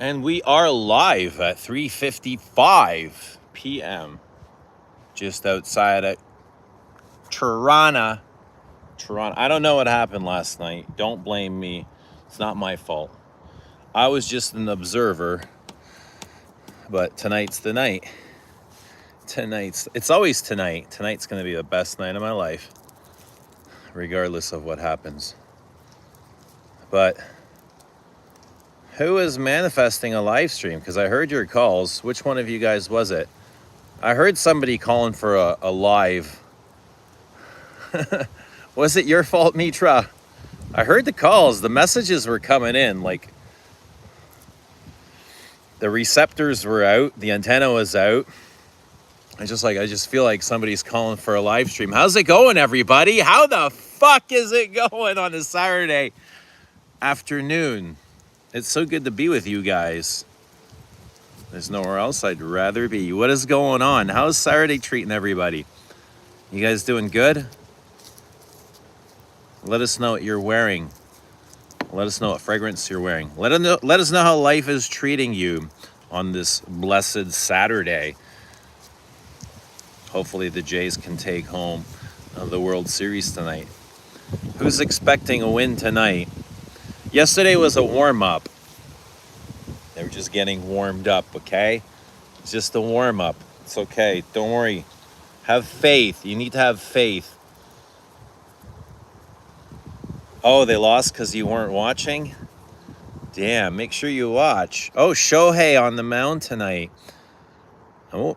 And we are live at 3:55 p.m. just outside of Toronto. I don't know what happened last night. Don't blame me. It's not my fault. I was just an observer. But tonight's the night. It's always tonight. Tonight's going to be the best night of my life, regardless of what happens. But who is manifesting a live stream? Because I heard your calls. Which one of you guys was it? I heard somebody calling for a live. Was it your fault, Mitra? I heard the calls. The messages were coming in. Like, the receptors were out. The antenna was out. I just feel like somebody's calling for a live stream. How's it going, everybody? How the fuck is it going on a Saturday afternoon? It's so good to be with you guys. There's nowhere else I'd rather be. What is going on? How's Saturday treating everybody? You guys doing good? Let us know what you're wearing. Let us know what fragrance you're wearing. Let us know how life is treating you on this blessed Saturday. Hopefully the Jays can take home the World Series tonight. Who's expecting a win tonight? Yesterday was a warm-up. They were just getting warmed up, okay? It's just a warm-up. It's okay. Don't worry. Have faith. You need to have faith. Oh, they lost because you weren't watching? Damn, make sure you watch. Oh, Shohei on the mound tonight. Oh,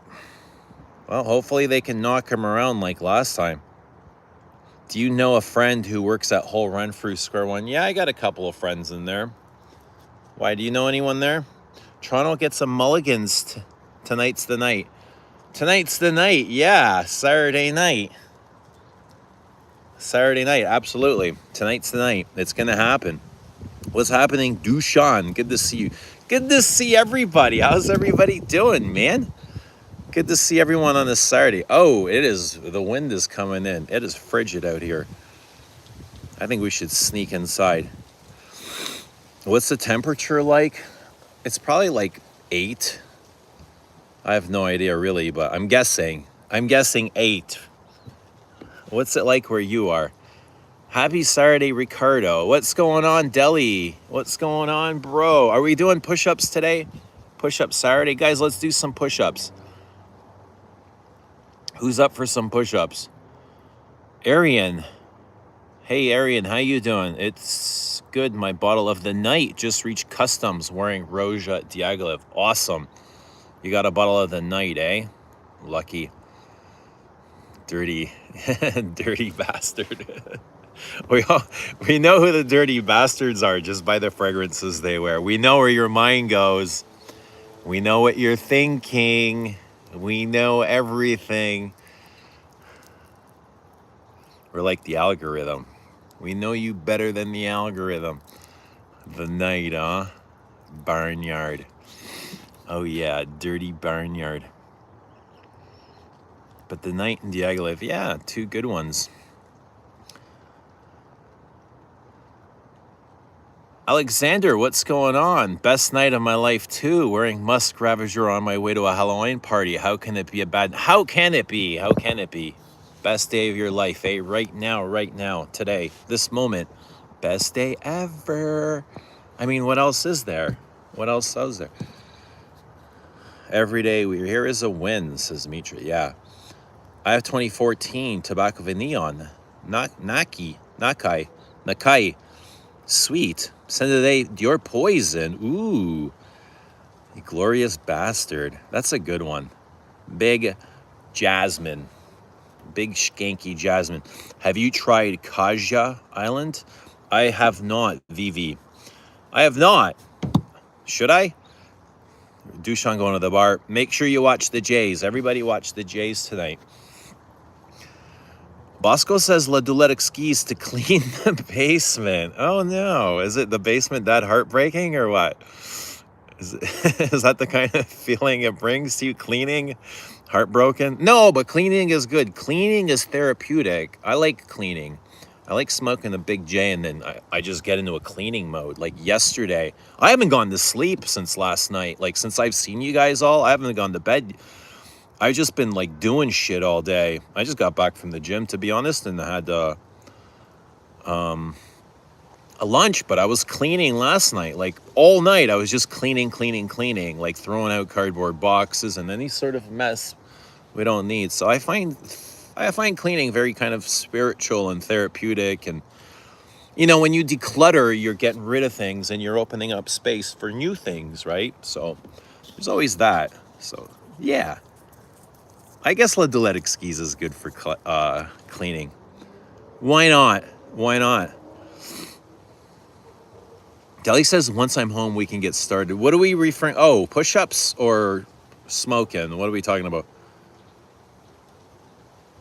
well, hopefully they can knock him around like last time. Do you know a friend who works at Whole Run Through Square One? Yeah, I got a couple of friends in there. Why, do you know anyone there? Toronto gets some mulligans. Tonight's the night. Tonight's the night, yeah, Saturday night. Saturday night, absolutely. Tonight's the night. It's going to happen. What's happening, Dushan? Good to see you. Good to see everybody. How's everybody doing, man? Good to see everyone on this Saturday. Oh, the wind is coming in. It is frigid out here. I think we should sneak inside. What's the temperature like? It's probably like 8. I have no idea really, but I'm guessing 8. What's it like where you are? Happy Saturday, Ricardo. What's going on, Deli? What's going on, bro? Are we doing push-ups today? Push-up Saturday? Guys, let's do some push-ups. Who's up for some push-ups? Arian. Hey, Arian, how you doing? It's good. My bottle of the night just reached customs wearing Roja Diaghilev. Awesome. You got a bottle of the night, eh? Lucky. Dirty bastard. We know who the dirty bastards are just by the fragrances they wear. We know where your mind goes. We know what you're thinking. We know everything. We're like the algorithm. We know you better than the algorithm. The night, huh? Barnyard. Oh yeah, dirty barnyard. But the night and Diaghilev, yeah, 2 good ones. Alexander, what's going on? Best night of my life too. Wearing Musk Ravager on my way to a Halloween party. How can it be a bad? How can it be? How can it be? Best day of your life, eh? Right now, today, this moment. Best day ever. I mean, what else is there? What else is there? Every day we're here is a win, says Mitra. Yeah. I have 2014 Tobacco of Neon. Nakai. Sweet. Send today your poison. Ooh. You glorious bastard. That's a good one. Big jasmine. Big skanky jasmine. Have you tried Kaja Island? I have not, Vivi. I have not. Should I? Dushan going to the bar. Make sure you watch the Jays. Everybody watch the Jays tonight. Bosco says La Doulette skis to clean the basement. Oh no. Is it the basement that heartbreaking or what? Is that the kind of feeling it brings to you, cleaning? Heartbroken? No, but cleaning is good. Cleaning is therapeutic. I like cleaning. I like smoking a big J and then I just get into a cleaning mode. Like yesterday, I haven't gone to sleep since last night. Like since I've seen you guys all, I haven't gone to bed. I've just been like doing shit all day. I just got back from the gym, to be honest, and I had a lunch, but I was cleaning last night. Like all night, I was just cleaning, like throwing out cardboard boxes and any sort of mess we don't need. So I find cleaning very kind of spiritual and therapeutic. And you know, when you declutter, you're getting rid of things and you're opening up space for new things, right? So there's always that. So yeah, I guess La Dulette Exquise is good for cleaning. Why not? Why not? Deli says once I'm home we can get started. What are we referring? Oh, push-ups or smoking? What are we talking about?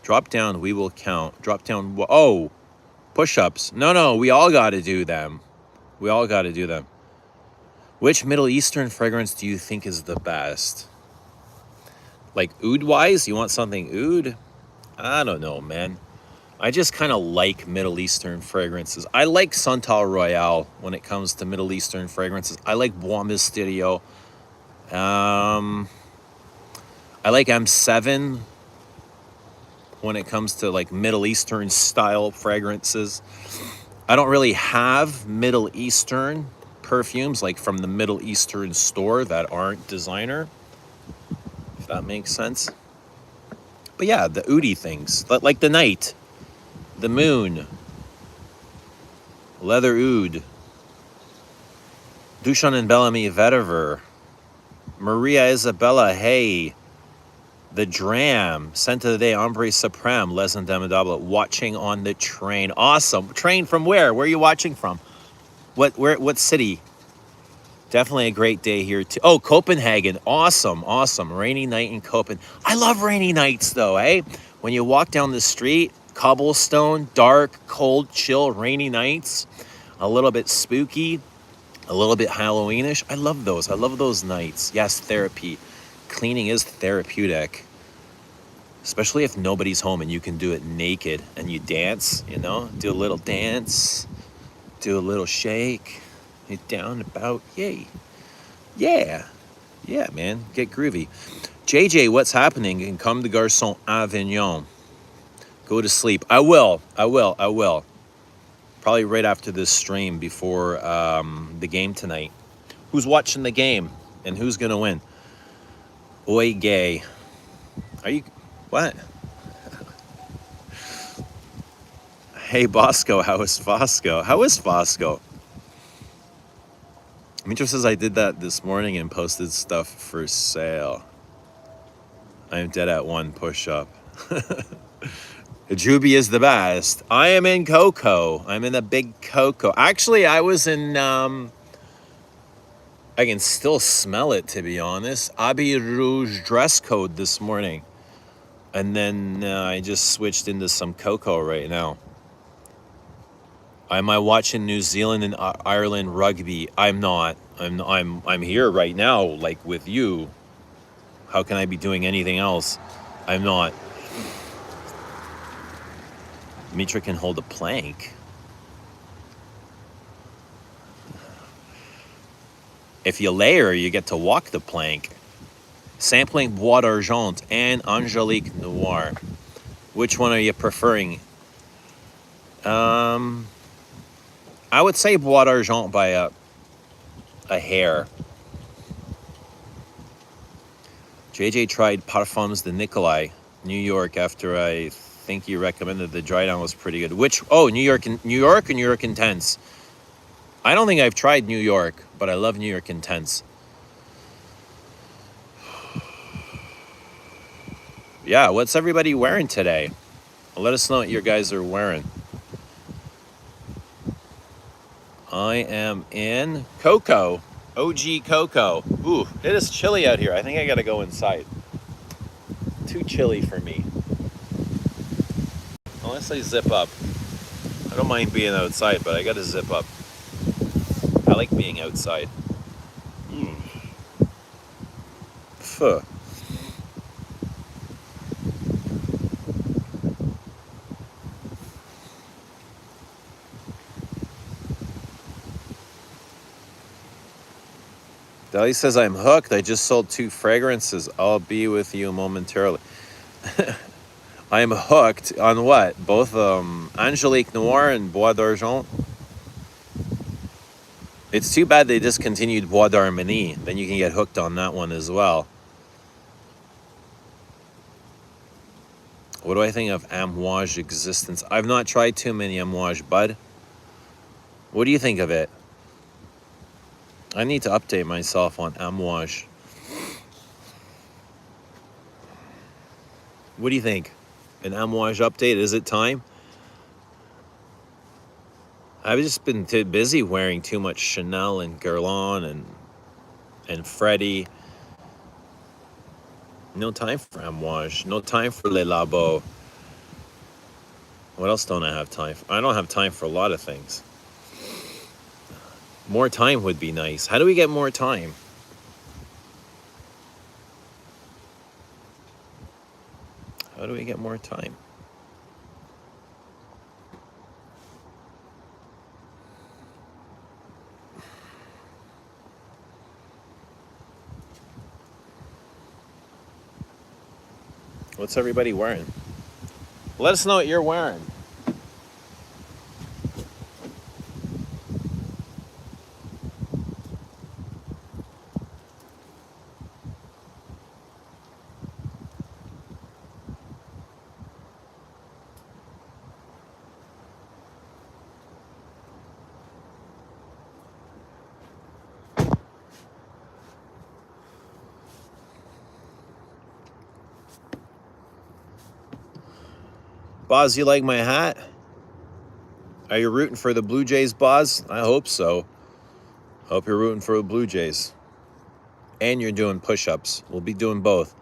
Drop down, we will count. Drop down. Oh, push-ups. No, we all got to do them. We all got to do them. Which Middle Eastern fragrance do you think is the best? Like oud-wise? You want something oud? I don't know, man. I just kind of like Middle Eastern fragrances. I like Santal Royale when it comes to Middle Eastern fragrances. I like Bois Mysterio. I like M7 when it comes to like Middle Eastern style fragrances. I don't really have Middle Eastern perfumes like from the Middle Eastern store that aren't designer, if that makes sense. But yeah, the oudy things, like the night, the moon, leather oud, Duchan and Bellamy vetiver, Maria Isabella Hay, the Dram, Senta de Ombre Supreme, Les Indomitable, watching on the train. Awesome. Train from where? Where are you watching from? What city? Definitely a great day here too. Oh, Copenhagen. Awesome. Rainy night in Copenhagen. I love rainy nights though, eh? When you walk down the street, cobblestone, dark, cold, chill, rainy nights, a little bit spooky, a little bit Halloweenish. I love those. I love those nights. Yes, therapy. Cleaning is therapeutic, especially if nobody's home and you can do it naked and you dance, you know, do a little dance, do a little shake, you down about, yay. Yeah, man, get groovy. JJ, what's happening? And come to Garçon Avignon. Go to sleep. I will. Probably right after this stream before the game tonight. Who's watching the game and who's going to win? Oi, gay. Are you... What? Hey, Bosco, how is Fosco? Mitra says I did that this morning and posted stuff for sale. I'm dead at one push-up. Juby is the best. I am in Coco. I'm in the big Coco. Actually, I was in... I can still smell it, to be honest. Abbey Rouge dress code this morning. And then I just switched into some Coco right now. Am I watching New Zealand and Ireland rugby? I'm not. I'm here right now, like with you. How can I be doing anything else? I'm not. Mitra can hold a plank. If you layer, you get to walk the plank. Sampling Bois d'Argent and Angelique Noir. Which one are you preferring? I would say Bois d'Argent by a hair. JJ tried Parfums de Nicolai, New York, after I think you recommended the dry down was pretty good. Which, oh, New York or New York Intense? I don't think I've tried New York, but I love New York Intense. Yeah, what's everybody wearing today? Let us know what you guys are wearing. I am in Coco. OG Coco. Ooh, it is chilly out here. I think I gotta go inside. Too chilly for me. Unless I zip up. I don't mind being outside, but I gotta zip up. I like being outside. Phew. Deli says, I'm hooked. I just sold 2 fragrances. I'll be with you momentarily. I'm hooked on what? Both Angelique Noir and Bois d'Argent. It's too bad they discontinued Bois d'Harmonie. Then you can get hooked on that one as well. What do I think of Amouage existence? I've not tried too many Amouage, bud. What do you think of it? I need to update myself on Amouage. What do you think? An Amouage update? Is it time? I've just been too busy wearing too much Chanel and Guerlain and Freddie. No time for Amouage. No time for Le Labo. What else don't I have time for? I don't have time for a lot of things. More time would be nice. How do we get more time? How do we get more time? What's everybody wearing? Let us know what you're wearing. Boz, you like my hat? Are you rooting for the Blue Jays, Boz? I hope so. Hope you're rooting for the Blue Jays. And you're doing push-ups. We'll be doing both.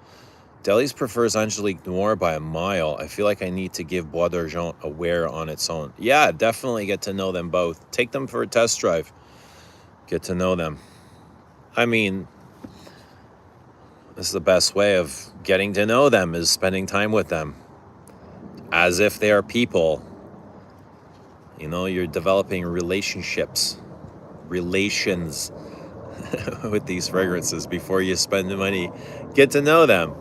Delis prefers Angelique Noir by a mile. I feel like I need to give Bois d'Argent a wear on its own. Yeah, definitely get to know them both. Take them for a test drive. Get to know them. I mean, this is the best way of getting to know them, is spending time with them. As if they are people. You know, you're developing relationships. Relations with these fragrances before you spend the money. Get to know them.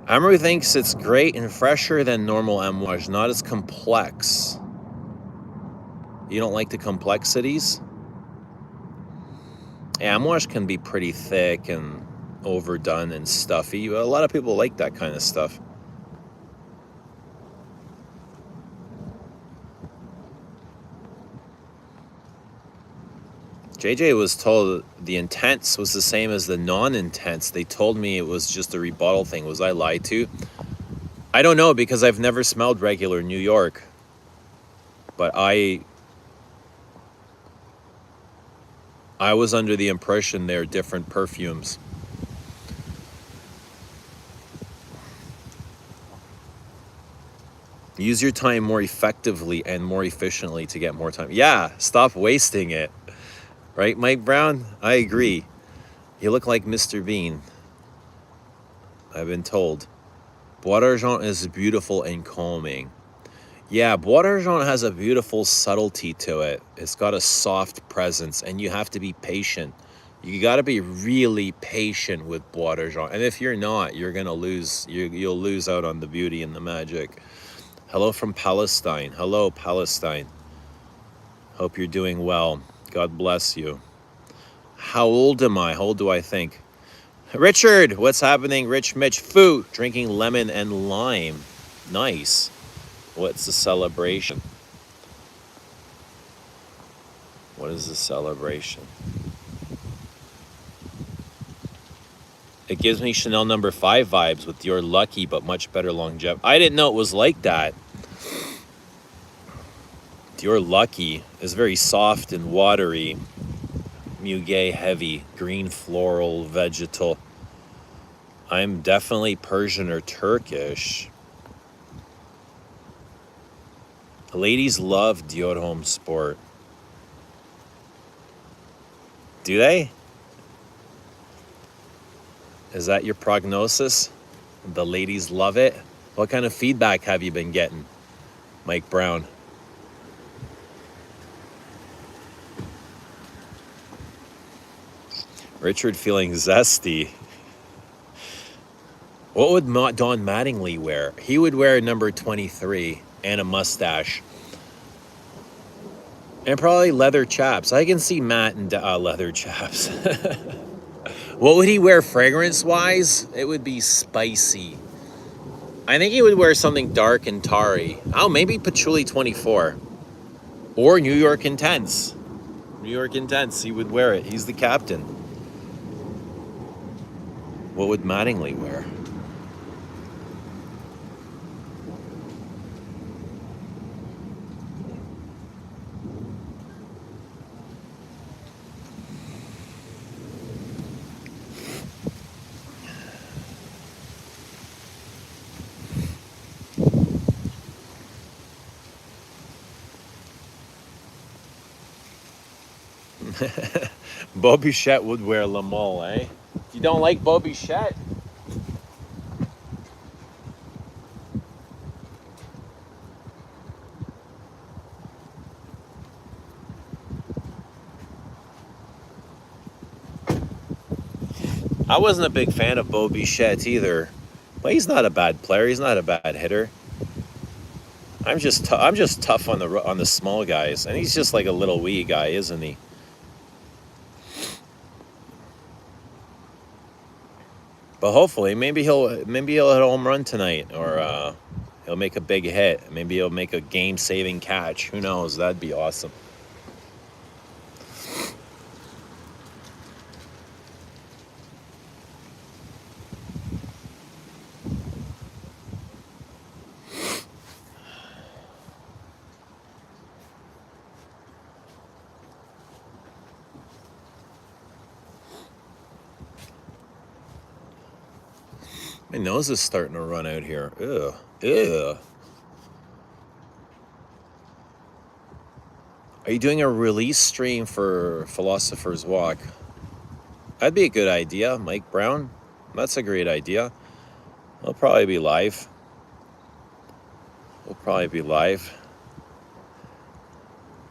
Amory thinks it's great and fresher than normal Amouage, not as complex. You don't like the complexities? Yeah, Amouage can be pretty thick and overdone and stuffy. A lot of people like that kind of stuff. JJ was told the intense was the same as the non-intense. They told me it was just a rebuttal thing. Was I lied to? I don't know, because I've never smelled regular New York. But I was under the impression they're different perfumes. Use your time more effectively and more efficiently to get more time. Yeah, stop wasting it. Right, Mike Brown? I agree. You look like Mr. Bean. I've been told. Bois d'Argent is beautiful and calming. Yeah, Bois d'Argent has a beautiful subtlety to it. It's got a soft presence, and you have to be patient. You got to be really patient with Bois d'Argent. And if you're not, you're going to lose. You'll lose out on the beauty and the magic. Hello from Palestine. Hello, Palestine. Hope you're doing well. God bless you. How old am I? How old do I think? Richard, what's happening? Rich Mitch, Foo, drinking lemon and lime. Nice. What's the celebration? What is the celebration? It gives me Chanel No. 5 vibes with your lucky but much better longevity. I didn't know it was like that. Your Lucky is very soft and watery, muguet heavy, green floral, vegetal. I'm definitely Persian or Turkish. Ladies love Dior Home Sport. Do they? Is that your prognosis? The ladies love it? What kind of feedback have you been getting? Mike Brown. Richard feeling zesty. What would Don Mattingly wear? He would wear number 23 and a mustache. And probably leather chaps. I can see Matt in leather chaps. What would he wear fragrance-wise? It would be spicy. I think he would wear something dark and tarry. Oh, maybe Patchouli 24. Or New York Intense. New York Intense, he would wear it. He's the captain. What would Mattingly wear? Bo Bichette would wear La Mole, eh? You don't like Bo Bichette? I wasn't a big fan of Bo Bichette either, but he's not a bad player. He's not a bad hitter. I'm just tough on the small guys, and he's just like a little wee guy, isn't he? But hopefully, maybe he'll hit a home run tonight, or he'll make a big hit. Maybe he'll make a game-saving catch. Who knows? That'd be awesome. My nose is starting to run out here. Ugh. Ugh. Are you doing a release stream for Philosopher's Walk? That'd be a good idea, Mike Brown. That's a great idea. We'll probably be live.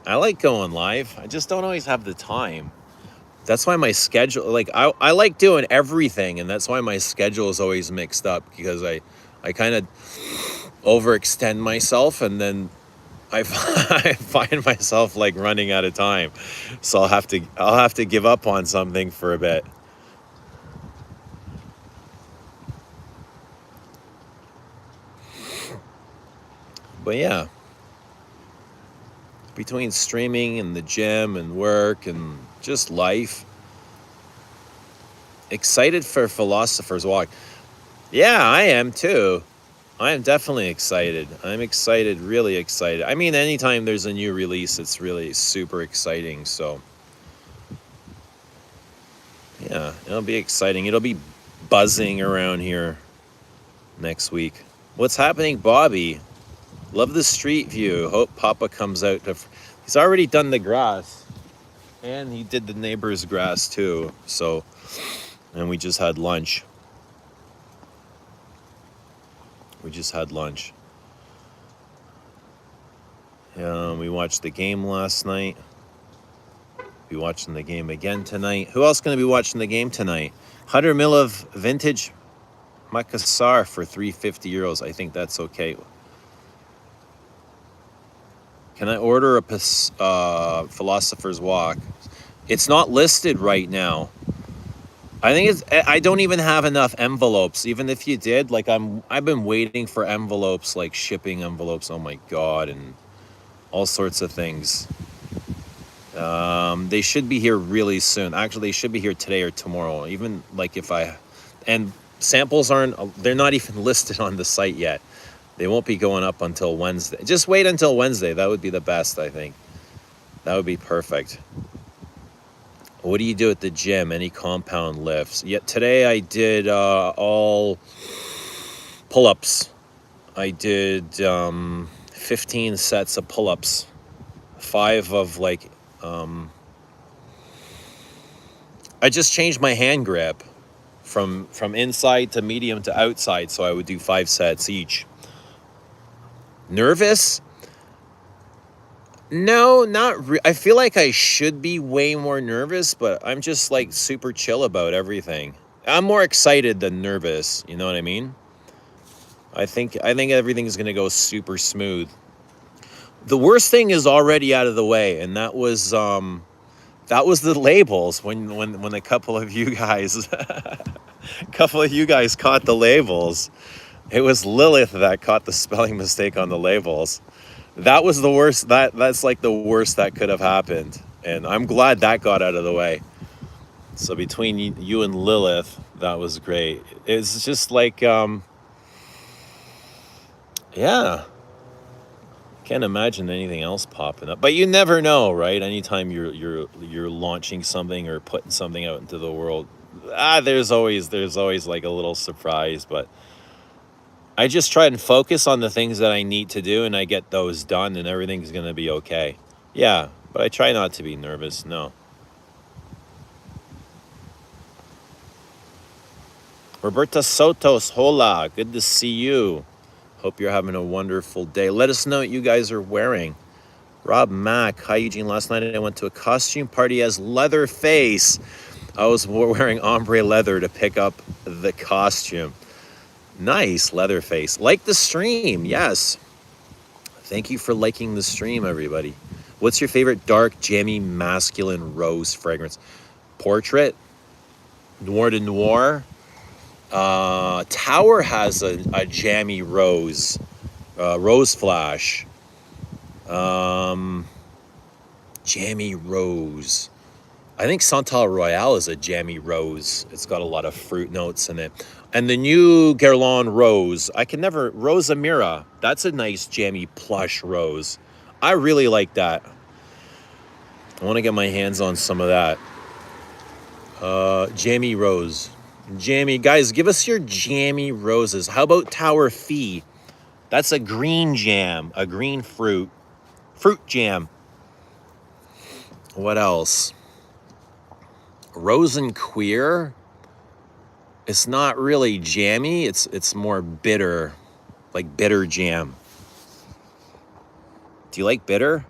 I like going live. I just don't always have the time. That's why my schedule, like, I like doing everything, and that's why my schedule is always mixed up, because I kind of overextend myself, and then I find myself like running out of time. So I'll have to give up on something for a bit. But yeah, between streaming and the gym and work and just life, excited for Philosopher's Walk. Yeah, I am too. I am definitely excited. I'm excited, really excited. I mean, anytime there's a new release, it's really super exciting. So yeah, it'll be exciting. It'll be buzzing around here next week. What's happening, Bobby? Love the street view. Hope Papa comes out. He's already done the grass, and he did the neighbor's grass too. So, and we just had lunch. We watched the game last night. Be watching the game again tonight. Who else going to be watching the game tonight? 100 mil of vintage Makassar for €350. I think that's okay. Can I order a Philosopher's Walk? It's not listed right now. I don't even have enough envelopes. Even if you did, like, I've been waiting for envelopes, like shipping envelopes. Oh my God, and all sorts of things. They should be here really soon. Actually, they should be here today or tomorrow. Even like and samples they're not even listed on the site yet. They won't be going up until Wednesday. Just wait until Wednesday. That would be the best, I think. That would be perfect. What do you do at the gym? Any compound lifts? Yet today I did all pull-ups. I did 15 sets of pull-ups. 5 of like... I just changed my hand grip from inside to medium to outside, so I would do 5 sets each. Nervous? No, I feel like I should be way more nervous, but I'm just like super chill about everything. I'm more excited than nervous, you know what I mean? I think everything's going to go super smooth. The worst thing is already out of the way, and that was the labels when a couple of you guys caught the labels. It was Lilith that caught the spelling mistake on the labels. That was the worst. That's like the worst that could have happened, and I'm glad that got out of the way. So between you and Lilith, that was great. It's just like yeah, can't imagine anything else popping up. But you never know, right? Anytime you're launching something or putting something out into the world, there's always like a little surprise. But I just try and focus on the things that I need to do, and I get those done, and everything's gonna be okay. Yeah, but I try not to be nervous. No. Roberta Sotos, hola, good to see you. Hope you're having a wonderful day. Let us know what you guys are wearing. Rob Mack, hi Eugene. Last night I went to a costume party as Leatherface. I was wearing ombre leather to pick up the costume. Nice, Leatherface. Like the stream, yes. Thank you for liking the stream, everybody. What's your favorite dark, jammy, masculine rose fragrance? Portrait, Noir de Noir. Tower has a jammy rose, rose flash. Jammy rose. I think Santal Royale is a jammy rose. It's got a lot of fruit notes in it. And the new Guerlain rose, Rose Amira, that's a nice jammy plush rose. I really like that. I want to get my hands on some of that. Jammy rose. Jammy, guys, give us your jammy roses. How about Tower Fee? That's a green jam, a green fruit jam. What else? Rose and Queer. It's not really jammy. It's more bitter, like bitter jam. Do you like bitter?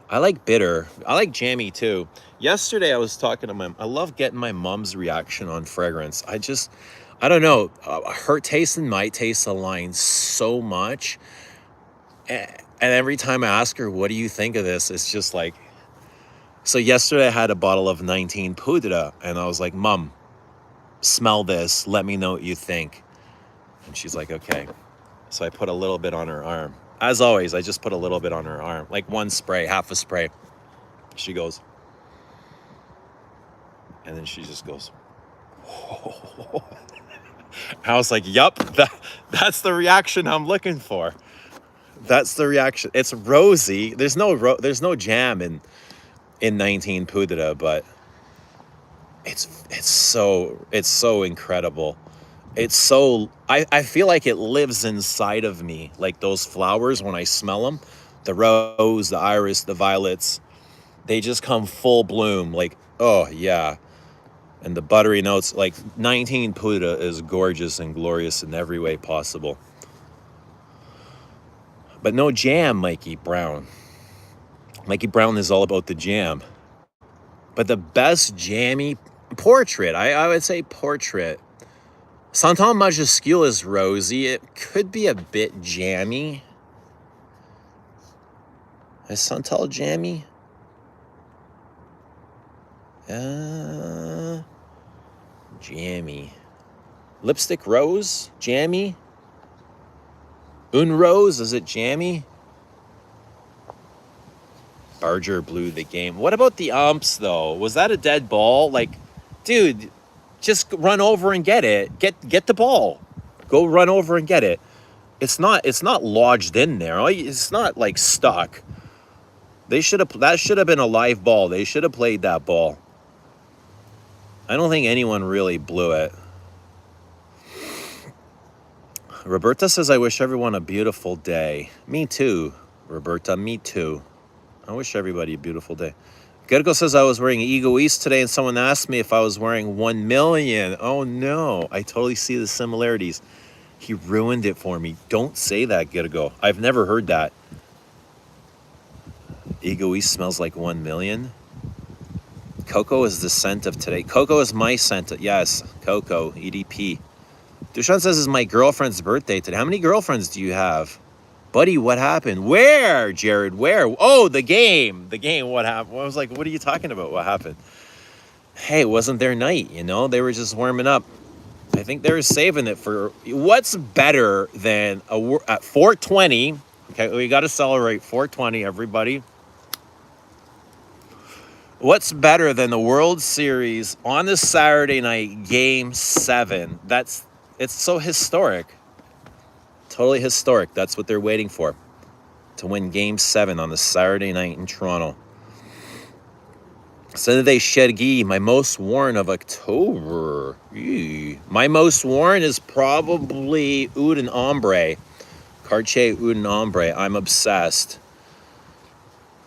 I like bitter. I like jammy too. Yesterday I was talking to I love getting my mom's reaction on fragrance. I don't know. Her taste and my taste align so much. And every time I ask her, what do you think of this? It's just like, so yesterday I had a bottle of 19 Poudre and I was like, Mom, smell this. Let me know what you think. And she's like, okay. So I put a little bit on her arm. As always, I just put a little bit on her arm, like one spray, half a spray. She goes, and then she just goes, oh. I was like, yup, that's the reaction I'm looking for. That's the reaction. It's rosy. There's no jam in 19 Poudre, but it's so incredible. It's so, I feel like it lives inside of me. Like those flowers, when I smell them, the rose, the iris, the violets, they just come full bloom. Like, oh yeah. And the buttery notes, like 19 Poudre is gorgeous and glorious in every way possible. But no jam, Mikey Brown. Mikey Brown is all about the jam. But the best jammy, Portrait. I would say Portrait. Santal Majuscule is rosy. It could be a bit jammy. Is Santal jammy? Jammy. Lipstick Rose? Jammy? Un Rose? Is it jammy? Barger blew the game. What about the umps, though? Was that a dead ball? Like, dude, just run over and get it. Get the ball. Go run over and get it. It's not lodged in there. It's not like stuck. That should have been a live ball. They should have played that ball. I don't think anyone really blew it. Roberta says, I wish everyone a beautiful day. Me too, Roberta, me too. I wish everybody a beautiful day. Gergo says, I was wearing Egoist today and someone asked me if I was wearing 1 million. Oh no, I totally see the similarities. He ruined it for me. Don't say that, Gergo. I've never heard that. Egoist smells like 1 million. Coco is the scent of today. Coco is my scent. Yes, Coco, EDP. Dushan says it's my girlfriend's birthday today. How many girlfriends do you have? Buddy, what happened? Where, Jared? Where? Oh, the game. The game, what happened? I was like, what are you talking about? What happened? Hey, it wasn't their night, you know? They were just warming up. I think they were saving it for... What's better than at 420? Okay, we got to celebrate 420, everybody. What's better than the World Series on this Saturday night, Game 7? It's so historic. Totally historic. That's what they're waiting for. To win Game 7 on the Saturday night in Toronto. Sunday Shedgi, my most worn of October. Eee. My most worn is probably Oud and Ombre. Cartier Oud and Ombre. I'm obsessed.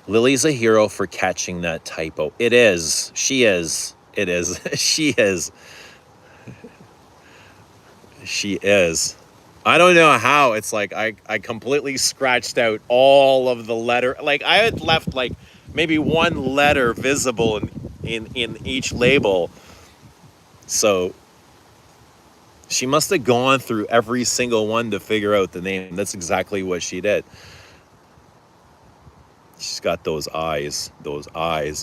Lily's a hero for catching that typo. It is. She is. It is. She is. She is. I don't know how. It's like I completely scratched out all of the letter. Like I had left like maybe one letter visible in each label. So she must have gone through every single one to figure out the name. That's exactly what she did. She's got those eyes,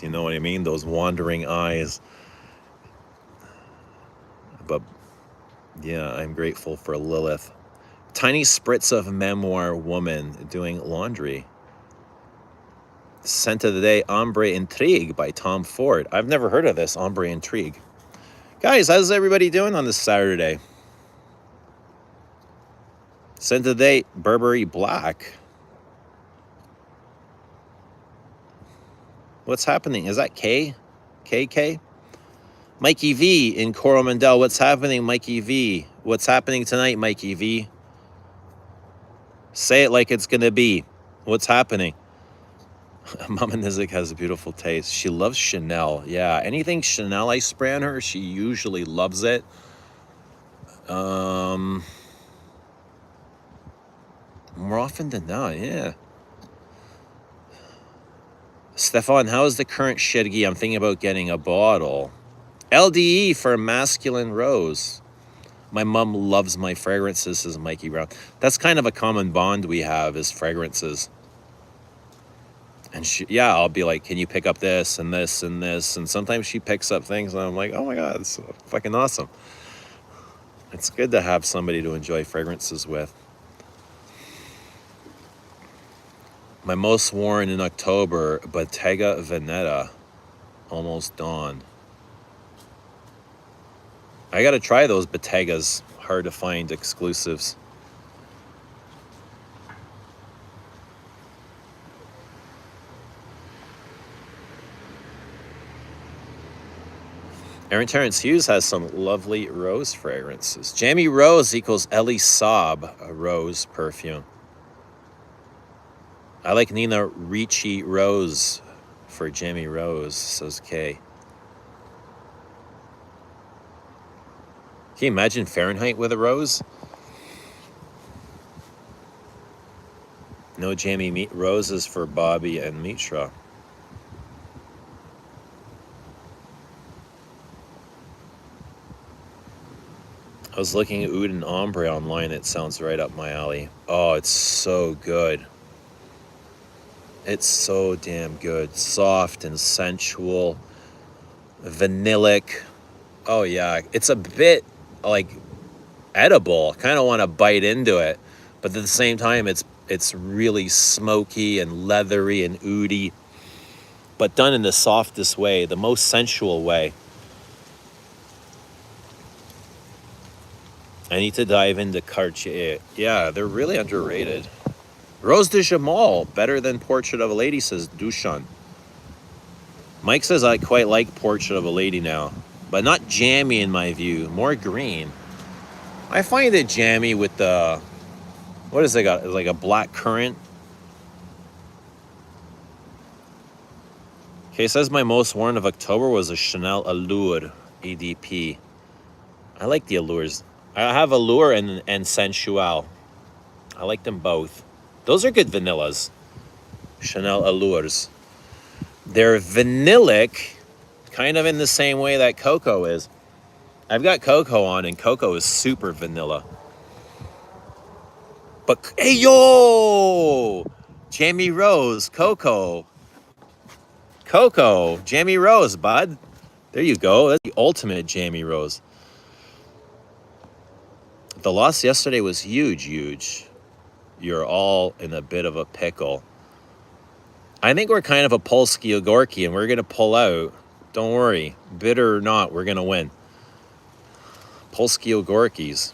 you know what I mean? Those wandering eyes. But yeah, I'm grateful for Lilith. Tiny spritz of memoir woman doing laundry. Scent of the day, Ombre Intrigue by Tom Ford. I've never heard of this, Ombre Intrigue. Guys, how's everybody doing on this Saturday? Scent of the day, Burberry Black. What's happening? Is that K? KK? Mikey V in Coromandel. What's happening, Mikey V? What's happening tonight, Mikey V? Say it like it's going to be. What's happening? Mama Nizik has a beautiful taste. She loves Chanel. Yeah, anything Chanel I spray on her, she usually loves it. More often than not, yeah. Stefan, how is the current Shedgi? I'm thinking about getting a bottle. LDE for Masculine Rose. My mom loves my fragrances, says Mikey Brown. That's kind of a common bond we have is fragrances. And yeah, I'll be like, can you pick up this and this and this? And sometimes she picks up things and I'm like, oh my God, it's fucking awesome. It's good to have somebody to enjoy fragrances with. My most worn in October, Bottega Veneta, Almost Dawn. I gotta try those Bottegas, hard to find exclusives. Aaron Terrence Hughes has some lovely rose fragrances. Jamie Rose equals Elie Saab, a rose perfume. I like Nina Ricci Rose for Jamie Rose, says Kay. Can you imagine Fahrenheit with a rose? No Jamie Roses for Bobby and Mitra. I was looking at Oud and Ombre online. It sounds right up my alley. Oh, it's so good. It's so damn good. Soft and sensual. Vanillic. Oh, yeah. It's a bit, like, edible. I kind of want to bite into it. But at the same time, it's really smoky and leathery and oudy. But done in the softest way. The most sensual way. I need to dive into Cartier. Yeah, they're really underrated. Rose de Jamal, better than Portrait of a Lady, says Dushan. Mike says I quite like Portrait of a Lady now, but not jammy in my view, more green. I find it jammy with the, what is it got? It's like a black currant. Okay, it says my most worn of October was a Chanel Allure EDP. I like the Allures. I have Allure and Sensual. I like them both. Those are good vanillas. Chanel Allures. They're vanillic, kind of in the same way that Coco is. I've got Coco on, and Coco is super vanilla. But, hey, yo! Jamie Rose, Coco. Coco, Jamie Rose, bud. There you go. That's the ultimate Jamie Rose. The loss yesterday was huge, huge. You're all in a bit of a pickle. I think we're kind of a Polsky Ogorki, and we're going to pull out. Don't worry. Bitter or not, we're going to win. Polsky Ogorkis.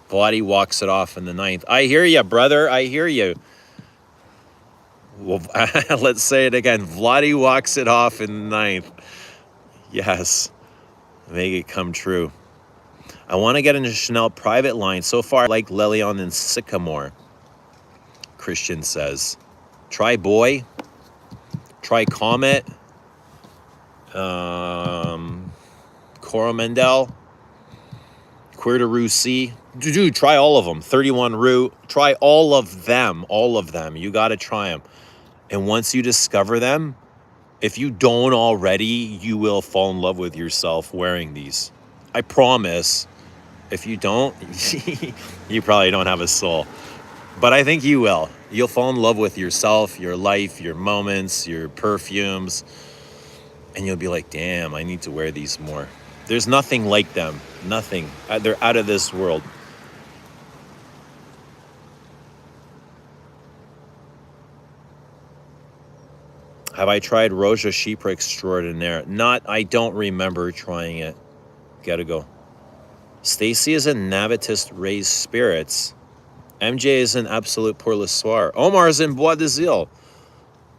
Vladi walks it off in the 9th. I hear you, brother. I hear you. Well, let's say it again. Vladi walks it off in the 9th. Yes. Make it come true. I want to get into Chanel private line. So far, I like Lelion and Sycamore. Christian says. Try Boy. Try Comet. Coromandel. Queer de Russie. Dude, try all of them. 31 Rue. Try all of them. All of them. You got to try them. And once you discover them, if you don't already, you will fall in love with yourself wearing these. I promise. If you don't, you probably don't have a soul. But I think you will. You'll fall in love with yourself, your life, your moments, your perfumes. And you'll be like, damn, I need to wear these more. There's nothing like them. Nothing. They're out of this world. Have I tried Roja Chypre Extraordinaire? I don't remember trying it. Gotta go. Stacy is in Navitus Raised Spirits. MJ is in Absolute Pour Le Soir. Omar's in Bois de Zille.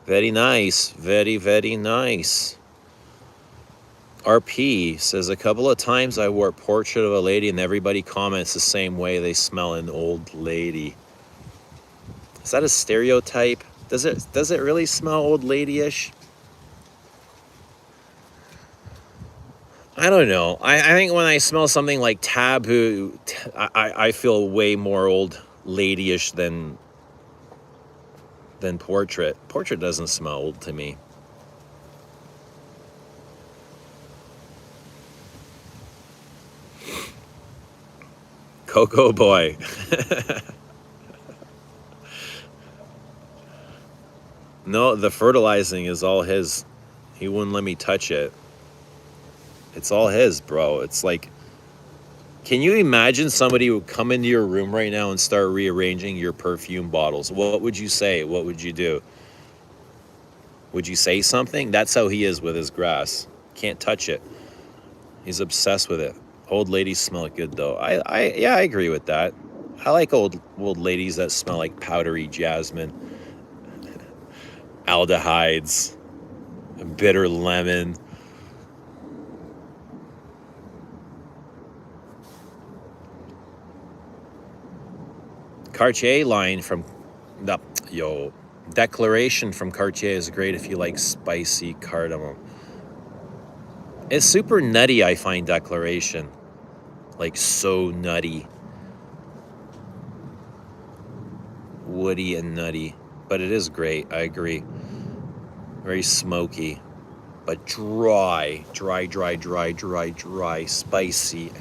Very nice. Very, very nice. RP says, a couple of times I wore Portrait of a Lady and everybody comments the same way. They smell an old lady. Is that a stereotype? Does it really smell old lady-ish? I don't know. I think when I smell something like Taboo, I feel way more old lady-ish than Portrait. Portrait doesn't smell old to me. Coco boy. No, the fertilizing is all his. He wouldn't let me touch it. It's all his, bro. It's like, can you imagine somebody would come into your room right now and start rearranging your perfume bottles? What would you say? What would you do? Would you say something? That's how he is with his grass. Can't touch it. He's obsessed with it. Old ladies smell good though. I agree with that. I like old ladies that smell like powdery jasmine, aldehydes, bitter lemon. Cartier line from Declaration from Cartier is great if you like spicy cardamom. It's super nutty, I find Declaration. Like so nutty. Woody and nutty. But it is great, I agree. Very smoky. But dry, spicy.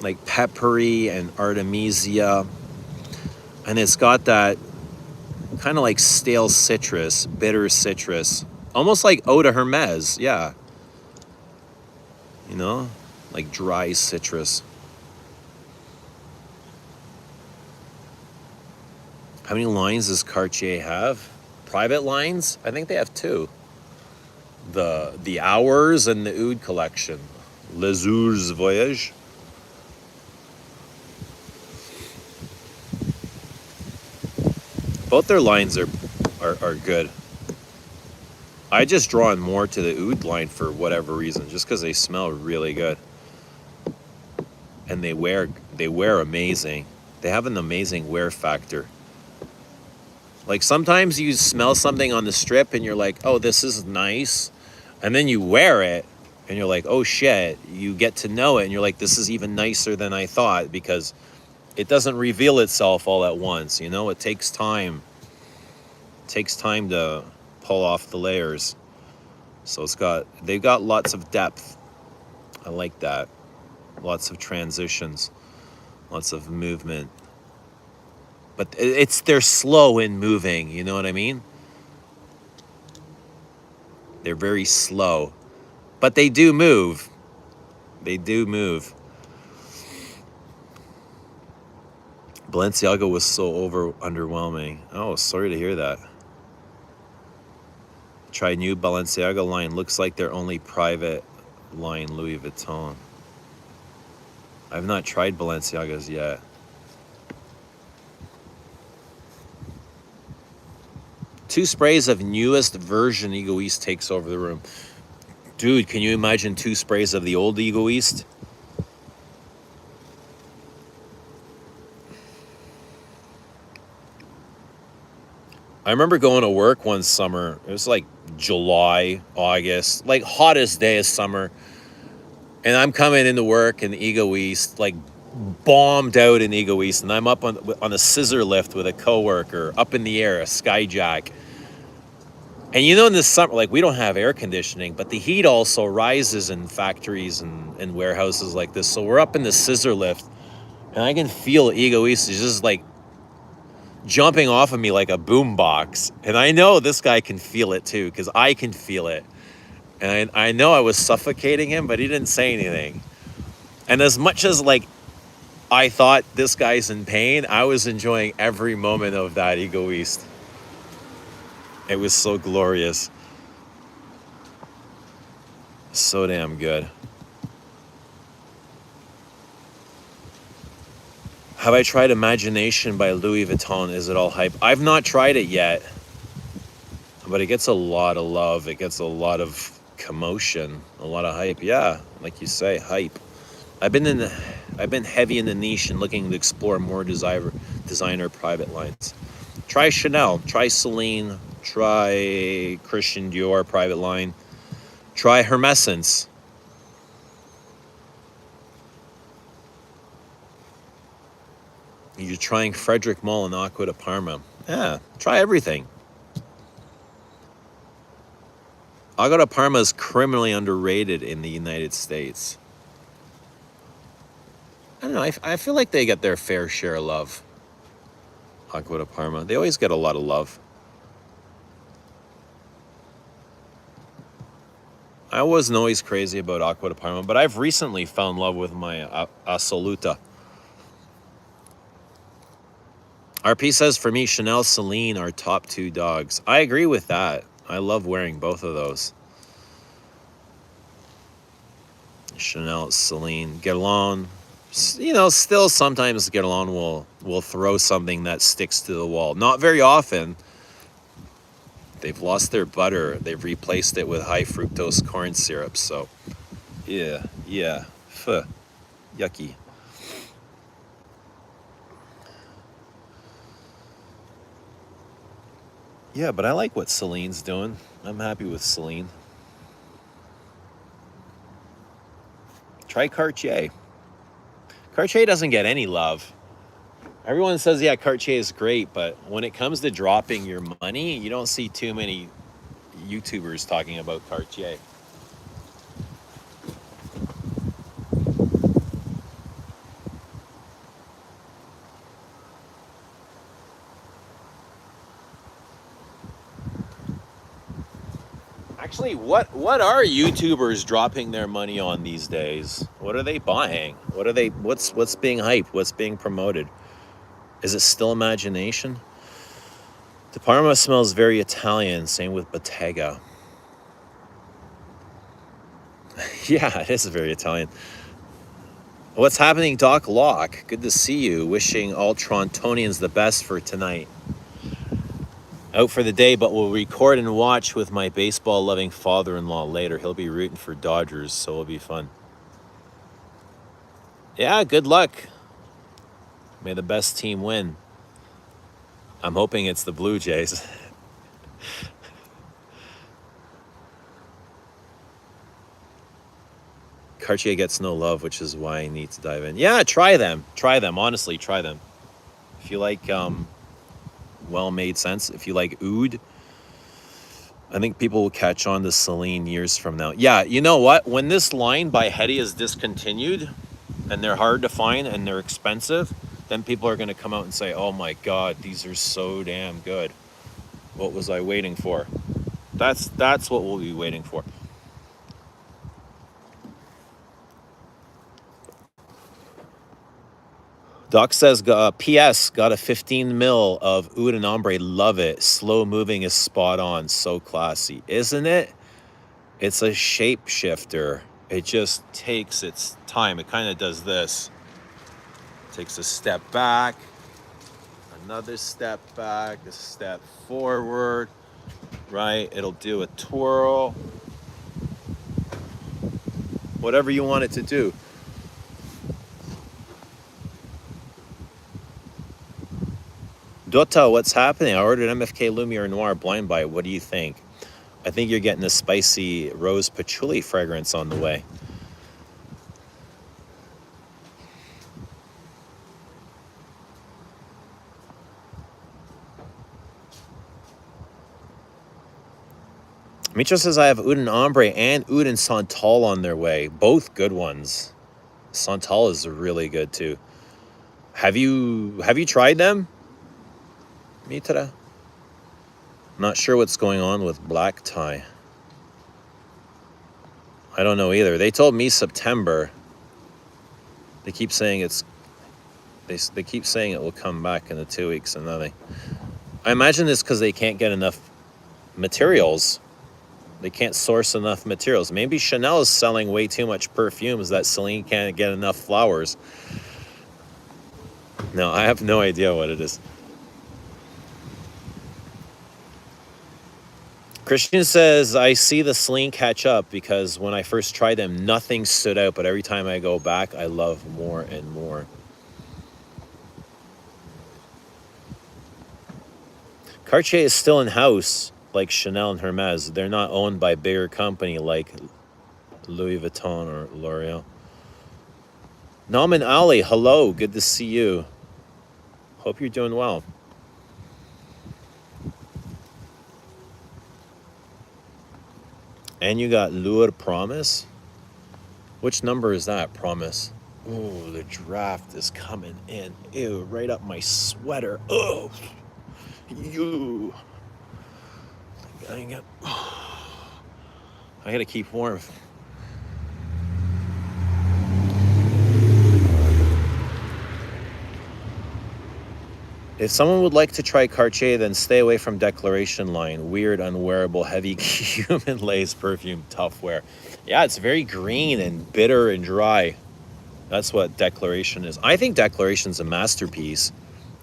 Like peppery and artemisia. And it's got that kind of like stale citrus, bitter citrus. Almost like eau de Hermes, yeah. You know, like dry citrus. How many lines does Cartier have? Private lines? I think they have 2. The Hours and the Oud collection. Les Ours Voyage. Both their lines are good. I just drawn more to the Oud line for whatever reason, just because they smell really good. And they wear amazing. They have an amazing wear factor. Like sometimes you smell something on the strip and you're like, oh, this is nice. And then you wear it and you're like, oh shit, you get to know it and you're like, this is even nicer than I thought, because it doesn't reveal itself all at once, you know? It takes time. Takes time to pull off the layers. So they've got lots of depth. I like that. Lots of transitions, lots of movement. But they're slow in moving, you know what I mean? They're very slow. But they do move. They do move. Balenciaga was so underwhelming. Oh, sorry to hear that. Try new Balenciaga line. Looks like their only private line, Louis Vuitton. I've not tried Balenciagas yet. Two sprays of newest version Egoist takes over the room. Dude, can you imagine 2 sprays of the old Egoist? I remember going to work one summer. It was like July, August, like hottest day of summer. And I'm coming into work in Egoist, like bombed out in Egoist. And I'm up on a scissor lift with a coworker, up in the air, a skyjack. And you know, in the summer, like, we don't have air conditioning, but the heat also rises in factories and warehouses like this. So we're up in the scissor lift, and I can feel Egoist is just like jumping off of me like a boombox. And I know this guy can feel it too, because I can feel it. And I know I was suffocating him, but he didn't say anything. And as much as, like, I thought this guy's in pain, I was enjoying every moment of that Egoist. It was so glorious. So damn good. Have I tried Imagination by Louis Vuitton? Is it all hype? I've not tried it yet. But it gets a lot of love. It gets a lot of commotion. A lot of hype. Yeah, like you say, hype. I've been heavy in the niche and looking to explore more designer private lines. Try Chanel. Try Celine. Try Christian Dior private line. Try Hermescence. You're trying Frederic Mall and Aqua de Parma. Yeah, try everything. Aqua de Parma is criminally underrated in the United States. I don't know, I feel like they get their fair share of love. Aqua de Parma. They always get a lot of love. I wasn't always crazy about Aqua de Parma, but I've recently found love with my Assoluta. RP says, for me, Chanel, Celine are top 2 dogs. I agree with that. I love wearing both of those. Chanel, Celine, Guerlain. You know, still sometimes Guerlain will throw something that sticks to the wall. Not very often. They've lost their butter. They've replaced it with high fructose corn syrup. So, yeah. Yucky. Yeah, but I like what Celine's doing. I'm happy with Celine. Try Cartier. Cartier doesn't get any love. Everyone says, yeah, Cartier is great, but when it comes to dropping your money, you don't see too many YouTubers talking about Cartier. Actually, what are YouTubers dropping their money on these days? What are they buying? What's being hyped? What's being promoted? Is it still Imagination? De Parma smells very Italian. Same with Bottega. Yeah, it is very Italian. What's happening, Doc Locke? Good to see you. Wishing all Torontonians the best for tonight. Out for the day, but we'll record and watch with my baseball-loving father-in-law later. He'll be rooting for Dodgers, so it'll be fun. Yeah, good luck. May the best team win. I'm hoping it's the Blue Jays. Cartier gets no love, which is why I need to dive in. Yeah, try them. Try them. Honestly, try them. If you like well-made sense. If you like oud, I think people will catch on to Celine years from now. Yeah, you know what? When this line by Hetty is discontinued and they're hard to find and they're expensive, then people are going to come out and say, oh my God, these are so damn good. What was I waiting for? That's what we'll be waiting for. Doc says, P.S. Got a 15 mil of Oud and Ombre. Love it. Slow moving is spot on. So classy. Isn't it? It's a shapeshifter. It just takes its time. It kind of does this. Takes a step back. Another step back. A step forward. Right? It'll do a twirl. Whatever you want it to do. Dota, what's happening? I ordered MFK Lumiere Noir Blind Buy. What do you think? I think you're getting a spicy rose patchouli fragrance on the way. Mitra says I have Oud and Ombre and Oud and Santal on their way. Both good ones. Santal is really good too. Have you tried them? Mitra? Not sure what's going on with black tie. I don't know either. They told me September. They keep saying they keep saying it will come back in the 2 weeks and nothing. I imagine it's because they can't get enough materials. They can't source enough materials. Maybe Chanel is selling way too much perfumes that Celine can't get enough flowers. No, I have no idea what it is. Christian says, I see the Celine catch up because when I first tried them, nothing stood out. But every time I go back, I love more and more. Cartier is still in-house, like Chanel and Hermes. They're not owned by bigger company like Louis Vuitton or L'Oreal. Nauman Ali, hello. Good to see you. Hope you're doing well. And you got Lure Promise. Which number is that, Promise? Oh, the draft is coming in. Ew, right up my sweater. Oh, you. I gotta keep warm. If someone would like to try Cartier, then stay away from Declaration line. Weird, unwearable, heavy human lace perfume, tough wear. Yeah, it's very green and bitter and dry. That's what Declaration is. I think Declaration's a masterpiece.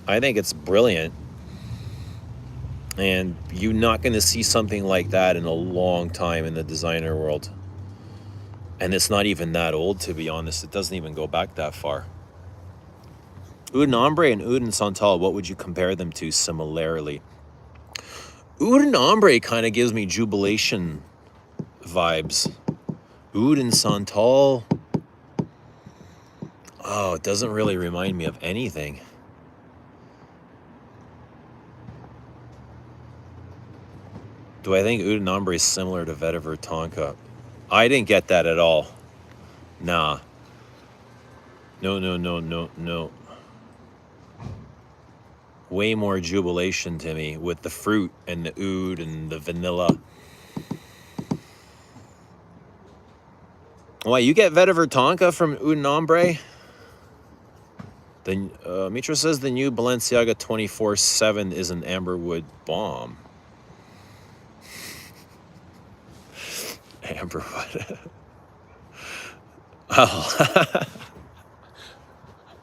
I think it's brilliant. And you're not going to see something like that in a long time in the designer world. And it's not even that old, to be honest. It doesn't even go back that far. Oud and Ombre and Oud and Santal, what would you compare them to similarly? Oud and Ombre kind of gives me Jubilation vibes. Oud and Santal, oh, it doesn't really remind me of anything. Do I think Oud and Ombre is similar to Vetiver Tonka? I didn't get that at all. Nah. No. Way more Jubilation to me with the fruit and the oud and the vanilla. Why, you get Vetiver Tonka from Oud and Ombre? Then Mitra says the new Balenciaga 24/7 is an amberwood bomb. Amberwood. Oh.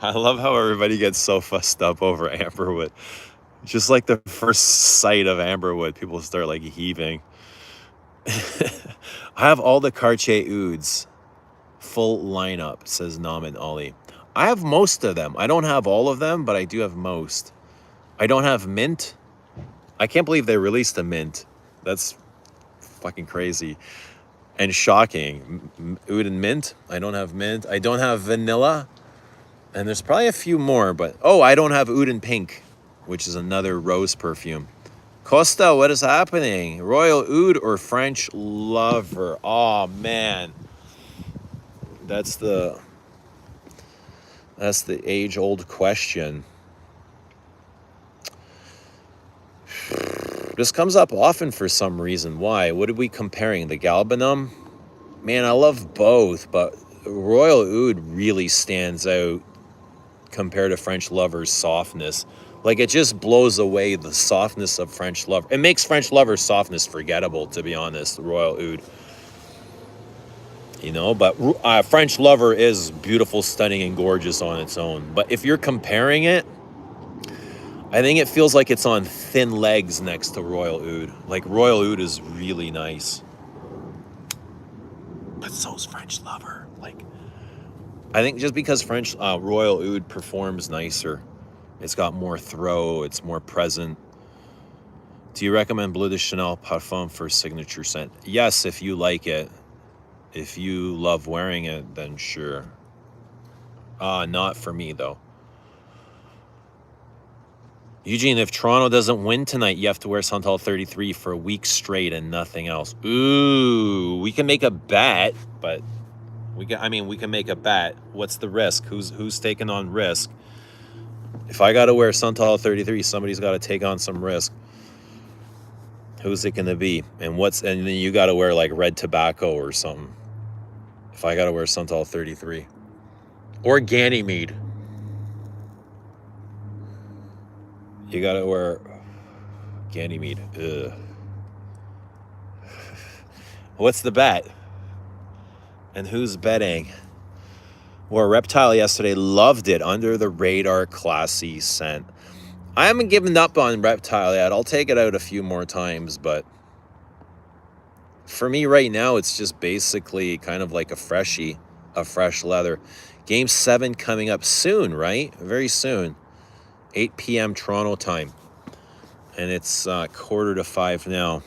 I love how everybody gets so fussed up over amberwood. Just like the first sight of amberwood, people start like heaving. I have all the Cartier ouds. Full lineup, says Nauman Ali. I have most of them. I don't have all of them, but I do have most. I don't have mint. I can't believe they released a mint. That's fucking crazy and shocking. Oud and mint. I don't have mint. I don't have vanilla. And there's probably a few more, but... Oh, I don't have Oud and pink. which is another rose perfume. Costa, what is happening? Royal Oud or French Lover? Oh man, that's the age-old question. This comes up often for some reason. Why? What are we comparing? The Galbanum? Man, I love both, but Royal Oud really stands out compared to French Lover's softness. Like, it just blows away the softness of French Lover. It makes French Lover's softness forgettable, to be honest, Royal Oud. You know, but French Lover is beautiful, stunning, and gorgeous on its own. But if you're comparing it, I think it feels like it's on thin legs next to Royal Oud. Like, Royal Oud is really nice. But so's French Lover. Like, I think just because Royal Oud performs nicer, it's got more throw, it's more present. Do you recommend Bleu de Chanel Parfum for signature scent? Yes, if you like it. If you love wearing it, then sure. Not for me, though. Eugene, if Toronto doesn't win tonight, you have to wear Santal 33 for a week straight and nothing else. Ooh, we can make a bet, but we can make a bet. What's the risk? Who's taking on risk? If I got to wear Santal 33, somebody's got to take on some risk. Who's it going to be? And then you got to wear like red tobacco or something. If I got to wear Santal 33 or Ganymede. You got to wear Ganymede. Ugh. What's the bet? And who's betting? Wore Reptile yesterday. Loved it. Under the radar, classy scent. I haven't given up on Reptile yet. I'll take it out a few more times, but for me right now, it's just basically kind of like a freshie, a fresh leather. Game 7 coming up soon, right? Very soon. 8 p.m. Toronto time. And it's 4:45 now.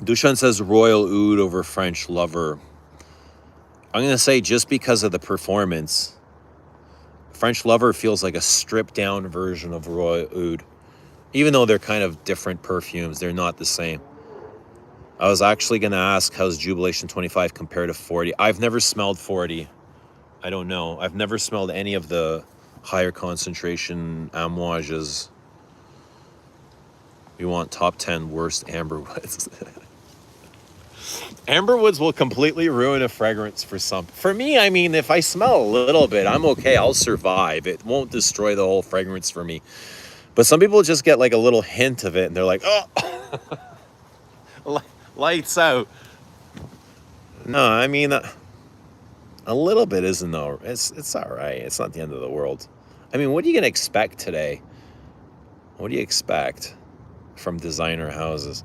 Dushan says Royal Oud over French Lover. I'm going to say just because of the performance. French Lover feels like a stripped down version of Royal Oud. Even though they're kind of different perfumes, they're not the same. I was actually going to ask, how's Jubilation 25 compared to 40? I've never smelled 40. I don't know. I've never smelled any of the higher concentration amouages. You want top 10 worst amberwoods. Amberwoods will completely ruin a fragrance for some. For me, I mean, if I smell a little bit, I'm okay. I'll survive. It won't destroy the whole fragrance for me. But some people just get like a little hint of it and they're like, oh, lights out. No, I mean, a little bit isn't though. It's all right. It's not the end of the world. I mean, what are you going to expect today? What do you expect from designer houses?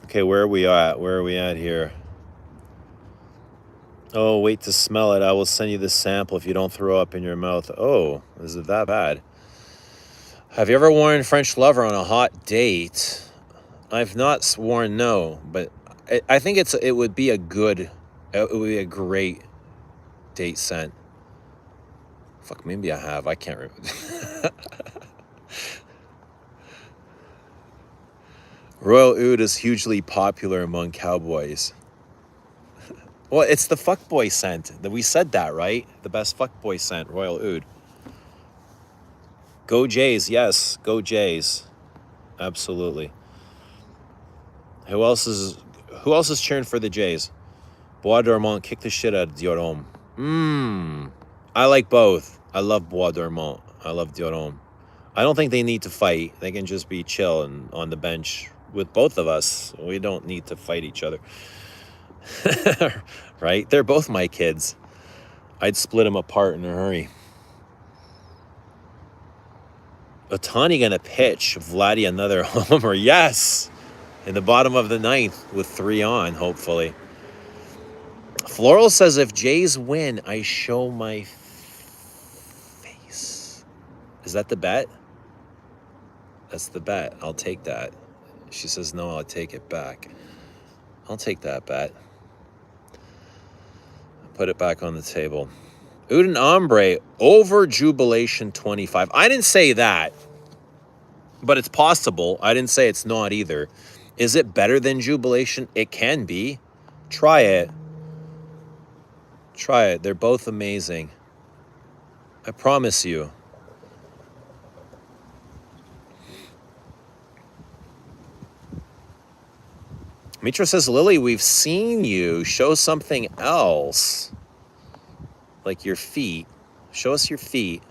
Okay, where are we at? Where are we at here? Oh, wait to smell it. I will send you the sample if you don't throw up in your mouth. Oh, is it that bad? Have you ever worn French Lover on a hot date? I've not sworn no, but I think it would be a great date scent. Fuck, maybe I have. I can't remember. Royal Oud is hugely popular among cowboys. Well, it's the fuckboy scent. We said that, right? The best fuckboy scent, Royal Oud. Go Jays, yes. Go Jays. Absolutely. Who else is cheering for the Jays? Bois Dormant, kick the shit out of Diorome. I like both. I love Bois Dormant. I love Diorome. I don't think they need to fight. They can just be chill and on the bench with both of us. We don't need to fight each other. Right? They're both my kids. I'd split them apart in a hurry. Otani gonna pitch Vladdy another homer. Yes! In the bottom of the ninth with 3 on, hopefully. Floral says if Jays win, I show my face. Is that the bet? That's the bet. I'll take that. She says no, I'll take it back. I'll take that bet. Put it back on the table. Udon Ombre over Jubilation 25. I didn't say that, but it's possible. I didn't say it's not either. Is it better than Jubilation? It can be. Try it. Try it. They're both amazing. I promise you. Mitra says, Lily, we've seen you. Show something else. Like your feet. Show us your feet.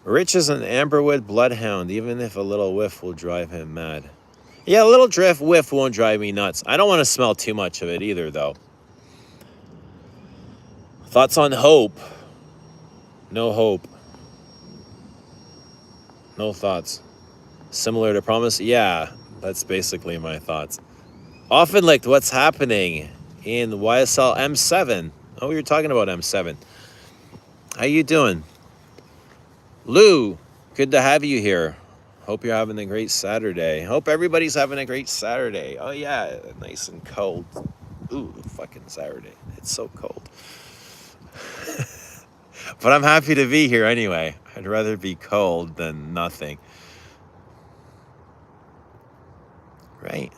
Rich is an Amberwood bloodhound. Even if a little whiff will drive him mad. Yeah, a little whiff won't drive me nuts. I don't want to smell too much of it either, though. Thoughts on hope? No hope. No thoughts. Similar to promise? Yeah, that's basically my thoughts. Often licked, what's happening in YSL M7? Oh, we were talking about M7. How you doing? Lou, good to have you here. Hope you're having a great Saturday. Hope everybody's having a great Saturday. Oh, yeah, nice and cold. Ooh, fucking Saturday. It's so cold. But I'm happy to be here anyway. I'd rather be cold than nothing. Right?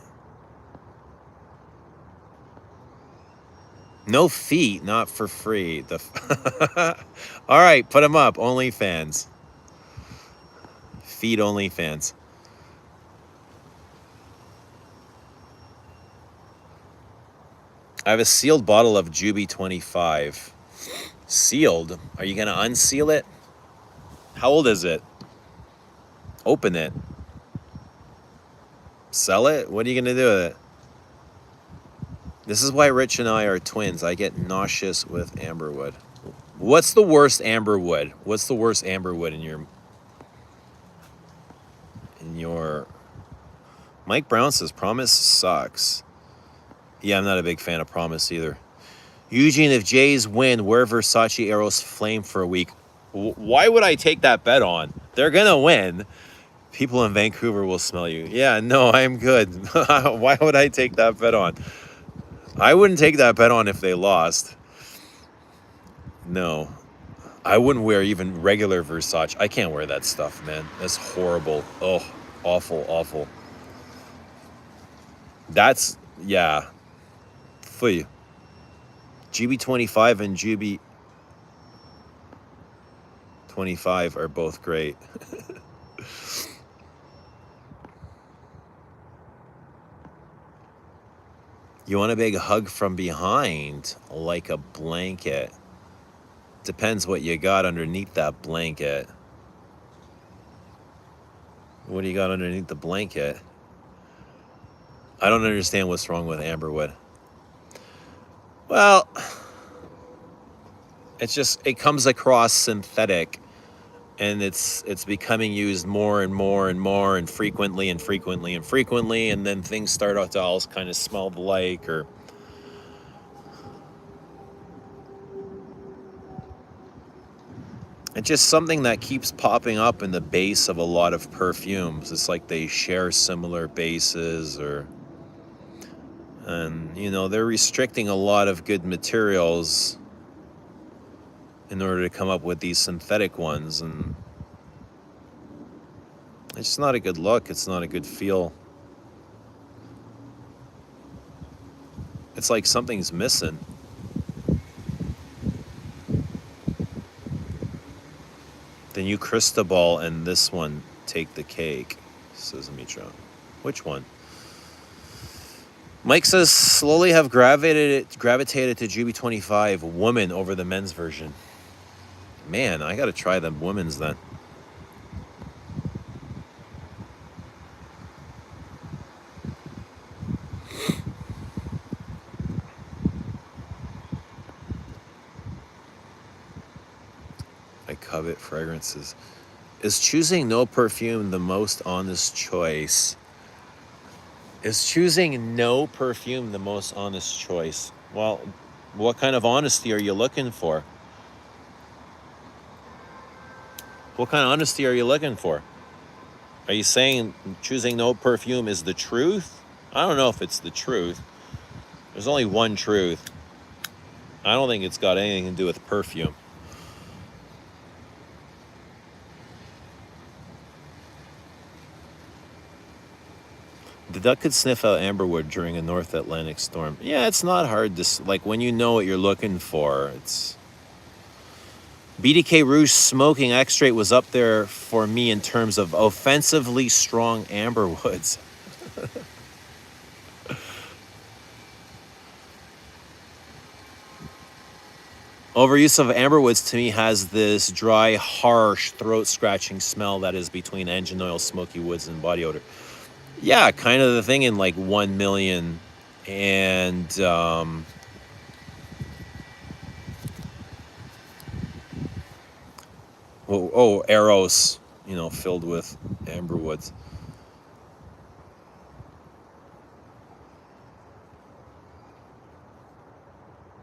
No feet, not for free. All right, put them up. OnlyFans. Feet OnlyFans. I have a sealed bottle of Juby 25. Sealed? Are you going to unseal it? How old is it? Open it. Sell it? What are you going to do with it? This is why Rich and I are twins. I get nauseous with amberwood. What's the worst amberwood? What's the worst amberwood in your... Mike Brown says, Promise sucks. Yeah, I'm not a big fan of Promise either. Eugene, if Jays win, wear Versace Eros Flame for a week. Why would I take that bet on? They're going to win. People in Vancouver will smell you. Yeah, no, I'm good. Why would I take that bet on? I wouldn't take that bet on if they lost. No. I wouldn't wear even regular Versace. I can't wear that stuff, man. That's horrible. Oh, awful, awful. That's, yeah. Fui. GB25 and GB25 are both great. You want a big hug from behind, like a blanket. Depends what you got underneath that blanket. What do you got underneath the blanket? I don't understand what's wrong with amberwood. Well, it comes across synthetic, and it's becoming used more and more and more and frequently, and then things start out to all kind of smell alike, or it's just something that keeps popping up in the base of a lot of perfumes. It's like they share similar bases, and they're restricting a lot of good materials in order to come up with these synthetic ones, and it's just not a good look. It's not a good feel. It's like something's missing. The new Cristobal and this one take the cake, says Mitra. Which one? Mike says, slowly have gravitated to GB25 woman over the men's version. Man, I got to try the women's then. I covet fragrances. Is choosing no perfume the most honest choice? Is choosing no perfume the most honest choice? Well, what kind of honesty are you looking for? What kind of honesty are you looking for? Are you saying choosing no perfume is the truth? I don't know if it's the truth. There's only one truth. I don't think it's got anything to do with perfume. The duck could sniff out amberwood during a North Atlantic storm. Yeah, it's not hard to, like, when you know what you're looking for, it's... BDK Rouge smoking extract was up there for me in terms of offensively strong amberwoods. Overuse of amberwoods to me has this dry, harsh, throat-scratching smell that is between engine oil, smoky woods, and body odor. Yeah, kind of the thing in like 1 million and Eros, filled with amberwoods.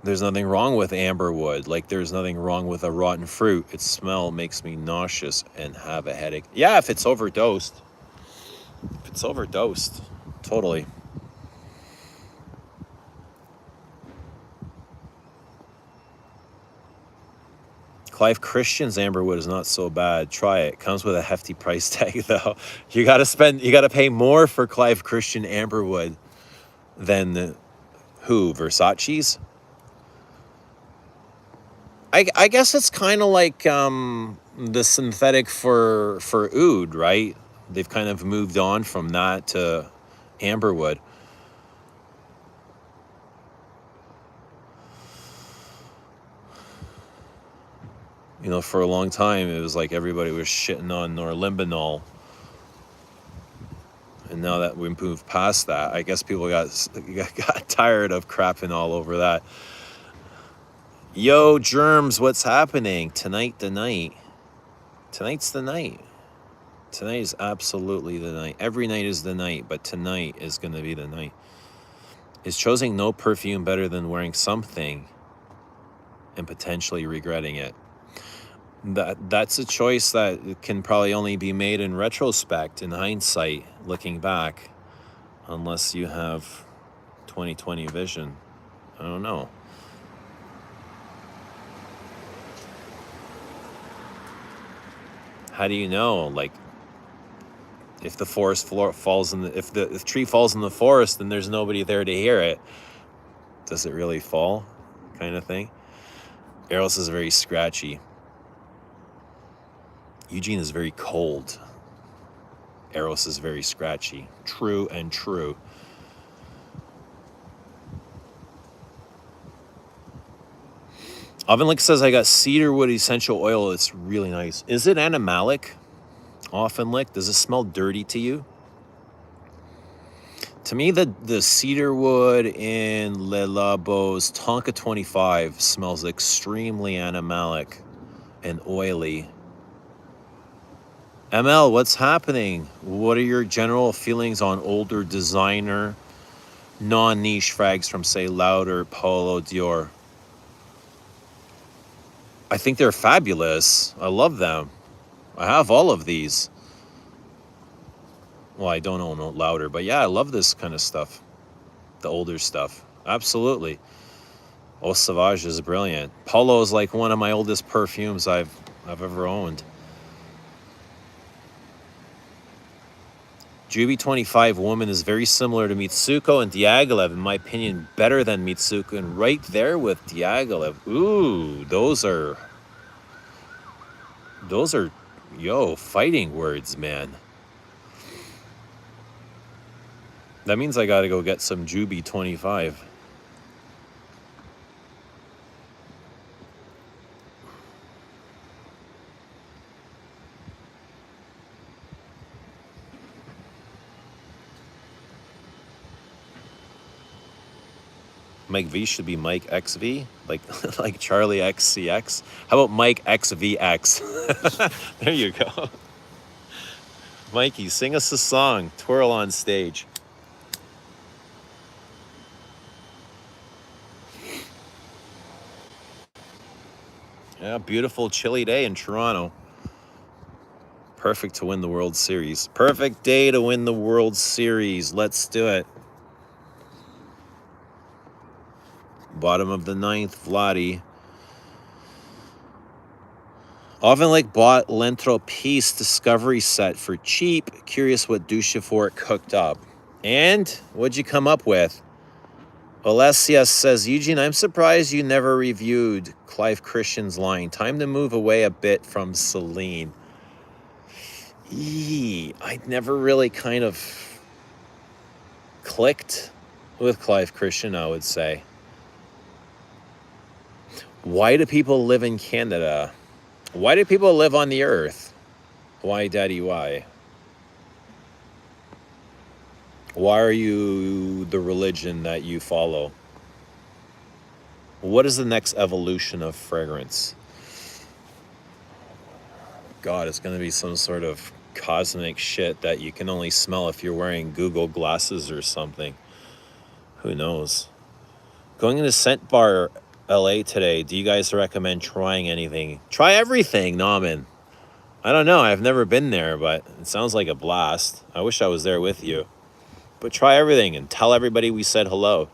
There's nothing wrong with amberwood. Like, there's nothing wrong with a rotten fruit. Its smell makes me nauseous and have a headache. Yeah, if it's overdosed. If it's overdosed, totally. Clive Christian's amberwood is not so bad. Try it. Comes with a hefty price tag, though. You gotta pay more for Clive Christian amberwood than who? Versace's? I guess it's kind of like the synthetic for oud, right? They've kind of moved on from that to amberwood. For a long time, it was like everybody was shitting on norlimbinol. And now that we moved past that, I guess people got tired of crapping all over that. Yo, Germs, what's happening? Tonight's the night. Tonight's the night. Tonight is absolutely the night. Every night is the night, but tonight is going to be the night. Is choosing no perfume better than wearing something and potentially regretting it? That's a choice that can probably only be made in retrospect, in hindsight, looking back, unless you have 20/20 vision. I don't know. How do you know? Like, if the forest floor falls in if the tree falls in the forest, then there's nobody there to hear it. Does it really fall? Kind of thing. Eros is very scratchy. Eugene is very cold. Eros is very scratchy. True and true. Ovenlick says, I got cedarwood essential oil. It's really nice. Is it animalic? Ovenlick, does it smell dirty to you? To me, the cedarwood in Le Labo's Tonka 25 smells extremely animalic and oily. ML, what's happening? What are your general feelings on older designer, non-niche frags from, say, Lauder, Polo, Dior? I think they're fabulous. I love them. I have all of these. Well, I don't own Lauder, but yeah, I love this kind of stuff. The older stuff. Absolutely. Eau Sauvage is brilliant. Polo is like one of my oldest perfumes I've ever owned. Juby 25 Woman is very similar to Mitsuko and Diaghilev, in my opinion, better than Mitsuko, and right there with Diaghilev. Ooh, those are, fighting words, man. That means I gotta go get some Juby 25. Mike V should be Mike XV, like like Charlie XCX. How about Mike XVX? There you go. Mikey, sing us a song. Twirl on stage. Yeah, beautiful chilly day in Toronto. Perfect to win the World Series. Perfect day to win the World Series. Let's do it. Bottom of the ninth, Vladdy. Often like bought L'Entropiste Discovery set for cheap. Curious what Duchefort cooked up. And what'd you come up with? Alessia says, Eugene, I'm surprised you never reviewed Clive Christian's line. Time to move away a bit from Celine. I never really kind of clicked with Clive Christian, I would say. Why do people live in Canada? Why do people live on the earth? Why, Daddy, why? Why are you the religion that you follow? What is the next evolution of fragrance? God, it's going to be some sort of cosmic shit that you can only smell if you're wearing Google glasses or something. Who knows? Going into Scent Bar LA today, do you guys recommend trying anything? Try everything, Naman. I don't know. I've never been there, but it sounds like a blast. I wish I was there with you. But try everything and tell everybody we said hello.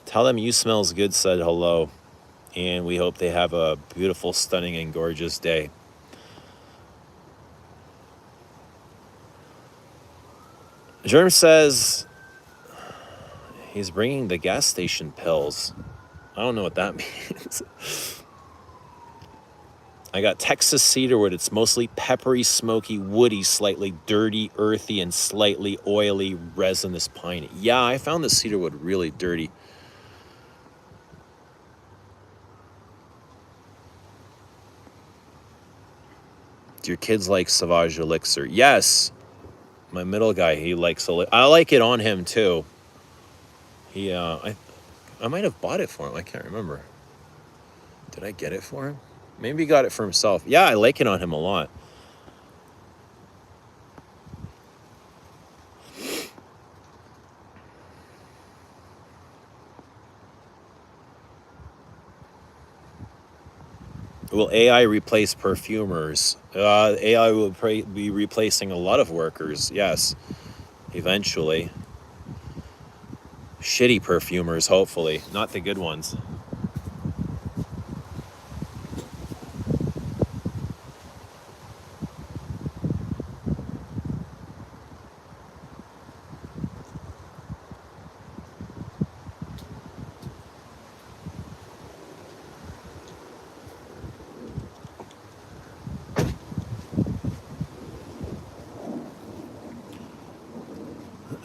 Tell them You Smells Good said hello. And we hope they have a beautiful, stunning, and gorgeous day. Germ says he's bringing the gas station pills. I don't know what that means. I got Texas cedarwood. It's mostly peppery, smoky, woody, slightly dirty, earthy, and slightly oily, resinous pine. Yeah, I found the cedarwood really dirty. Do your kids like Sauvage Elixir? Yes. My middle guy, he likes Elixir. I like it on him too. I might have bought it for him. I can't remember. Did I get it for him? Maybe he got it for himself. Yeah, I like it on him a lot. Will AI replace perfumers? AI will be replacing a lot of workers, yes, eventually. Shitty perfumers, hopefully, not the good ones.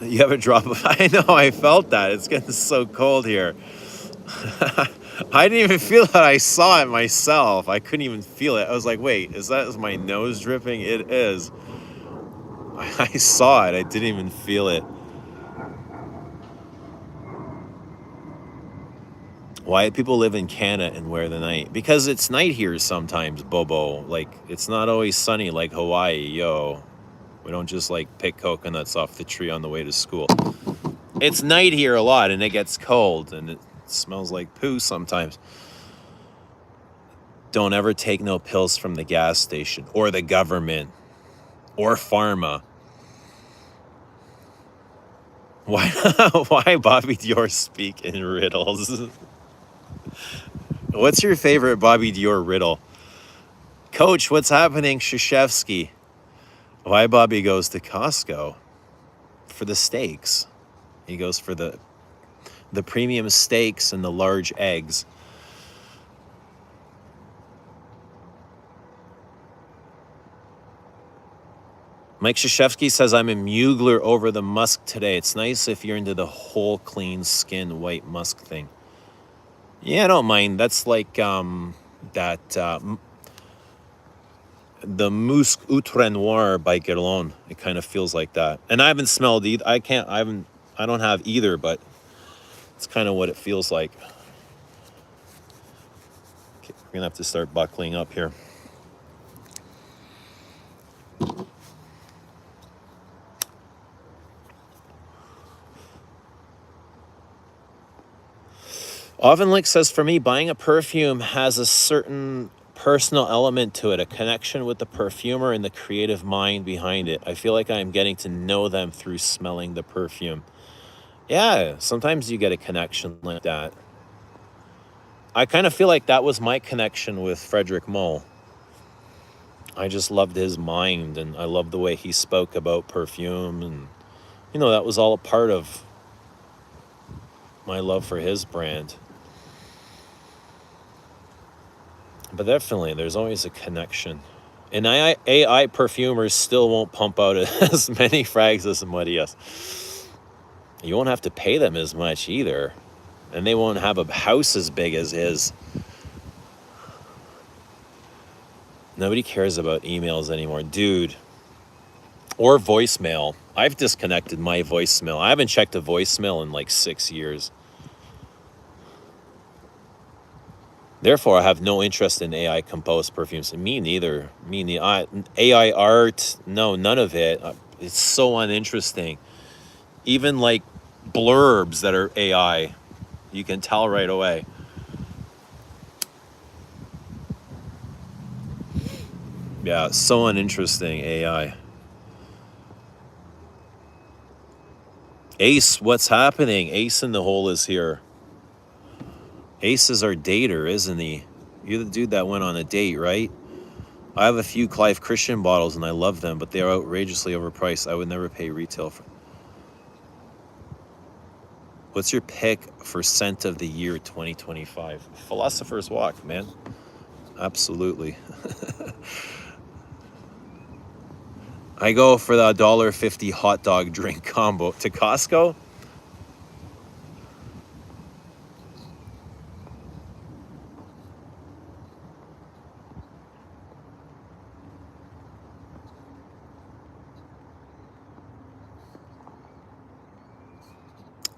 You have a drop of... I know, I felt that. It's getting so cold here. I didn't even feel that. I saw it myself. I couldn't even feel it. I was like, wait, is my nose dripping? It is. I saw it. I didn't even feel it. Why do people live in Canada and wear the night? Because it's night here sometimes, Bobo. Like, it's not always sunny like Hawaii, yo. We don't just like pick coconuts off the tree on the way to school. It's night here a lot and it gets cold and it smells like poo sometimes. Don't ever take no pills from the gas station or the government or pharma. Why Bobby Dior speak in riddles? What's your favorite Bobby Dior riddle? Coach, what's happening, Krzyzewski? Why Bobby goes to Costco? For the steaks. He goes for the premium steaks and the large eggs. Mike Krzyzewski says, I'm a Mugler over the musk today. It's nice if you're into the whole clean skin white musk thing. Yeah, I don't mind. That's like the Musc Outre Noir by Guerlain. It kind of feels like that. And I haven't smelled either. I don't have either, but It's kind of what it feels like. Okay, we're gonna have to start buckling up here. Ovenlick says, for me, buying a perfume has a certain personal element to it, a connection with the perfumer and the creative mind behind it. I feel like I'm getting to know them through smelling the perfume. Yeah, sometimes you get a connection like that. I kind of feel like that was my connection with Frederick Mull. I just loved his mind, and I loved the way he spoke about perfume, and that was all a part of my love for his brand. But definitely, there's always a connection. And AI perfumers still won't pump out as many frags as somebody else. You won't have to pay them as much either. And they won't have a house as big as his. Nobody cares about emails anymore. Dude. Or voicemail. I've disconnected my voicemail. I haven't checked a voicemail in like 6 years. Therefore, I have no interest in AI composed perfumes. Me neither. AI art, no, none of it. It's so uninteresting. Even like blurbs that are AI, you can tell right away. Yeah, so uninteresting, AI. Ace, what's happening? Ace in the hole is here. Ace is our dater, isn't he? You're the dude that went on a date, right? I have a few Clive Christian bottles and I love them, but they are outrageously overpriced. I would never pay retail for. What's your pick for scent of the year 2025? Philosopher's Walk, man. Absolutely. I go for the $1.50 hot dog drink combo to Costco.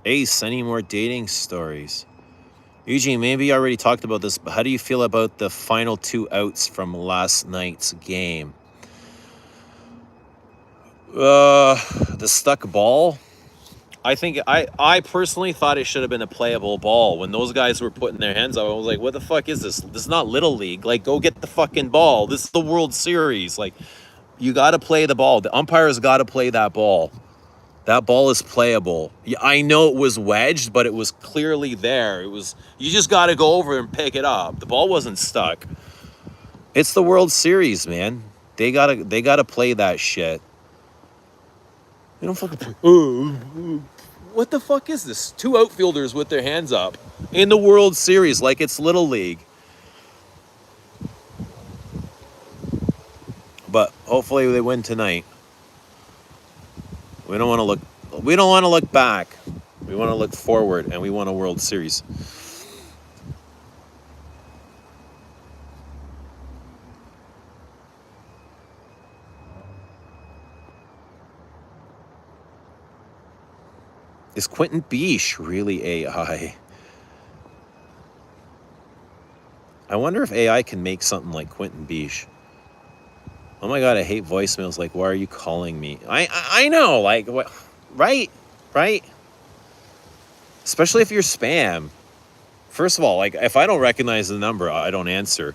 Ace, any more dating stories? Eugene, maybe you already talked about this, but how do you feel about the final 2 outs from last night's game? The stuck ball. I think I personally thought it should have been a playable ball. When those guys were putting their hands up, I was like, what the fuck is this? This is not Little League. Like, go get the fucking ball. This is the World Series. Like, you got to play the ball. The umpires got to play that ball. That ball is playable. Yeah, I know it was wedged, but it was clearly there. You just got to go over and pick it up. The ball wasn't stuck. It's the World Series, man. They gotta play that shit. They don't fucking play. What the fuck is this? 2 outfielders with their hands up in the World Series like it's Little League. But hopefully they win tonight. We don't want to look back. We want to look forward, and we want a World Series. Is Quentin Beesh really AI? I wonder if AI can make something like Quentin Beesh. Oh my God, I hate voicemails. Like, why are you calling me? I know, like, what? Right? Especially if you're spam. First of all, like, if I don't recognize the number, I don't answer.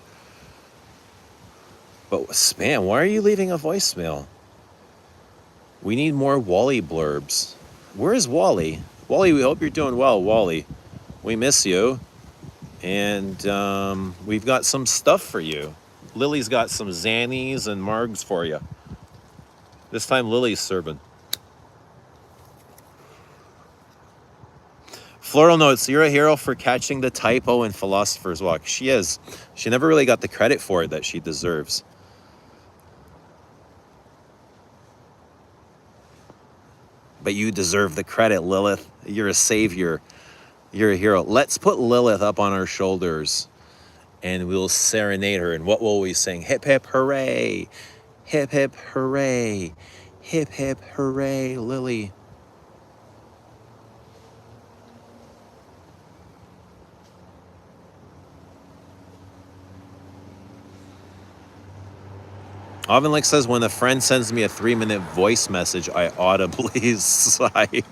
But spam, why are you leaving a voicemail? We need more Wally blurbs. Where is Wally? Wally, we hope you're doing well, Wally. We miss you. And we've got some stuff for you. Lily's got some Xannies and Margs for you. This time Lily's serving. Floral Notes, you're a hero for catching the typo in Philosopher's Walk. She is. She never really got the credit for it that she deserves. But you deserve the credit, Lilith. You're a savior. You're a hero. Let's put Lilith up on our shoulders and we'll serenade her. And what will we sing? Hip, hip, hooray. Hip, hip, hooray. Hip, hip, hooray, Lily. Ovenlick says, when a friend sends me a 3-minute voice message, I audibly sigh.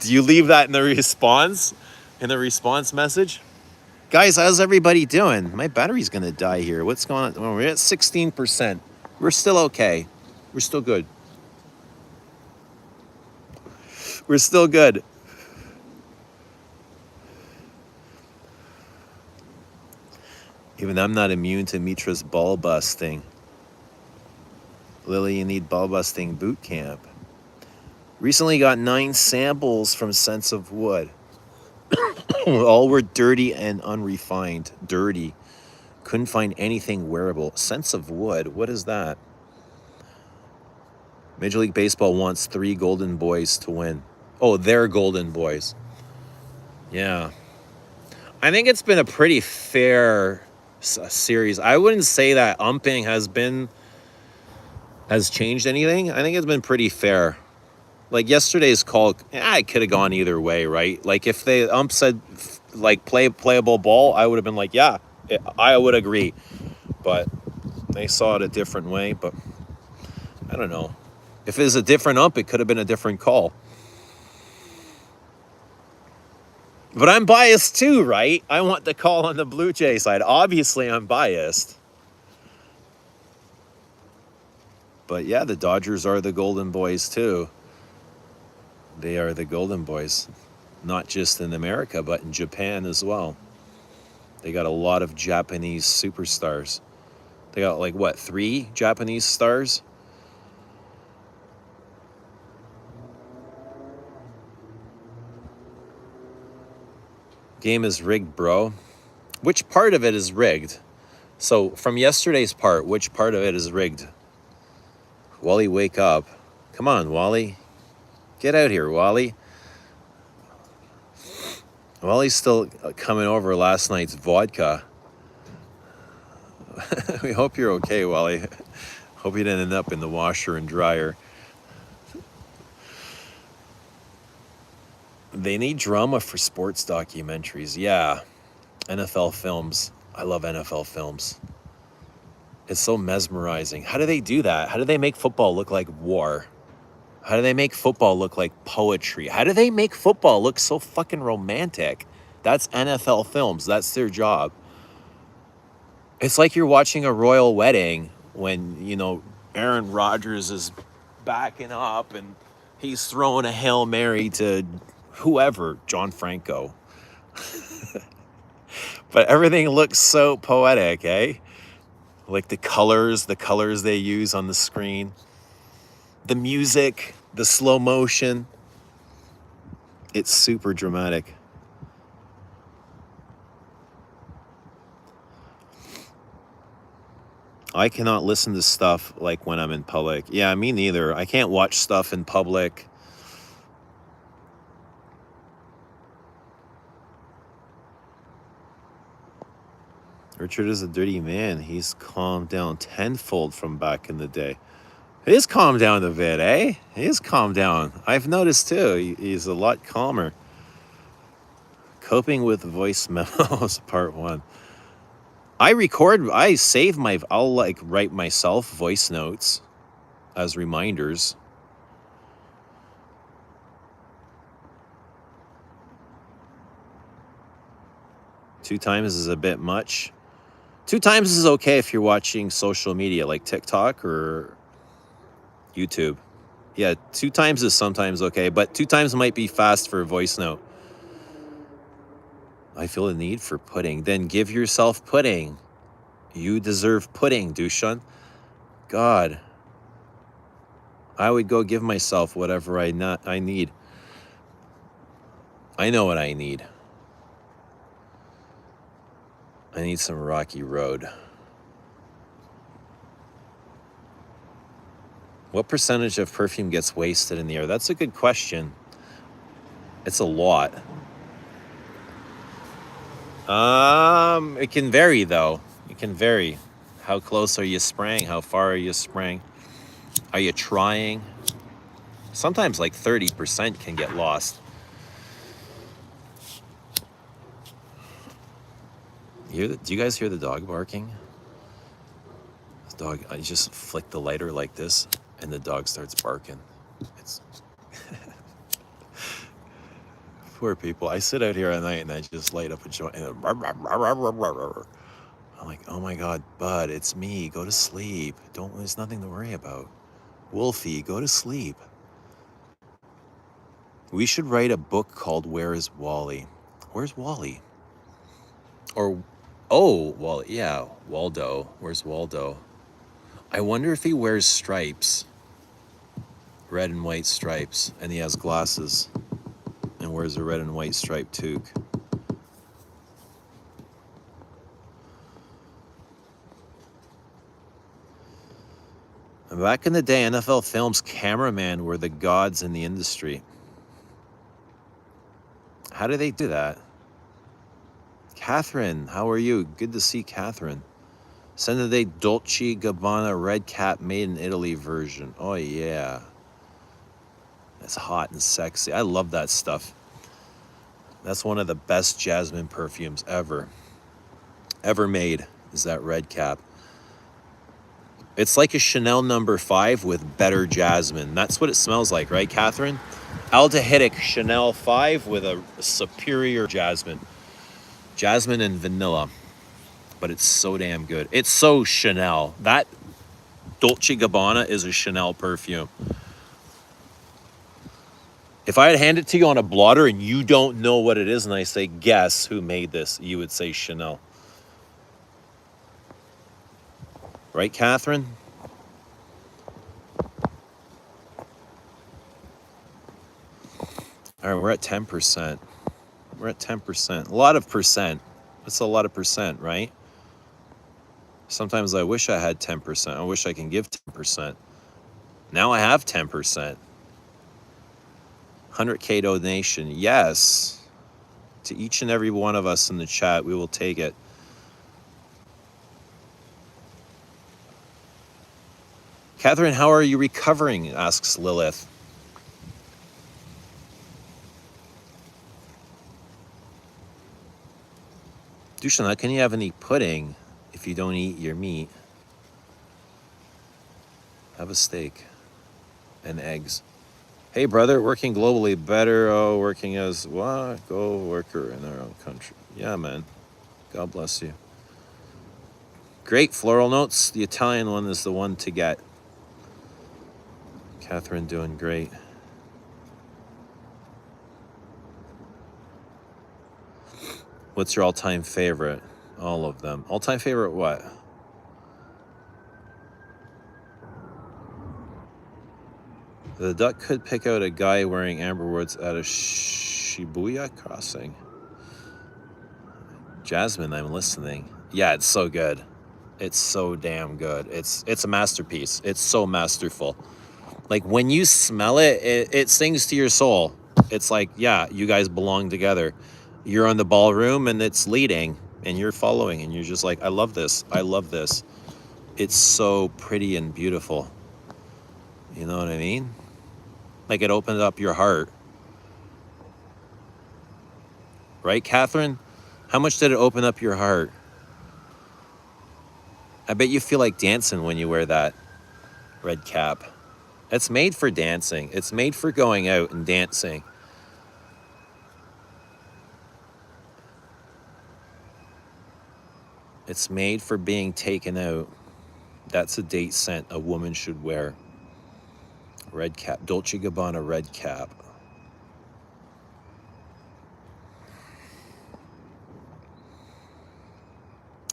Do you leave that in the response? In the response message? Guys, how's everybody doing? My battery's going to die here. What's going on? Well, we're at 16%. We're still okay. We're still good. We're still good. Even I'm not immune to Mitra's ball busting. Lily, you need ball busting boot camp. Recently got 9 samples from Sense of Wood. All were dirty and unrefined. Dirty. Couldn't find anything wearable. Sense of Wood, what is that? Major League Baseball wants 3 Golden Boys to win. Oh, they're Golden Boys. Yeah. I think it's been a pretty fair series. I wouldn't say that umping has changed anything. I think it's been pretty fair. Like yesterday's call, it could have gone either way, right? Like if the ump said like playable ball, I would have been like, yeah, I would agree. But they saw it a different way. But I don't know. If it was a different ump, it could have been a different call. But I'm biased too, right? I want the call on the Blue Jay side. Obviously, I'm biased. But yeah, the Dodgers are the Golden Boys too. They are the Golden Boys. Not just in America, but in Japan as well. They got a lot of Japanese superstars. They got like, what, 3 Japanese stars? Game is rigged, bro. Which part of it is rigged? So from yesterday's part, which part of it is rigged? Wally, wake up. Come on, Wally. Get out here, Wally. Wally's still coming over last night's vodka. We hope you're okay, Wally. Hope you didn't end up in the washer and dryer. They need drama for sports documentaries. Yeah. NFL films. I love NFL films. It's so mesmerizing. How do they do that? How do they make football look like war? How do they make football look like poetry? How do they make football look so fucking romantic? That's NFL films. That's their job. It's like you're watching a royal wedding when, Aaron Rodgers is backing up and he's throwing a Hail Mary to whoever, John Franco. But everything looks so poetic, eh? Like the colors they use on the screen. The music, the slow motion. It's super dramatic. I cannot listen to stuff like when I'm in public. Yeah, me neither. I can't watch stuff in public. Richard is a dirty man. He's calmed down tenfold from back in the day. He's calmed down a bit, eh? He's calmed down. I've noticed too. He's a lot calmer. Coping with voice memos, part 1. I'll write myself voice notes as reminders. Two times is a bit much. 2 times is okay if you're watching social media like TikTok or YouTube. Yeah, 2 times is sometimes okay, but 2 times might be fast for a voice note. I feel a need for pudding. Then give yourself pudding. You deserve pudding, Dushan. God. I would go give myself whatever I need. I know what I need. I need some Rocky Road. What percentage of perfume gets wasted in the air? That's a good question. It's a lot. It can vary though. It can vary. How close are you spraying? How far are you spraying? Are you trying? Sometimes like 30% can get lost. Do you guys hear the dog barking? Dog, I just flick the lighter like this, and the dog starts barking. It's poor people. I sit out here at night and I just light up a joint, and I'm like, oh my God, bud, it's me. Go to sleep. There's nothing to worry about. Wolfie, go to sleep. We should write a book called Where is Wally? Where's Wally? Or, oh, Wally, yeah, Waldo. Where's Waldo? I wonder if he wears stripes, red and white stripes, and he has glasses and wears a red and white striped toque. And back in the day, NFL Films cameramen were the gods in the industry. How do they do that? Catherine, how are you? Good to see Catherine. Send a Dolce Gabbana red cap made in Italy version. Oh yeah. That's hot and sexy. I love that stuff. That's one of the best jasmine perfumes ever made, is that red cap. It's like a Chanel No. 5 with better jasmine. That's what it smells like, right, Catherine? Aldehydic Chanel 5 with a superior jasmine. Jasmine and vanilla. But it's so damn good. It's so Chanel. That Dolce Gabbana is a Chanel perfume. If I had handed it to you on a blotter and you don't know what it is, and I say, guess who made this, you would say Chanel. Right, Catherine? All right, we're at 10%. We're at 10%. A lot of percent. That's a lot of percent, right? Sometimes I wish I had 10%. I wish I can give 10%. Now I have 10%. 100K donation. Yes. To each and every one of us in the chat, we will take it. Catherine, how are you recovering? Asks Lilith. Dushan, how can you have any pudding if you don't eat your meat? Have a steak and eggs. Hey, brother, working globally better. Oh, working as what? Go worker in our own country. Yeah, man. God bless you. Great floral notes. The Italian one is the one to get. Catherine doing great. What's your all-time favorite? All of them. All-time favorite what? The duck could pick out a guy wearing amber woods at a Shibuya crossing. Jasmine, I'm listening. Yeah, it's so good. It's so damn good. It's a masterpiece. It's so masterful. Like when you smell it, it sings to your soul. It's like, yeah, you guys belong together. You're on the ballroom and it's leading and you're following and you're just like, I love this. I love this. It's so pretty and beautiful. You know what I mean? Like it opened up your heart. Right, Catherine? How much did it open up your heart? I bet you feel like dancing when you wear that red cap. It's made for dancing. It's made for going out and dancing. It's made for being taken out. That's a date scent a woman should wear. Red cap. Dolce Gabbana red cap.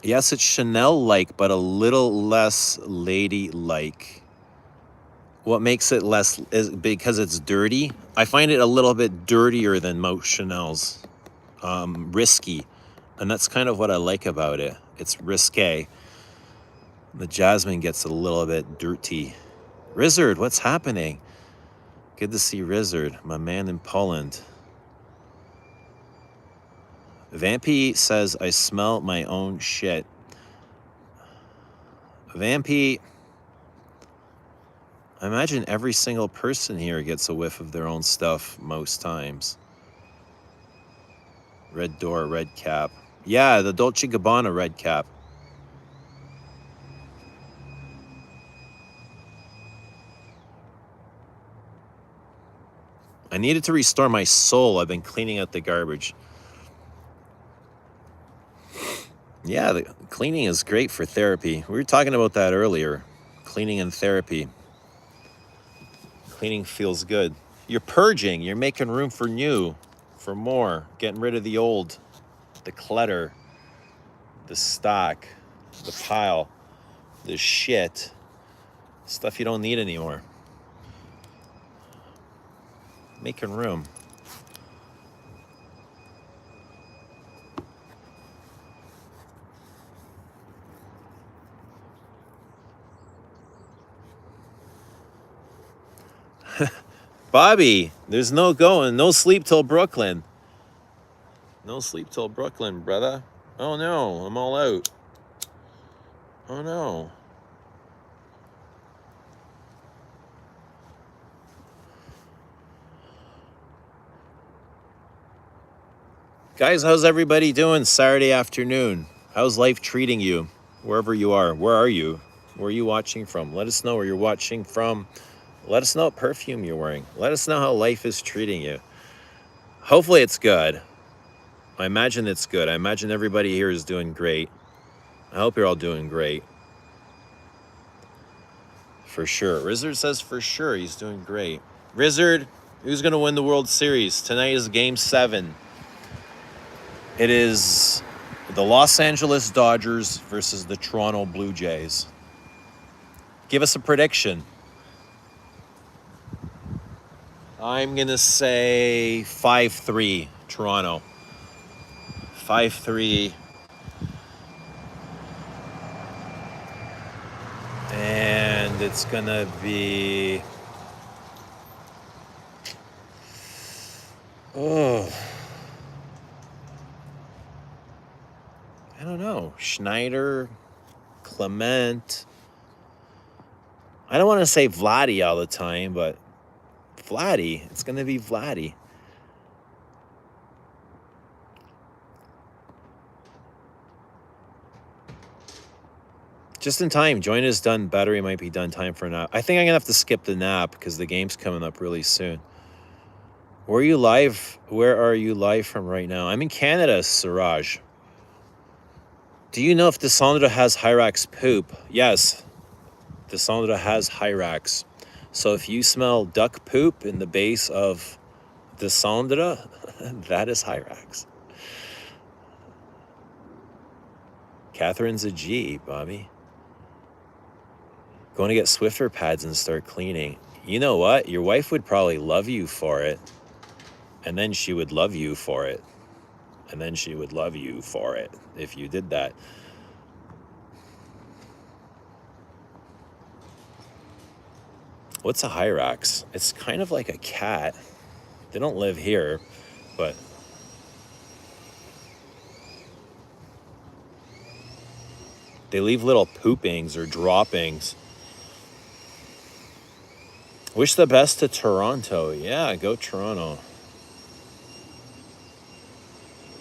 Yes, it's Chanel-like, but a little less lady-like. What makes it less is because it's dirty. I find it a little bit dirtier than most Chanel's. Risky. And that's kind of what I like about it. It's risque. The jasmine gets a little bit dirty. Rizzard, what's happening? Good to see Rizzard, my man in Poland. Vampy says, I smell my own shit. Vampy, I imagine every single person here gets a whiff of their own stuff most times. Red door, red cap. Yeah, the Dolce Gabbana red cap. I needed to restore my soul. I've been cleaning out the garbage. Yeah, the cleaning is great for therapy. We were talking about that earlier. Cleaning and therapy. Cleaning feels good. You're purging. You're making room for new, for more. Getting rid of the old, the clutter, the stock, the pile, the shit, stuff you don't need anymore. Making room. Bobby, there's no going. No sleep till Brooklyn. No sleep till Brooklyn, brother. Oh no, I'm all out. Oh no. Guys, how's everybody doing Saturday afternoon? How's life treating you? Wherever you are. Where are you? Where are you watching from? Let us know where you're watching from. Let us know what perfume you're wearing. Let us know how life is treating you. Hopefully it's good. I imagine it's good. I imagine everybody here is doing great. I hope you're all doing great. For sure. Rizzard says for sure he's doing great. Rizzard, who's going to win the World Series? Tonight is Game 7. It is the Los Angeles Dodgers versus the Toronto Blue Jays. Give us a prediction. I'm going to say 5-3 Toronto. 5-3. And it's going to be... Oh... I don't know. Schneider, Clement. I don't want to say Vladdy all the time, but Vladdy. It's going to be Vladdy. Just in time. Join is done. Battery might be done. Time for a nap. I think I'm going to have to skip the nap because the game's coming up really soon. Where are you live? Where are you live from right now? I'm in Canada, Siraj. Do you know if Descendra has Hyrax poop? Yes, Descendra has Hyrax. So if you smell duck poop in the base of Descendra, that is Hyrax. Catherine's a G, Bobby. Going to get Swiffer pads and start cleaning. You know what? Your wife would probably love you for it. And then she would love you for it. And then she would love you for it if you did that. What's a Hyrax? It's kind of like a cat. They don't live here, but... they leave little poopings or droppings. Wish the best to Toronto. Yeah, go Toronto.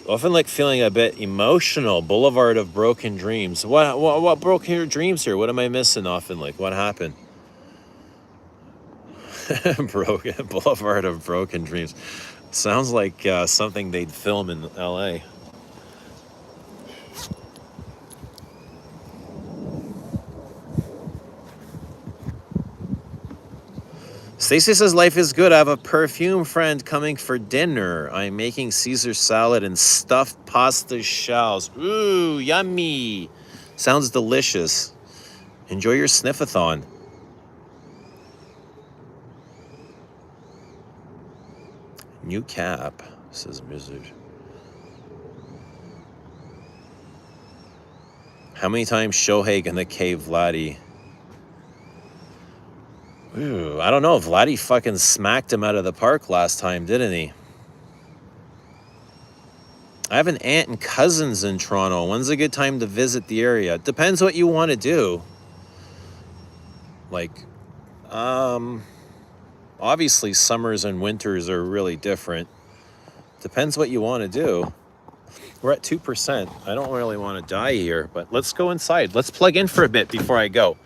Often like feeling a bit emotional. Boulevard of Broken Dreams. What broke your dreams here? What am I missing? Often like what happened? Boulevard of Broken Dreams. Sounds like something they'd film in LA. Stacy says life is good. I have a perfume friend coming for dinner. I'm making Caesar salad and stuffed pasta shells. Ooh, yummy. Sounds delicious. Enjoy your sniffathon. New cap, says Wizard. How many times Shohei gonna cave Vladdy? Ooh, I don't know. Vladdy fucking smacked him out of the park last time, didn't he? I have an aunt and cousins in Toronto. When's a good time to visit the area? Depends what you want to do. Like, obviously summers and winters are really different. Depends what you want to do. We're at 2%. I don't really want to die here, but let's go inside. Let's plug in for a bit before I go.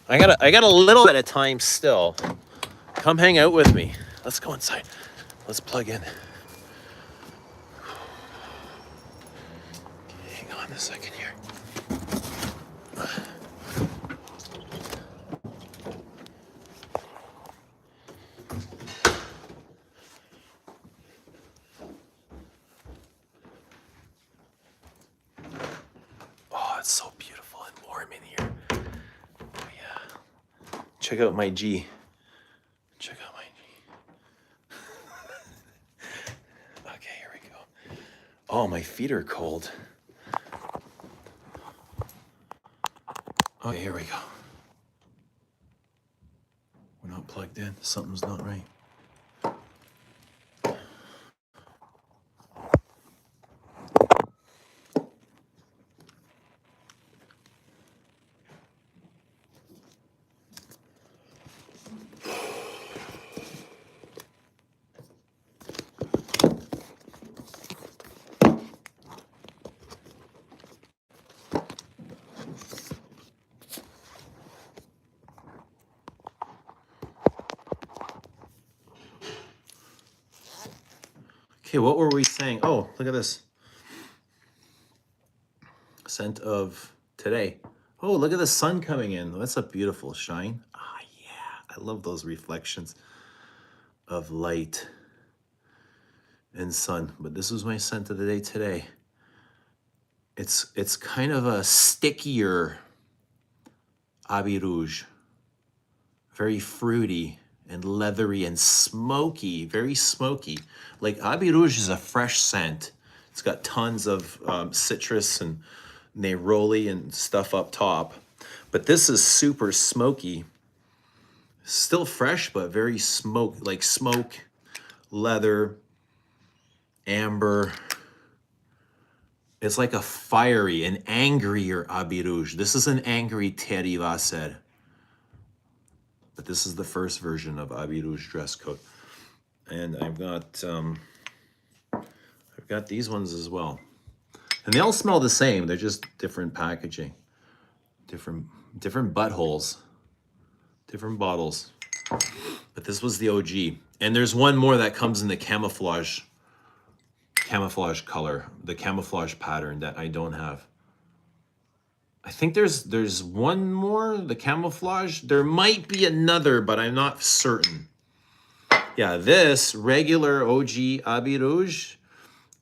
I got a little bit of time still. Come hang out with me. Let's go inside. Let's plug in. Hang on a second here. Oh, it's so beautiful and warm in here. Oh yeah. Check out my G. Check out my G. Okay, here we go. Oh, my feet are cold. Okay, here we go. We're not plugged in. Something's not right. Okay, what were we saying? Oh, look at this. Scent of today. Oh, look at the sun coming in. That's a beautiful shine. Ah, yeah. I love those reflections of light and sun. But this was my scent of the day today. It's kind of a stickier Abbey Rouge. Very fruity and leathery and smoky, very smoky. Like Abbey Rouge is a fresh scent. It's got tons of citrus and neroli and stuff up top. But this is super smoky. Still fresh, but very smoke, leather, amber. It's like a fiery, an angrier Abbey Rouge. This is an angry Thierry Vasser. But this is the first version of Abbey Rouge dress code. And I've got these ones as well. And they all smell the same. They're just different packaging. Different buttholes. Different bottles. But this was the OG. And there's one more that comes in the camouflage color, the camouflage pattern that I don't have. I think there's one more, the camouflage. There might be another, but I'm not certain. Yeah, this regular OG Abbey Rouge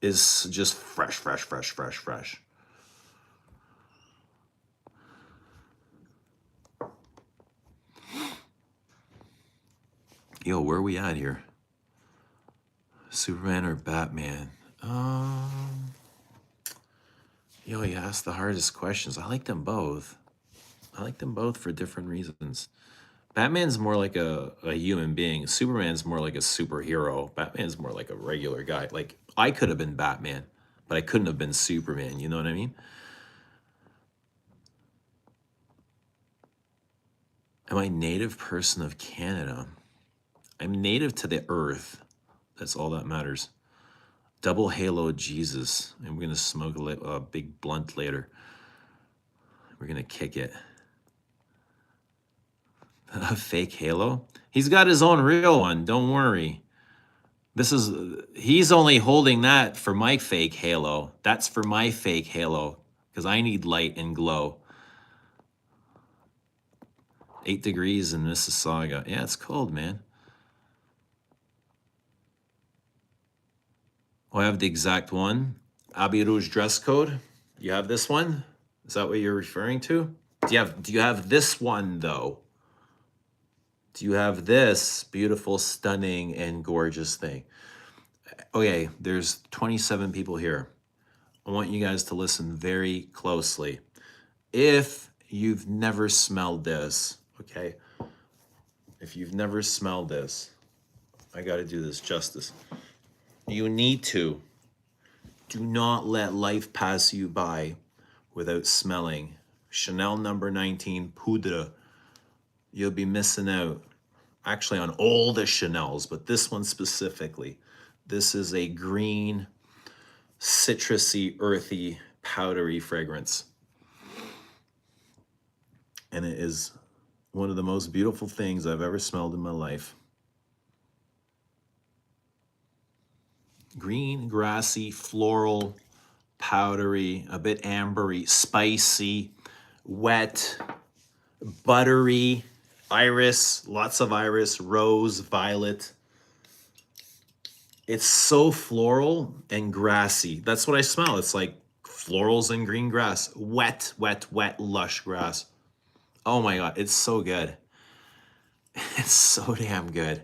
is just fresh. Yo, where are we at here? Superman or Batman? Yo, you asked the hardest questions. I like them both. I like them both for different reasons. Batman's more like a human being. Superman's more like a superhero. Batman's more like a regular guy. Like, I could have been Batman, but I couldn't have been Superman. You know what I mean? Am I native person of Canada? I'm native to the earth. That's all that matters. Double halo Jesus. And we're going to smoke a big blunt later. We're going to kick it. A fake halo? He's got his own real one. Don't worry. He's only holding that for my fake halo. That's for my fake halo. Because I need light and glow. 8 degrees in Mississauga. Yeah, it's cold, man. Oh, I have the exact one. Abbey Rouge dress code. You have this one? Is that what you're referring to? Do you have this one though? Do you have this beautiful, stunning, and gorgeous thing? Okay, there's 27 people here. I want you guys to listen very closely. If you've never smelled this, okay? If you've never smelled this, I got to do this justice. You need to. Do not let life pass you by without smelling Chanel number 19 Poudre. You'll be missing out. Actually, on all the Chanels, but this one specifically. This is a green, citrusy, earthy, powdery fragrance. And it is one of the most beautiful things I've ever smelled in my life. Green, grassy, floral, powdery, a bit ambery, spicy, wet, buttery, iris, lots of iris, rose, violet. It's so floral and grassy. That's what I smell. It's like florals and green grass. Wet, wet, wet, lush grass. Oh my God, it's so good. It's so damn good.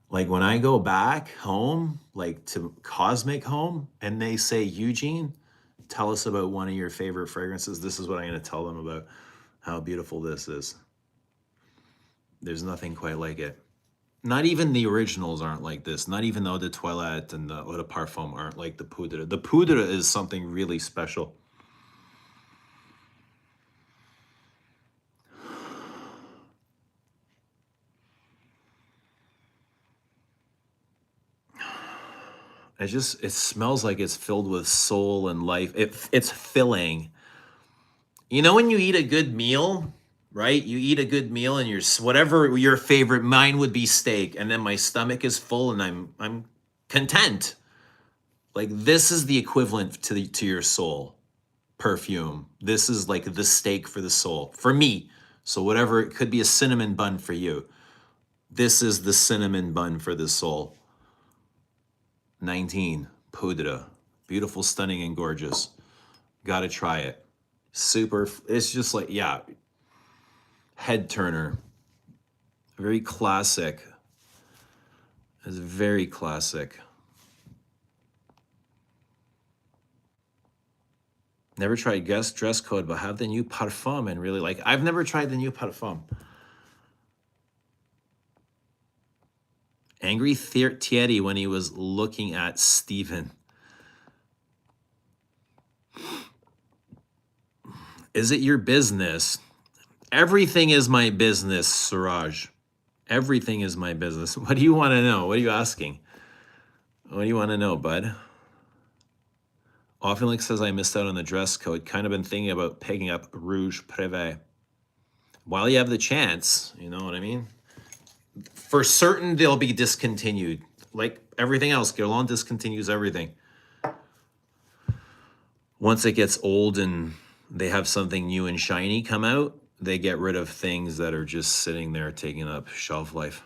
Like when I go back home, like to Cosmic Home, and they say, Eugene, tell us about one of your favorite fragrances. This is what I'm going to tell them about how beautiful this is. There's nothing quite like it. Not even the originals aren't like this. Not even the Eau de Toilette and the Eau de Parfum aren't like the Poudre. The Poudre is something really special. It smells like it's filled with soul and life. It's filling. You know when you eat a good meal, right? You eat a good meal and whatever your favorite, mine would be steak, and then my stomach is full and I'm content. Like this is the equivalent to your soul. Perfume. This is like the steak for the soul for me. So whatever, it could be a cinnamon bun for you. This is the cinnamon bun for the soul. 19 Poudre. Beautiful, stunning, and gorgeous. Gotta try it. Super. It's just like, yeah, head turner. Very classic. It's very classic. Never tried guest dress code, but have the new parfum and really like. I've never tried the new parfum. Angry Thierry when he was looking at Steven. Is it your business? Everything is my business, Suraj. Everything is my business. What do you want to know? What are you asking? What do you want to know, bud? Often like says I missed out on the dress code. Kind of been thinking about picking up Rouge Privé. While you have the chance, you know what I mean? For certain, they'll be discontinued. Like everything else, Guerlain discontinues everything. Once it gets old and they have something new and shiny come out, they get rid of things that are just sitting there taking up shelf life.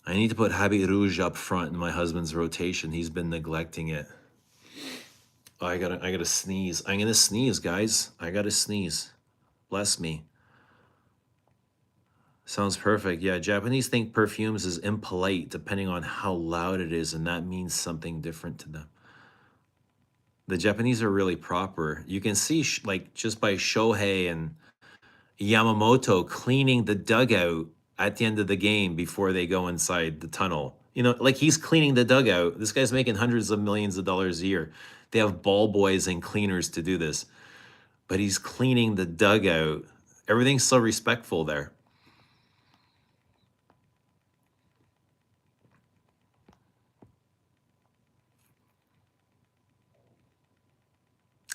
I need to put Habit Rouge up front in my husband's rotation. He's been neglecting it. Oh, I gotta sneeze. I'm gonna sneeze, guys. I gotta sneeze. Bless me. Sounds perfect. Yeah, Japanese think perfumes is impolite depending on how loud it is, and that means something different to them. The Japanese are really proper. You can see like just by Shohei and Yamamoto cleaning the dugout at the end of the game before they go inside the tunnel. You know, like he's cleaning the dugout. This guy's making hundreds of millions of dollars a year. They have ball boys and cleaners to do this, but he's cleaning the dugout. Everything's so respectful there.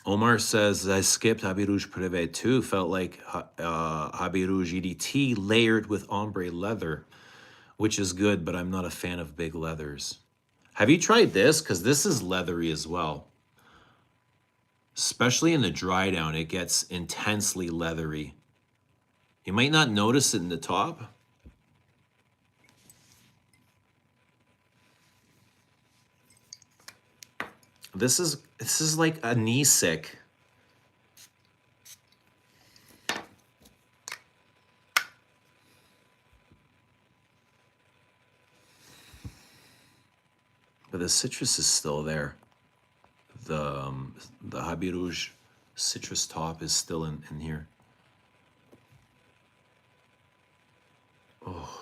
Omar says, I skipped Habit Rouge Privé too. Felt like Habit Rouge EDT layered with ombre leather, which is good, but I'm not a fan of big leathers. Have you tried this? Because this is leathery as well. Especially in the dry down, it gets intensely leathery. You might not notice it in the top. This is like a Nisik. But the citrus is still there. The Habit Rouge citrus top is still in here. Oh.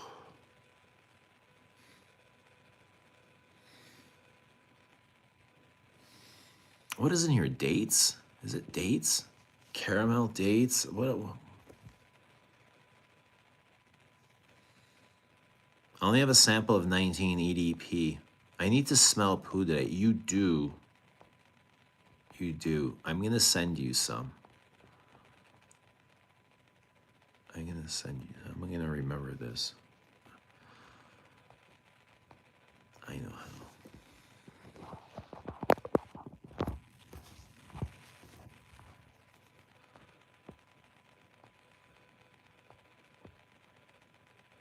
What is in here? Dates? Is it dates? Caramel dates? What? I only have a sample of 19 EDP. I need to smell Poudre. You do. You do. I'm going to send you some. I'm going to remember this. I know how.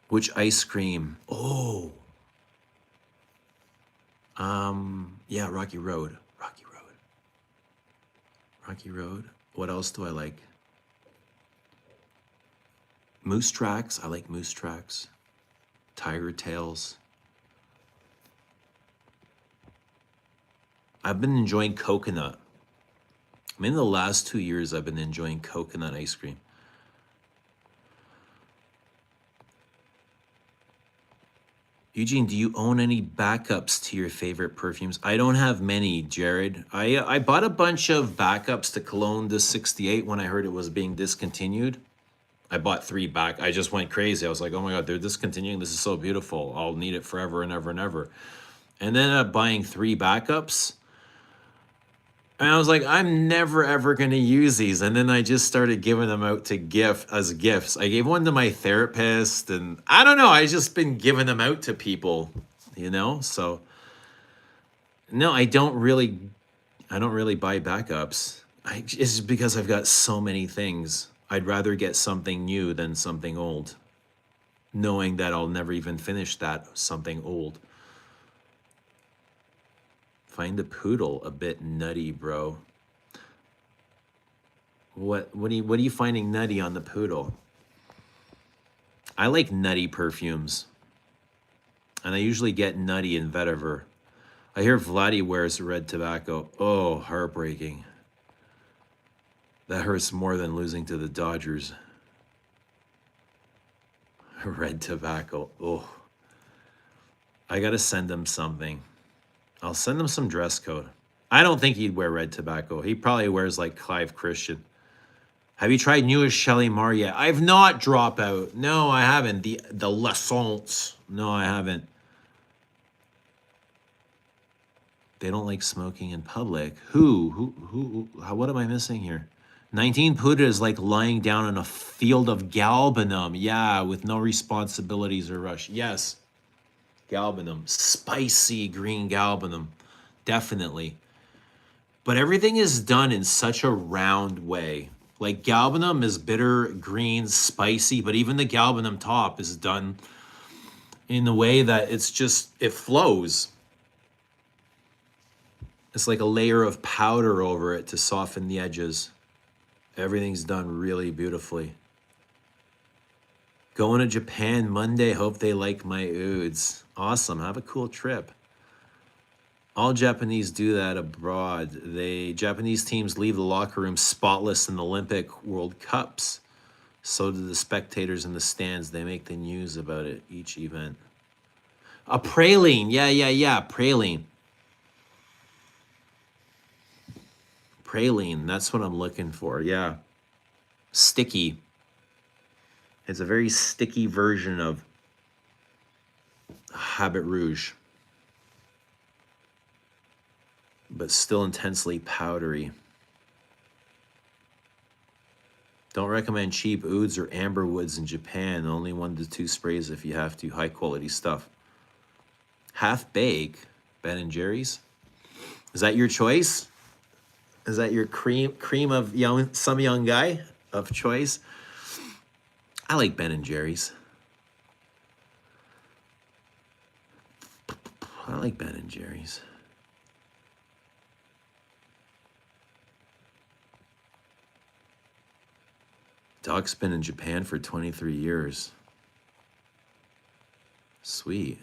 Which ice cream? Oh, yeah, Rocky Road. Rocky Road. Rocky Road. What else do I like? Moose Tracks. I like Moose Tracks. Tiger Tails. I've been enjoying coconut. I mean, in the last 2 years, I've been enjoying coconut ice cream. Eugene, do you own any backups to your favorite perfumes? I don't have many, Jared. I bought a bunch of backups to Cologne de 68 when I heard it was being discontinued. I bought 3 back. I just went crazy. I was like, oh my God, they're discontinuing. This is so beautiful. I'll need it forever and ever and ever. And then buying 3 backups. And I was like, I'm never ever going to use these. And then I just started giving them out to as gifts. I gave one to my therapist, and I don't know. I just been giving them out to people, So no, I don't really buy backups. It's because I've got so many things. I'd rather get something new than something old, knowing that I'll never even finish that something old. Find the poodle a bit nutty, bro. What are you finding nutty on the poodle? I like nutty perfumes. And I usually get nutty in vetiver. I hear Vladdy wears red tobacco. Oh, heartbreaking. That hurts more than losing to the Dodgers. Red tobacco. Oh. I gotta send him something. I'll send him some dress code. I don't think he'd wear red tobacco. He probably wears like Clive Christian. Have you tried newest Shelly Mar yet? I've not Dropout. No, I haven't. The L'Essence. No, I haven't. They don't like smoking in public. Who? What am I missing here? 19 Puda is like lying down in a field of galbanum. Yeah, with no responsibilities or rush. Yes. Galbanum. Spicy green galbanum. Definitely. But everything is done in such a round way. Like galbanum is bitter, green, spicy, but even the galbanum top is done in a way that it flows. It's like a layer of powder over it to soften the edges. Everything's done really beautifully. Going to Japan Monday. Hope they like my ouds. Awesome. Have a cool trip. All Japanese do that abroad. Japanese teams leave the locker room spotless in the Olympic World Cups. So do the spectators in the stands. They make the news about it each event. A praline. Yeah. Praline. Praline. That's what I'm looking for. Yeah. Sticky. It's a very sticky version of Habit Rouge, but still intensely powdery. Don't recommend cheap ouds or amber woods in Japan. Only 1 to 2 sprays if you have to. High quality stuff. Half Bake, Ben & Jerry's. Is that your choice? Is that your cream of some young guy of choice? I like Ben & Jerry's. I like Ben & Jerry's. Doc's been in Japan for 23 years. Sweet.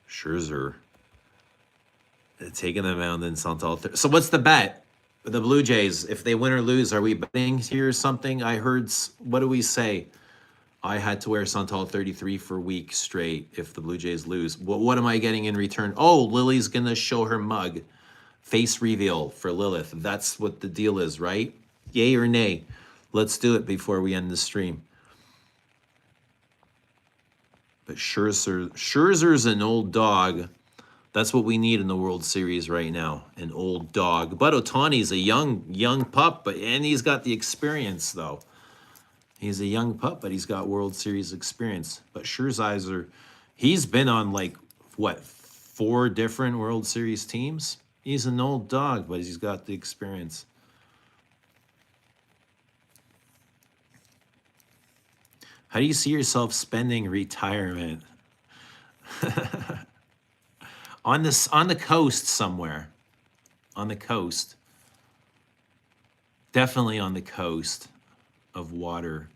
Scherzer. Taking them out in Santal. So what's the bet? The Blue Jays, if they win or lose, are we betting here or something? I heard, what do we say? I had to wear Santal 33 for a week straight if the Blue Jays lose. What am I getting in return? Oh, Lily's going to show her mug. Face reveal for Lilith. That's what the deal is, right? Yay or nay? Let's do it before we end the stream. But Scherzer's an old dog. That's what we need in the World Series right now. An old dog. But Otani's a young pup, and he's got the experience though. He's a young pup, but he's got World Series experience. But Scherzer, he's been on like what, 4 different World Series teams? He's an old dog, but he's got the experience. How do you see yourself spending retirement? On the coast somewhere. On the coast. Definitely on the coast of water.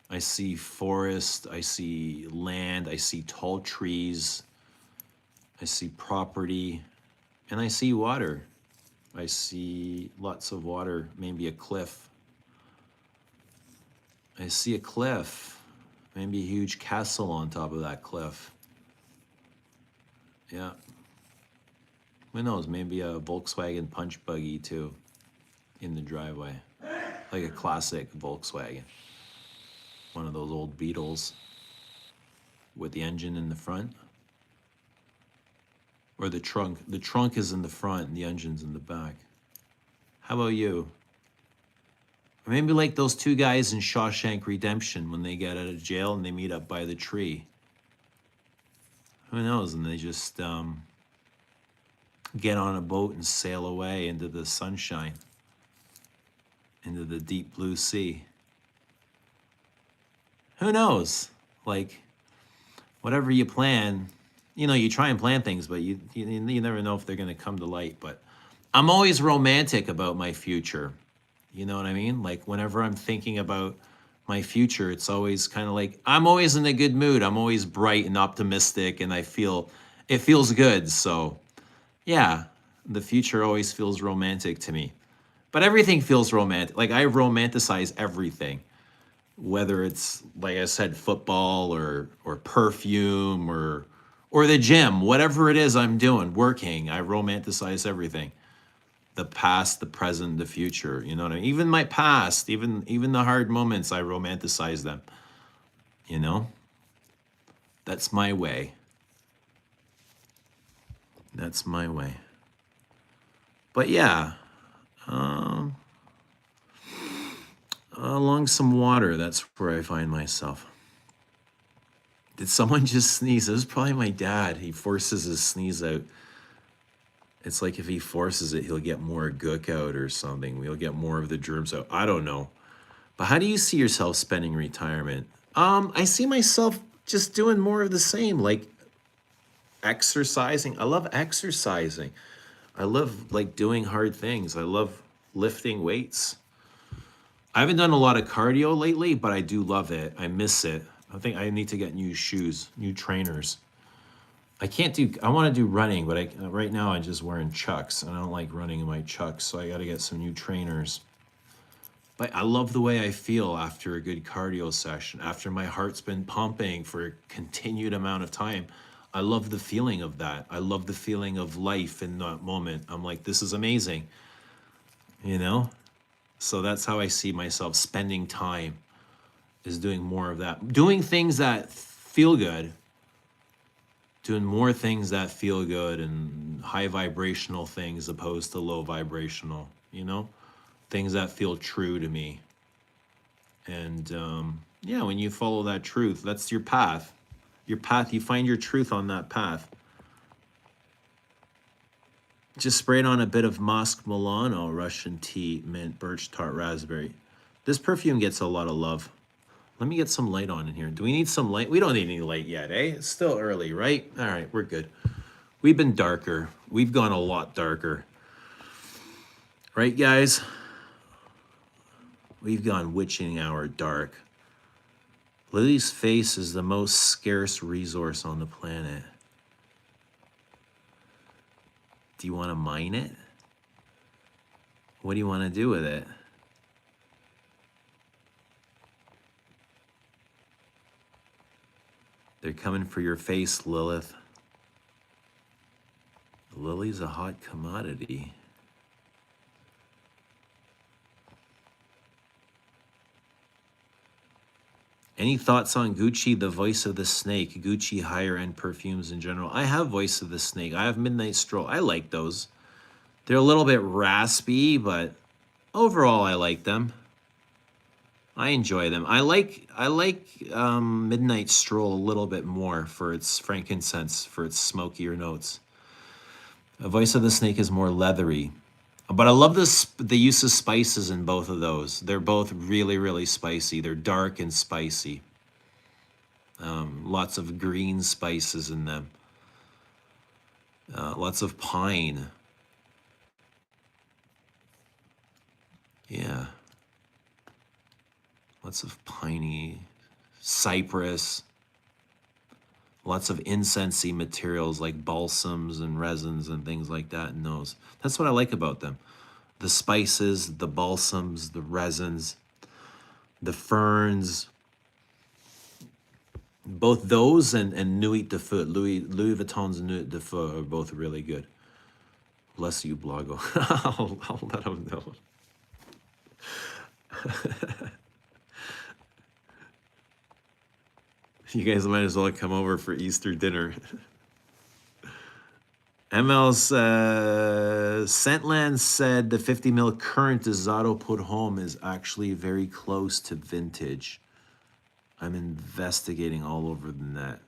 I see forest, I see land, I see tall trees, I see property, and I see water. I see lots of water, maybe a cliff. I see a cliff, maybe a huge castle on top of that cliff. Yeah. Who knows, maybe a Volkswagen punch buggy too in the driveway. Like a classic Volkswagen. One of those old Beetles with the engine in the front. Or the trunk. The trunk is in the front and the engine's in the back. How about you? Or maybe like those 2 guys in Shawshank Redemption when they get out of jail and they meet up by the tree. Who knows? And they just get on a boat and sail away into the sunshine, into the deep blue sea. Who knows? Like, whatever you plan, you try and plan things, but you never know if they're going to come to light. But I'm always romantic about my future. You know what I mean? Like, whenever I'm thinking about my future, it's always kind of like, I'm always in a good mood. I'm always bright and optimistic, and it feels good. So, yeah, the future always feels romantic to me. But everything feels romantic. Like, I romanticize everything. Whether it's, like I said, football or perfume or the gym, whatever it is I'm doing, working, I romanticize everything. The past, the present, the future, you know what I mean? Even my past, even the hard moments, I romanticize them. That's my way. That's my way. But yeah, along some water, that's where I find myself. Did someone just sneeze? It was probably my dad. He forces his sneeze out. It's like if he forces it, he'll get more gook out or something. We'll get more of the germs out. I don't know. But how do you see yourself spending retirement? I see myself just doing more of the same, like exercising. I love exercising. I love like doing hard things. I love lifting weights. I haven't done a lot of cardio lately, but I do love it. I miss it. I think I need to get new shoes, new trainers. I want to do running, but right now I'm just wearing Chucks, and I don't like running in my Chucks, so I got to get some new trainers. But I love the way I feel after a good cardio session, after my heart's been pumping for a continued amount of time. I love the feeling of that. I love the feeling of life in that moment. I'm like, this is amazing, So that's how I see myself spending time, is doing more of that. Doing things that feel good. Doing more things that feel good and high vibrational things opposed to low vibrational, Things that feel true to me. And when you follow that truth, that's your path. Your path, you find your truth on that path. Just sprayed on a bit of Musk Milano, Russian tea, mint, birch tart, raspberry. This perfume gets a lot of love. Let me get some light on in here. Do we need some light? We don't need any light yet, eh? It's still early, right? All right, we're good. We've been darker. We've gone a lot darker. Right, guys? We've gone witching hour dark. Lily's face is the most scarce resource on the planet. Do you want to mine it? What do you want to do with it? They're coming for your face, Lilith. Lily's a hot commodity. Any thoughts on Gucci, the voice of the snake? Gucci higher end perfumes in general. I have voice of the snake. I have Midnight Stroll. I like those. They're a little bit raspy, but overall I like them. I enjoy them. I like Midnight Stroll a little bit more for its frankincense, for its smokier notes. The voice of the snake is more leathery. But I love the use of spices in both of those. They're both really, really spicy. They're dark and spicy. Lots of green spices in them. Lots of pine. Yeah. Lots of piney cypress. Lots of incensey materials like balsams and resins and things like that in those. That's what I like about them. The spices, the balsams, the resins, the ferns. Both those and Nuit de Feu, Louis Vuitton's Nuit de Feu are both really good. Bless you, Blago. I'll let him know. You guys might as well come over for Easter dinner. ML's Scentland said the 50 mil current Zato put home is actually very close to vintage. I'm investigating all over the net.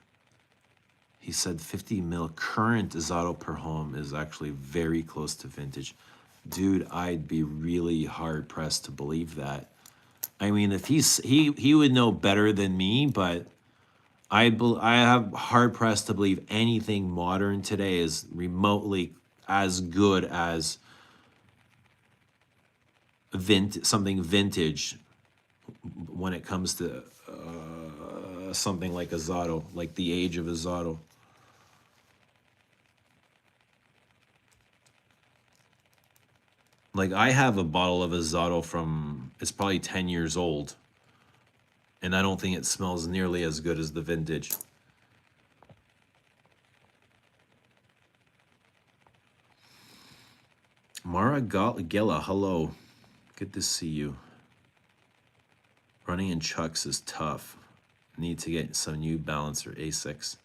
He said 50 mil current Zato per home is actually very close to vintage. Dude, I'd be really hard pressed to believe that. I mean, if he would know better than me, but I have hard pressed to believe anything modern today is remotely as good as something vintage when it comes to something like a Zato, like the age of a Zato. Like I have a bottle of a Zato from, it's probably 10 years old. And I don't think it smells nearly as good as the vintage. Mara Gela, hello. Good to see you. Running in Chucks is tough. Need to get some New Balance or Asics.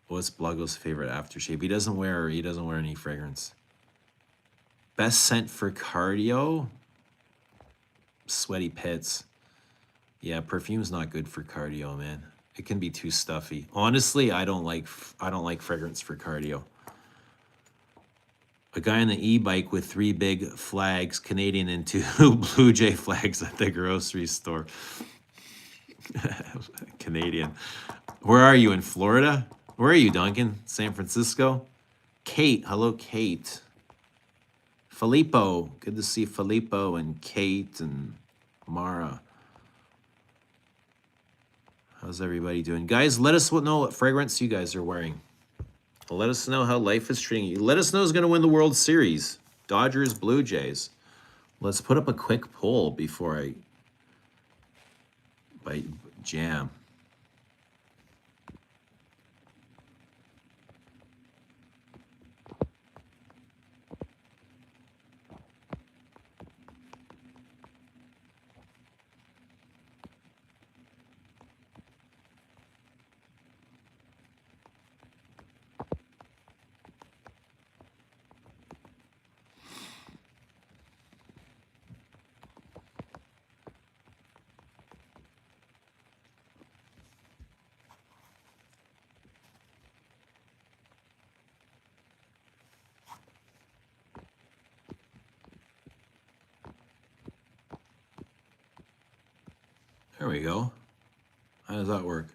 What's Blago's favorite aftershave? He doesn't wear any fragrance. Best scent for cardio? Sweaty Pits. Yeah, perfume's not good for cardio, man. It can be too stuffy. Honestly, I don't like fragrance for cardio. A guy on the e-bike with 3 big flags, Canadian and 2 Blue Jay flags at the grocery store. Canadian. Where are you, in Florida? Where are you, Duncan? San Francisco? Kate, hello, Kate. Filippo, good to see Filippo and Kate and Mara. How's everybody doing? Guys, let us know what fragrance you guys are wearing. Let us know how life is treating you. Let us know who's going to win the World Series. Dodgers, Blue Jays. Let's put up a quick poll before I jam. There we go. How does that work?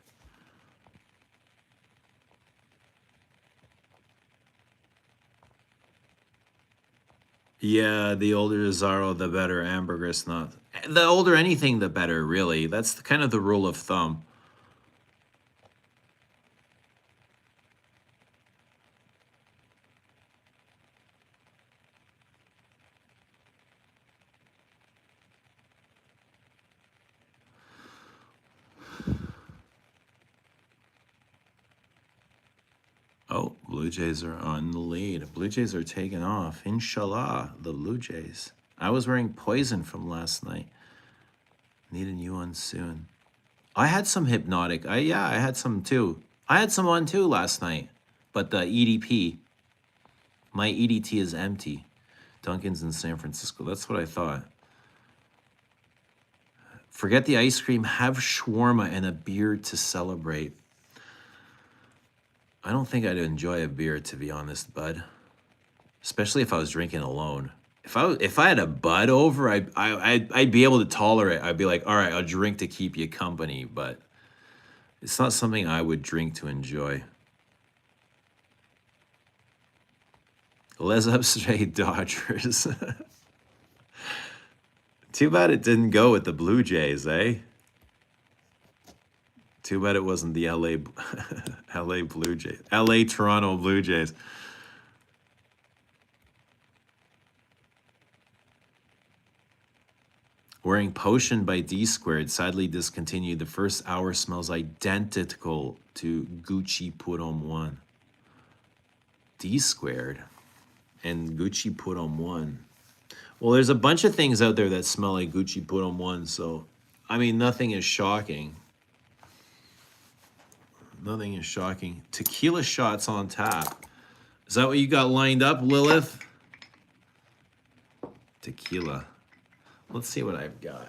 Yeah, the older the Zaro, the better. Ambergris, not. The older anything, the better, really. That's kind of the rule of thumb. Oh, Blue Jays are on the lead. Blue Jays are taking off. Inshallah, the Blue Jays. I was wearing Poison from last night. Need a new one soon. I had some hypnotic. I had some too. I had some on too last night. But the EDP, my EDT is empty. Dunkin's in San Francisco. That's what I thought. Forget the ice cream. Have shawarma and a beer to celebrate. I don't think I'd enjoy a beer, to be honest, bud. Especially if I was drinking alone. If I had a bud over, I'd be able to tolerate. I'd be like, all right, I'll drink to keep you company, but it's not something I would drink to enjoy. Les up straight Dodgers. Too bad it didn't go with the Blue Jays, eh? Too bad it wasn't the LA Blue Jays. LA Toronto Blue Jays. Wearing Potion by D Squared, sadly discontinued. The first hour smells identical to Gucci Put-On 1. D Squared and Gucci Put-On 1. Well, there's a bunch of things out there that smell like Gucci Put-On 1, so, I mean, nothing is shocking. Nothing is shocking. Tequila shots on tap. Is that what you got lined up, Lilith? Tequila. Let's see what I've got.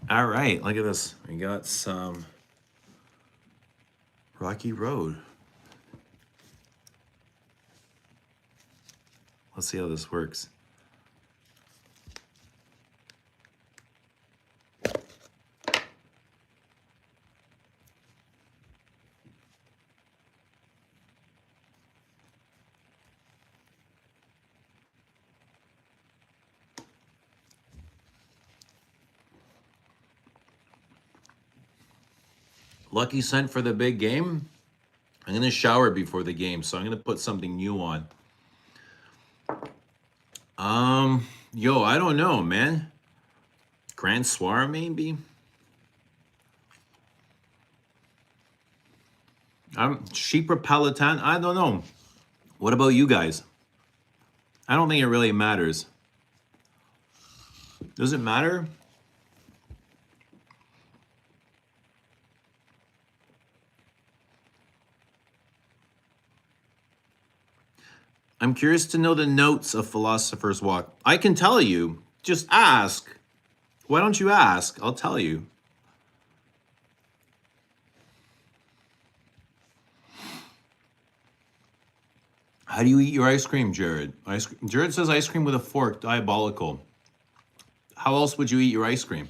All right, look at this. We got some Rocky Road. Let's see how this works. Lucky Scent for the big game. I'm going to shower before the game, so I'm going to put something new on. Yo, I don't know, man. Grand Soir, maybe? Chypre Palatin, I don't know. What about you guys? I don't think it really matters. Does it matter? I'm curious to know the notes of Philosopher's Walk. I can tell you. Just ask. Why don't you ask? I'll tell you. How do you eat your ice cream, Jared? Jared says ice cream with a fork, diabolical. How else would you eat your ice cream?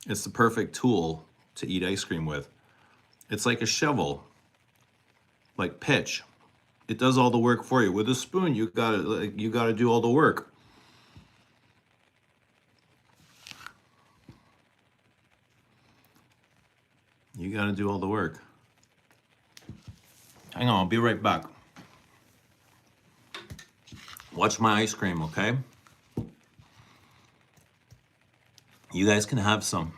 It's the perfect tool to eat ice cream with. It's like a shovel, like pitch. It does all the work for you. With a spoon, you gotta do all the work. You gotta do all the work. Hang on, I'll be right back. Watch my ice cream, okay? You guys can have some.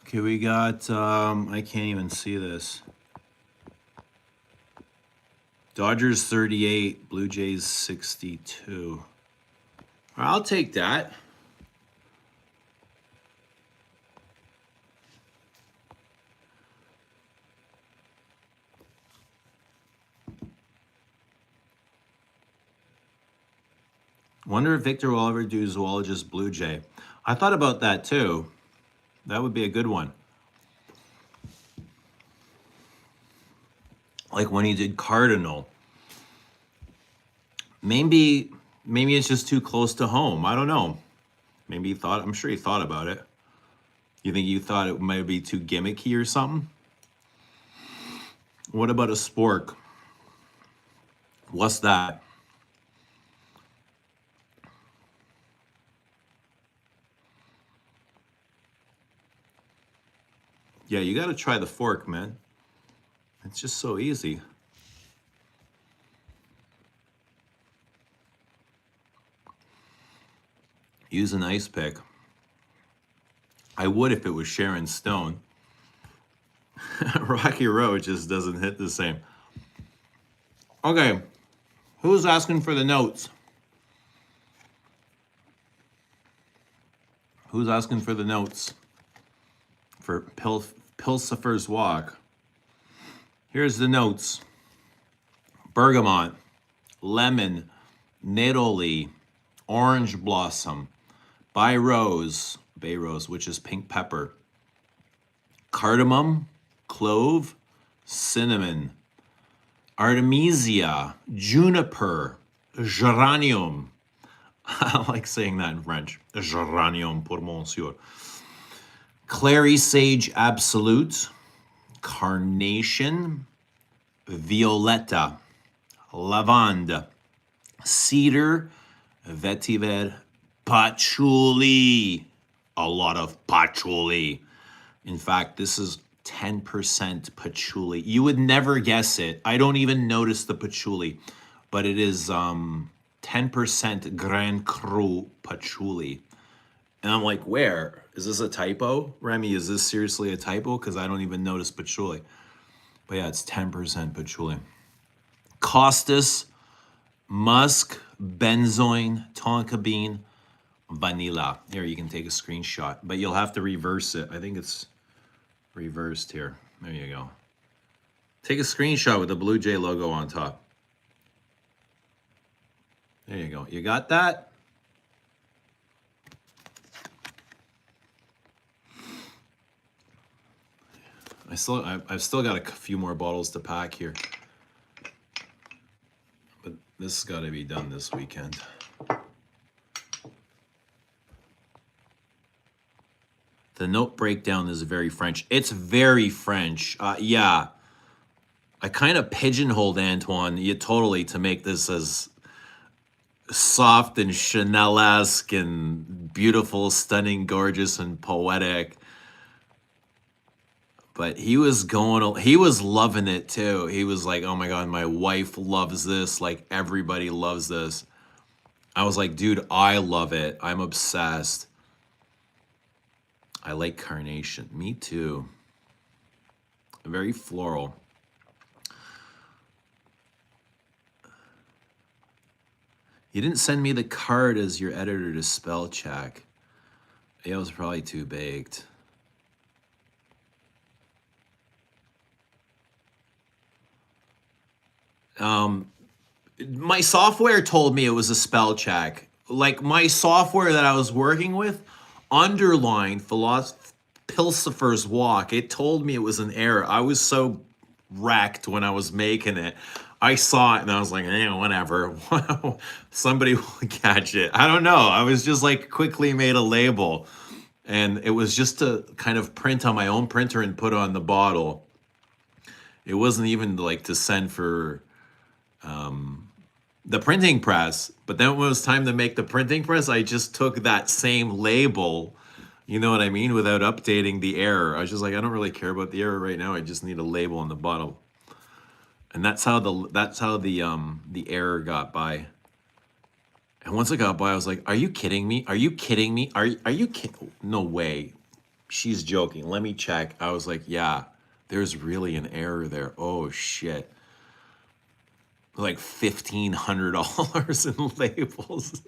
Okay, we got, I can't even see this. Dodgers 38, Blue Jays 62. I'll take that. Wonder if Victor will ever do zoologist Blue Jay. I thought about that too. That would be a good one. Like when he did Cardinal. Maybe it's just too close to home. I don't know. Maybe he thought, I'm sure he thought about it. You think you thought it might be too gimmicky or something? What about a spork? What's that? Yeah, you got to try the fork, man. It's just so easy. Use an ice pick. I would if it was Sharon Stone. Rocky Road just doesn't hit the same. Okay, who's asking for the notes? Who's asking for the notes for Pilsifer's Walk? Here's the notes. Bergamot, lemon, neroli, orange blossom, bay rose, which is pink pepper, cardamom, clove, cinnamon, artemisia, juniper, geranium. I like saying that in French. Geranium pour monsieur. Clary sage absolute, carnation, violetta, lavande, cedar, vetiver, patchouli. A lot of patchouli. In fact, this is 10% patchouli. You would never guess it. I don't even notice the patchouli, but it is 10% Grand Cru patchouli. And I'm like, where? Is this a typo? Remy, is this seriously a typo? Because I don't even notice patchouli. But yeah, it's 10% patchouli. Costus, musk, benzoin, tonka bean, vanilla. Here, you can take a screenshot, but you'll have to reverse it. I think it's reversed here. There you go. Take a screenshot with the Blue Jay logo on top. There you go. You got that? I've still got a few more bottles to pack here. But this has got to be done this weekend. The note breakdown is very French. It's very French. Yeah. I kind of pigeonholed Antoine totally to make this as soft and Chanel-esque and beautiful, stunning, gorgeous, and poetic. But he was loving it too. He was like, oh my God, my wife loves this. Like everybody loves this. I was like, dude, I love it. I'm obsessed. I like carnation. Me too. Very floral. You didn't send me the card as your editor to spell check. It was probably too baked. My software told me it was a spell check. Like my software that I was working with underlined Pilsifer's Walk. It told me it was an error. I was so wrecked when I was making it. I saw it and I was like, whatever. Somebody will catch it. I don't know. I was just like quickly made a label. And it was just to kind of print on my own printer and put on the bottle. It wasn't even like to send for the printing press. But then when it was time to make the printing press, I just took that same label, you know what I mean, without updating the error. I was just like, I don't really care about the error right now. I just need a label on the bottle. And that's how the error got by. And once it got by, I was like, are you kidding me? Are you kidding me? Are you kidding? No way. She's joking. Let me check. I was like, yeah, there's really an error there. Oh shit. Like $1,500 in labels.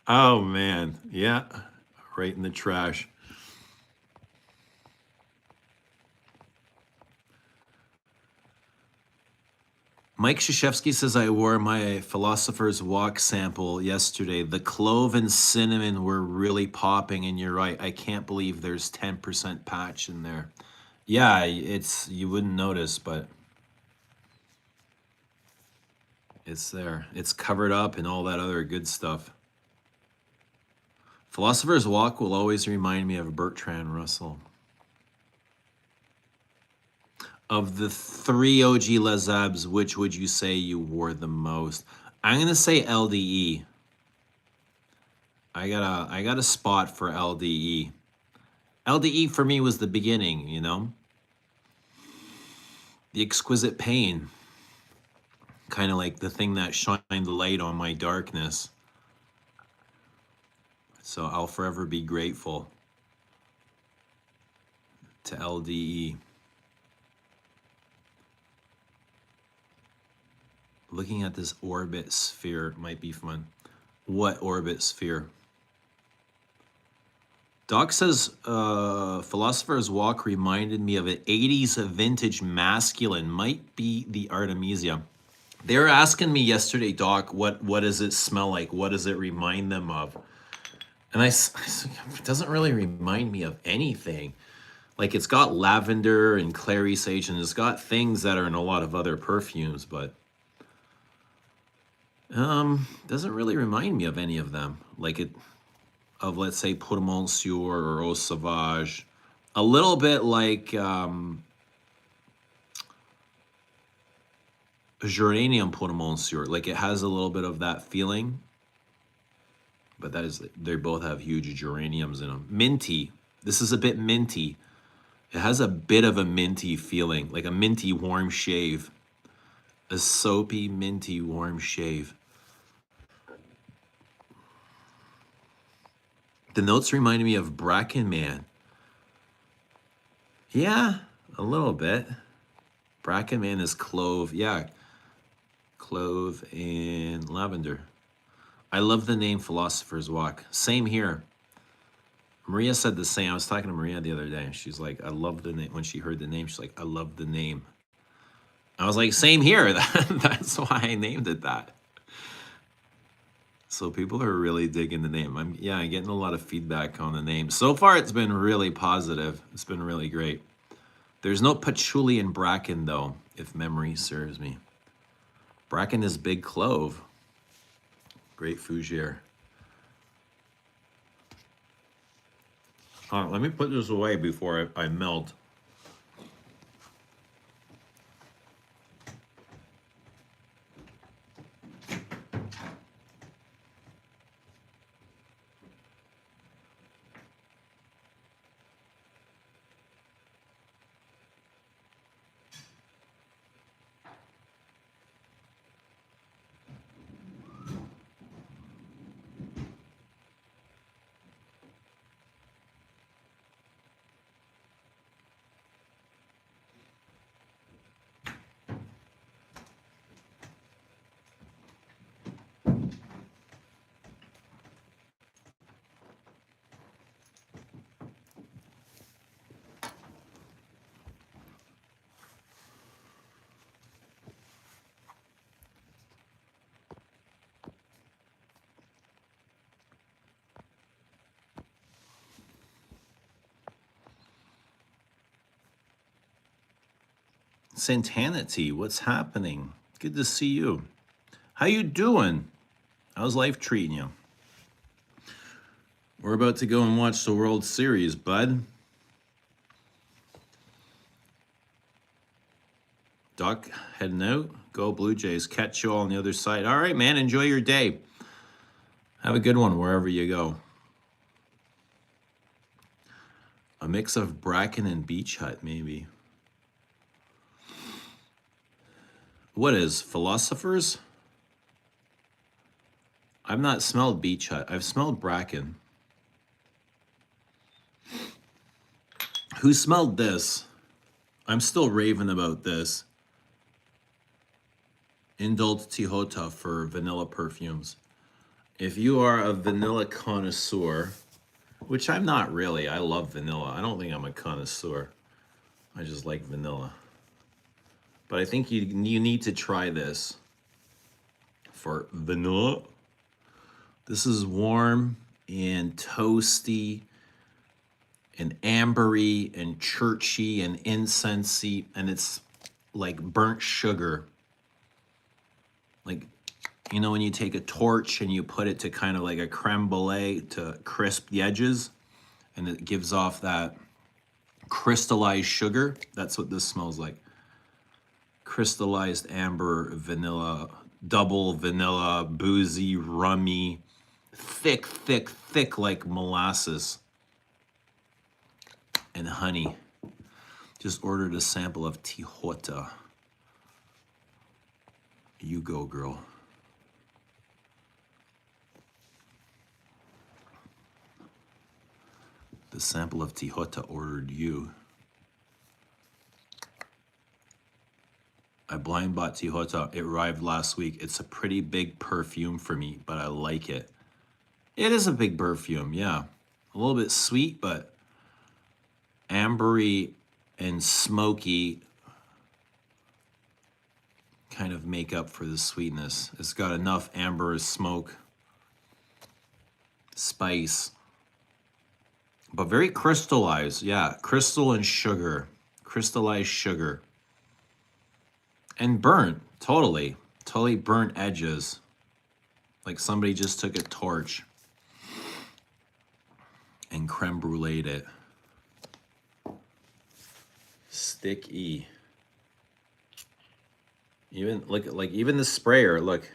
Oh man. Yeah. Right in the trash. Mike Krzyzewski says, I wore my Philosopher's Walk sample yesterday. The clove and cinnamon were really popping, and you're right. I can't believe there's 10% patch in there. Yeah, it's, you wouldn't notice, but it's there. It's covered up and all that other good stuff. Philosopher's Walk will always remind me of Bertrand Russell. Of the 3 OG Les Abs, which would you say you wore the most? I'm gonna say LDE. I got a spot for LDE. LDE for me was the beginning, you know? The exquisite pain. Kind of like the thing that shined the light on my darkness. So I'll forever be grateful to LDE. Looking at this orbit sphere might be fun. What orbit sphere? Doc says, Philosopher's Walk reminded me of an 80s vintage masculine. Might be the Artemisia. They were asking me yesterday, Doc, what does it smell like? What does it remind them of? And I said, it doesn't really remind me of anything. Like, it's got lavender and clary sage, and it's got things that are in a lot of other perfumes, but doesn't really remind me of any of them. Like it, of let's say Pour Monsieur or Eau Sauvage. A little bit like Geranium Pour Monsieur. Like it has a little bit of that feeling. But that is, they both have huge geraniums in them. Minty. This is a bit minty. It has a bit of a minty feeling, like a minty warm shave. A soapy, minty warm shave. The notes reminded me of Bracken Man. Yeah, a little bit. Bracken Man is clove. Yeah, clove and lavender. I love the name Philosopher's Walk. Same here. Maria said the same. I was talking to Maria the other day. She's like, I love the name. When she heard the name, she's like, I love the name. I was like, same here. That's why I named it that. So people are really digging the name. I'm getting a lot of feedback on the name. So far, it's been really positive. It's been really great. There's no patchouli in Bracken, though, if memory serves me. Bracken is big clove. Great fougere. Let me put this away before I melt. Santanity, what's happening? Good to see you. How you doing? How's life treating you? We're about to go and watch the World Series, bud. Doc, heading out. Go Blue Jays. Catch you all on the other side. All right, man. Enjoy your day. Have a good one wherever you go. A mix of Bracken and Beach Hut, maybe. What is Philosophers? I've not smelled Beach Hut. I've smelled Bracken. Who smelled this? I'm still raving about this. Indult Tihota for vanilla perfumes. If you are a vanilla connoisseur, which I'm not really, I love vanilla. I don't think I'm a connoisseur. I just like vanilla. But I think you need to try this for vanilla. This is warm and toasty and ambery and churchy and incensey, and it's like burnt sugar. Like, you know, when you take a torch and you put it to kind of like a creme brulee to crisp the edges, and it gives off that crystallized sugar. That's what this smells like. Crystallized amber vanilla, double vanilla, boozy, rummy, thick, thick, thick like molasses and honey. Just ordered a sample of Tihota. You go, girl. The sample of Tihota ordered you. I blind bought Tihota. It arrived last week. It's a pretty big perfume for me, but I like it. It is a big perfume, yeah. A little bit sweet, but ambery and smoky kind of make up for the sweetness. It's got enough amber, smoke, spice, but very crystallized. Yeah, crystal and sugar, crystallized sugar. And burnt, totally burnt edges. Like somebody just took a torch and creme bruleed it. Sticky. Even like even the sprayer, look,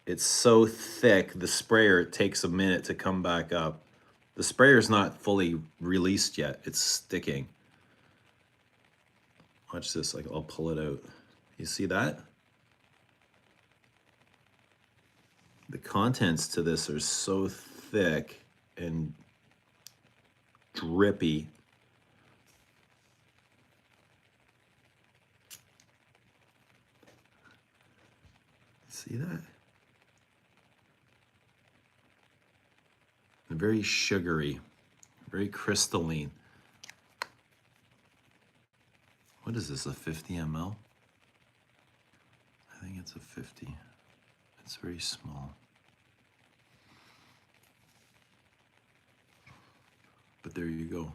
it's so thick. The sprayer, it takes a minute to come back up. The sprayer's not fully released yet. It's sticking. Watch this, like I'll pull it out. You see that? The contents to this are so thick and drippy. See that? Very sugary, very crystalline. What is this, a 50 ml? I think it's a 50. It's very small. But there you go.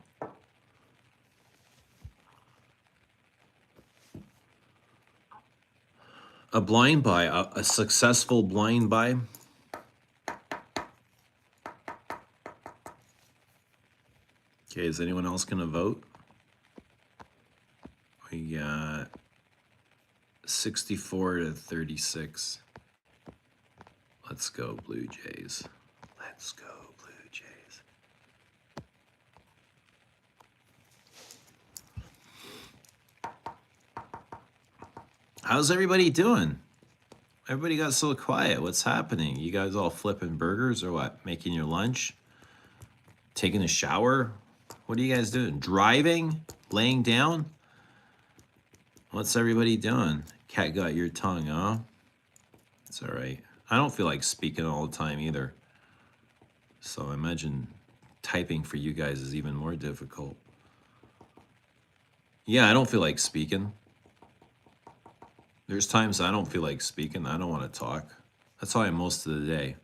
A blind buy, a successful blind buy. Okay, is anyone else gonna vote? We got 64 to 36. Let's go, Blue Jays. Let's go, Blue Jays. How's everybody doing? Everybody got so quiet. What's happening? You guys all flipping burgers or what? Making your lunch? Taking a shower? What are you guys doing? Driving? Laying down? What's everybody doing? Cat got your tongue, huh? It's all right. I don't feel like speaking all the time either. So I imagine typing for you guys is even more difficult. Yeah, I don't feel like speaking. There's times I don't feel like speaking. I don't want to talk. That's how I am most of the day.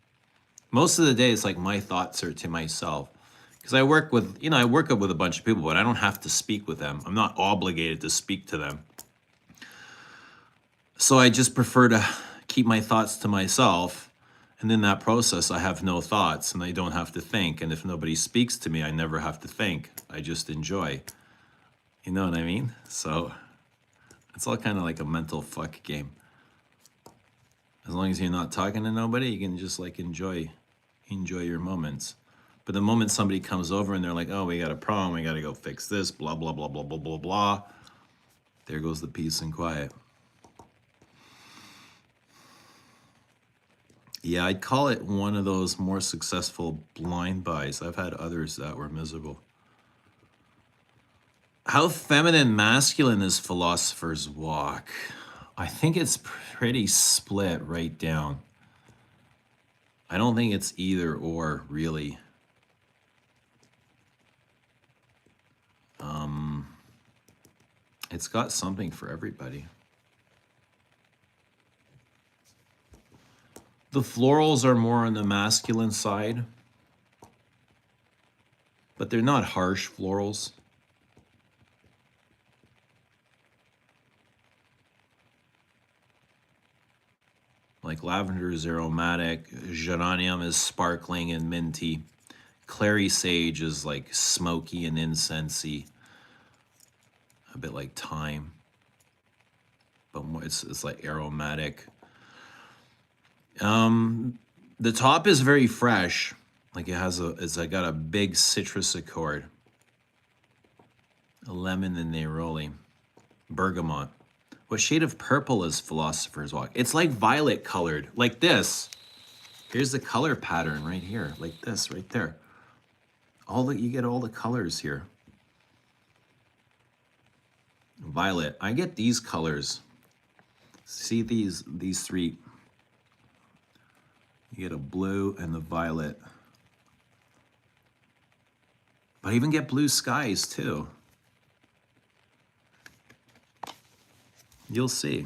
Most of the day, it's like my thoughts are to myself. Because I work with, I work up with a bunch of people, but I don't have to speak with them. I'm not obligated to speak to them. So I just prefer to keep my thoughts to myself. And in that process, I have no thoughts and I don't have to think. And if nobody speaks to me, I never have to think. I just enjoy. You know what I mean? So it's all kind of like a mental fuck game. As long as you're not talking to nobody, you can just like enjoy your moments. But the moment somebody comes over and they're like, oh, we got a problem, we got to go fix this, blah, blah, blah, blah, blah, blah, blah. There goes the peace and quiet. Yeah, I'd call it one of those more successful blind buys. I've had others that were miserable. How feminine, masculine is Philosopher's Walk? I think it's pretty split right down. I don't think it's either or, really. It's got something for everybody. The florals are more on the masculine side, but they're not harsh florals. Like lavender is aromatic, geranium is sparkling and minty, clary sage is like smoky and incensey, a bit like thyme, but more, it's like aromatic. The top is very fresh, like it's got a big citrus accord, a lemon and neroli, bergamot. What shade of purple is Philosopher's Walk? It's like violet colored, like this. Here's the color pattern right here, like this, right there. You get all the colors here. Violet. I get these colors. See these three. You get a blue and the violet. But I even get blue skies too. You'll see.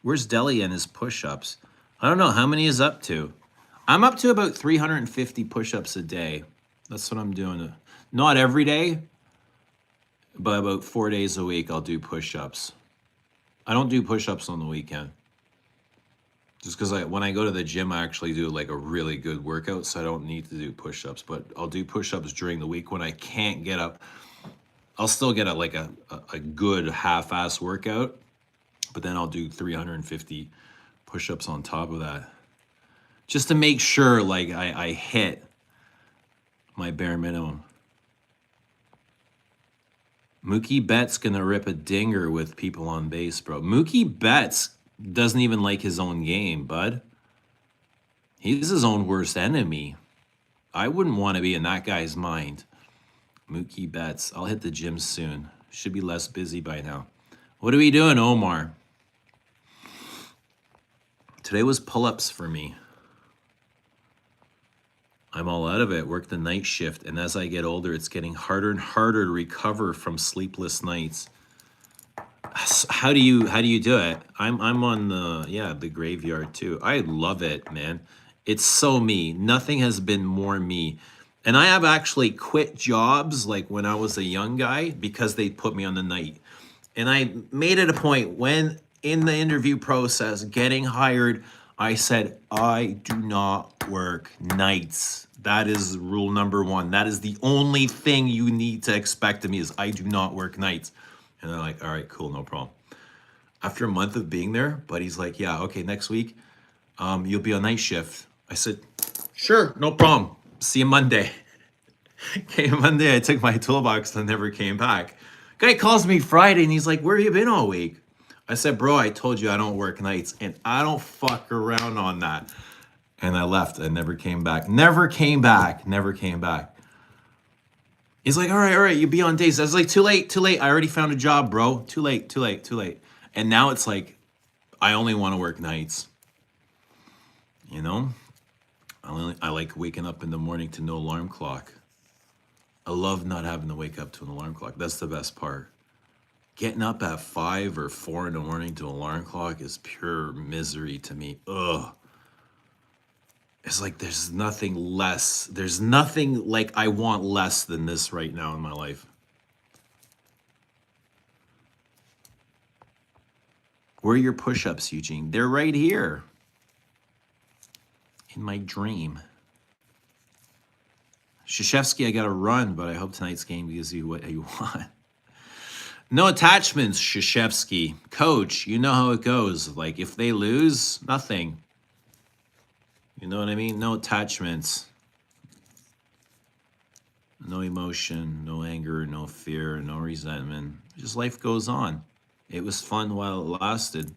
Where's Deli and his push-ups? I don't know how many he's up to. I'm up to about 350 push-ups a day. That's what I'm doing. Not every day, but about 4 days a week I'll do push-ups. I don't do push-ups on the weekend. Just because when I go to the gym, I actually do like a really good workout, so I don't need to do push-ups. But I'll do push-ups during the week when I can't get up. I'll still get a good half-ass workout, but then I'll do 350 push-ups on top of that. Just to make sure like I hit my bare minimum. Mookie Betts gonna rip a dinger with people on base, bro. Mookie Betts doesn't even like his own game, bud. He's his own worst enemy. I wouldn't want to be in that guy's mind. Mookie Betts. I'll hit the gym soon. Should be less busy by now. What are we doing, Omar? Today was pull-ups for me. I'm all out of it. Work the night shift, and as I get older, it's getting harder and harder to recover from sleepless nights. How do you do it? I'm on the graveyard too. I love it, man. It's so me. Nothing has been more me. And I have actually quit jobs like when I was a young guy because they put me on the night. And I made it a point when in the interview process getting hired, I said, I do not work nights. That is rule number one. That is the only thing you need to expect of me is I do not work nights. And they're like, all right, cool, no problem. After a month of being there, buddy's like, yeah, okay, next week, you'll be on night shift. I said, sure, no problem. See you Monday. Came Monday, I took my toolbox and never came back. Guy calls me Friday and he's like, where have you been all week? I said, bro, I told you I don't work nights and I don't fuck around on that. And I left and never came back. Never came back. He's like, all right, you be on days. I was like, too late. I already found a job, bro. Too late. And now it's like, I only want to work nights. You know? I like waking up in the morning to no alarm clock. I love not having to wake up to an alarm clock. That's the best part. Getting up at 5 or 4 in the morning to an alarm clock is pure misery to me. Ugh. It's like there's nothing like I want less than this right now in my life. Where are your push-ups, Eugene? They're right here. In my dream. Krzyzewski, I got to run, but I hope tonight's game gives you what you want. No attachments, Krzyzewski. Coach, you know how it goes. Like, if they lose, nothing. You know what I mean? No attachments. No emotion, no anger, no fear, no resentment. Just life goes on. It was fun while it lasted.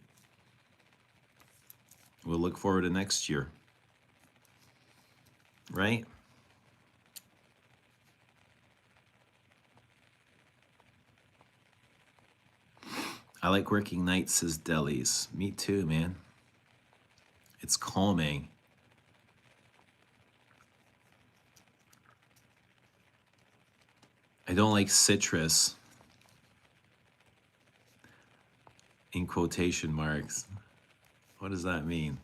We'll look forward to next year. Right? I like working nights, says Delis. Me too, man. It's calming. I don't like citrus. In quotation marks. What does that mean?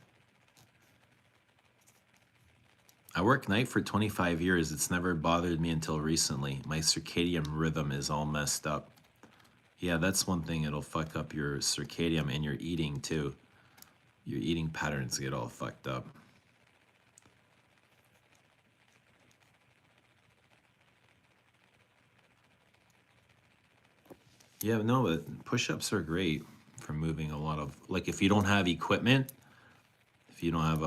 I work night for 25 years. It's never bothered me until recently. My circadian rhythm is all messed up. Yeah, that's one thing. It'll fuck up your circadian and your eating too. Your eating patterns get all fucked up. Yeah, no, but push-ups are great for moving a lot of, like if you don't have equipment, if you don't have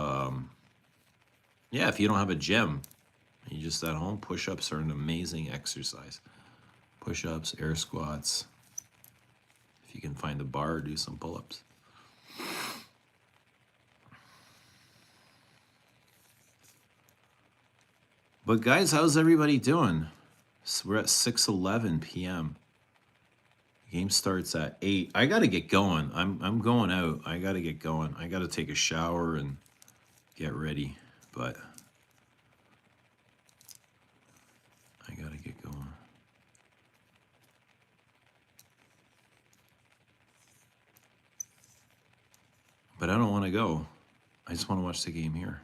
yeah, if you don't have a gym, you just at home, push-ups are an amazing exercise. Push-ups, air squats. If you can find a bar, do some pull-ups. But guys, how's everybody doing? So we're at 6:11 p.m. Game starts at 8. I gotta get going. I'm going out. I gotta get going. I gotta take a shower and get ready. But I gotta get going. But I don't want to go. I just want to watch the game here.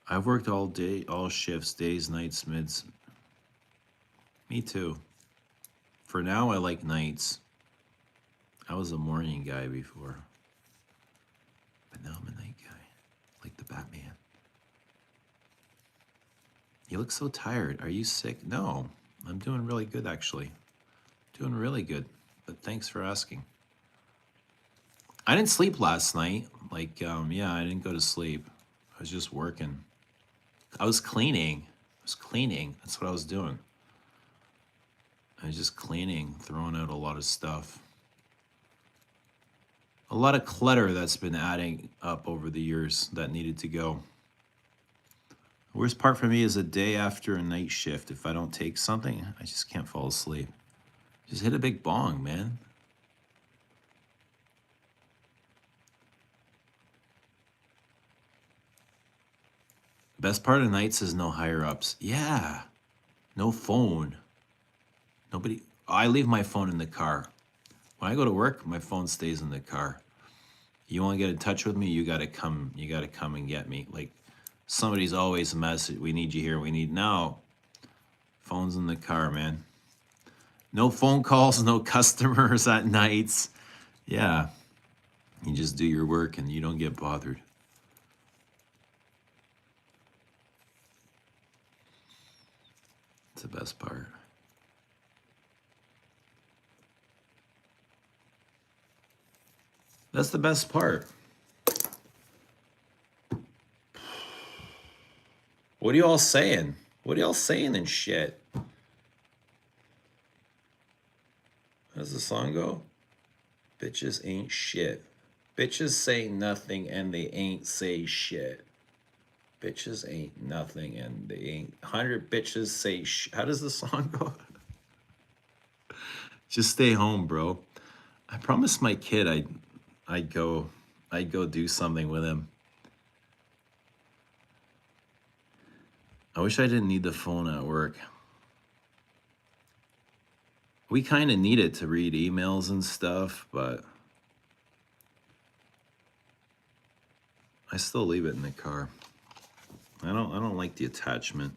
I've worked all day, all shifts, days, nights, mids. Me too. For now, I like nights. I was a morning guy before. But now I'm a night guy. Like the Batman. You look so tired. Are you sick? No, I'm doing really good actually. Doing really good. But thanks for asking. I didn't sleep last night. Like, yeah, I didn't go to sleep. I was just working. I was cleaning. That's what I was doing. I was just cleaning, throwing out a lot of stuff. A lot of clutter that's been adding up over the years that needed to go. The worst part for me is a day after a night shift. If I don't take something, I just can't fall asleep. Just hit a big bong, man. Best part of nights is no higher ups. Yeah. No phone. Nobody. I leave my phone in the car. When I go to work, my phone stays in the car. You want to get in touch with me, you gotta come and get me. Like somebody's always a message. We need you here. No. Phone's in the car, man. No phone calls, no customers at nights. Yeah. You just do your work and you don't get bothered. It's the best part. That's the best part. What are y'all saying? What are y'all saying and shit? How does the song go? Bitches ain't shit. Bitches say nothing and they ain't say shit. Bitches ain't nothing and they ain't. 100 bitches say How does the song go? Just stay home, bro. I promised my kid I'd go do something with him. I wish I didn't need the phone at work. We kind of need it to read emails and stuff, but I still leave it in the car. I don't like the attachment.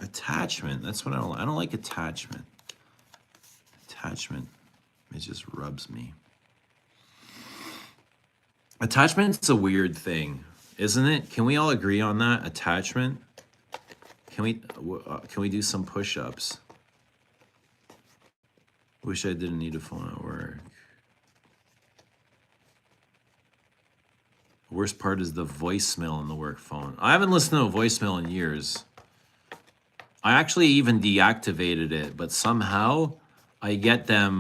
Attachment, that's what I don't like attachment. Attachment, it just rubs me. Attachment's a weird thing, isn't it? Can we all agree on that? Attachment? Can we do some push-ups? Wish I didn't need a phone at work. Worst part is the voicemail on the work phone. I haven't listened to a voicemail in years. I actually even deactivated it, but somehow I get my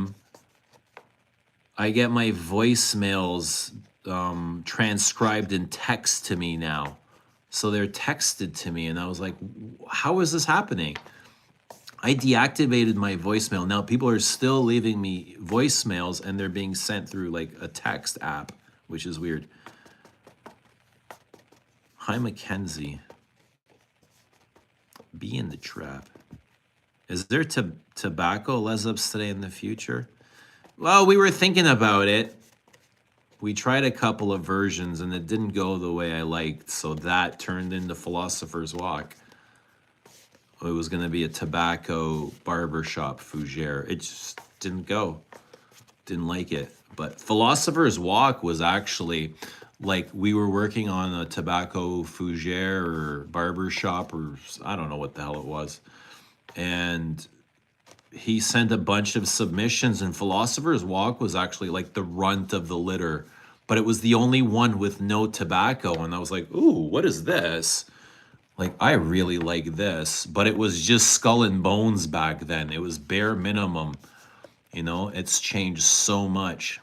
voicemails transcribed in text to me now. So they're texted to me, and I was like, how is this happening? I deactivated my voicemail. Now people are still leaving me voicemails, and they're being sent through like a text app, which is weird. Hi, Mackenzie. Be in the trap. Is there tobacco lesbians today in the future? Well, we were thinking about it. We tried a couple of versions and it didn't go the way I liked, so that turned into Philosopher's Walk. It was going to be a tobacco barbershop fougere. It just didn't go. Didn't like it. But Philosopher's Walk was actually like we were working on a tobacco fougere or barbershop, or I don't know what the hell it was. And he sent a bunch of submissions, and Philosopher's Walk was actually like the runt of the litter, but it was the only one with no tobacco. And I was like, ooh, what is this? Like, I really like this, but it was just skull and bones back then. It was bare minimum. You know, it's changed so much.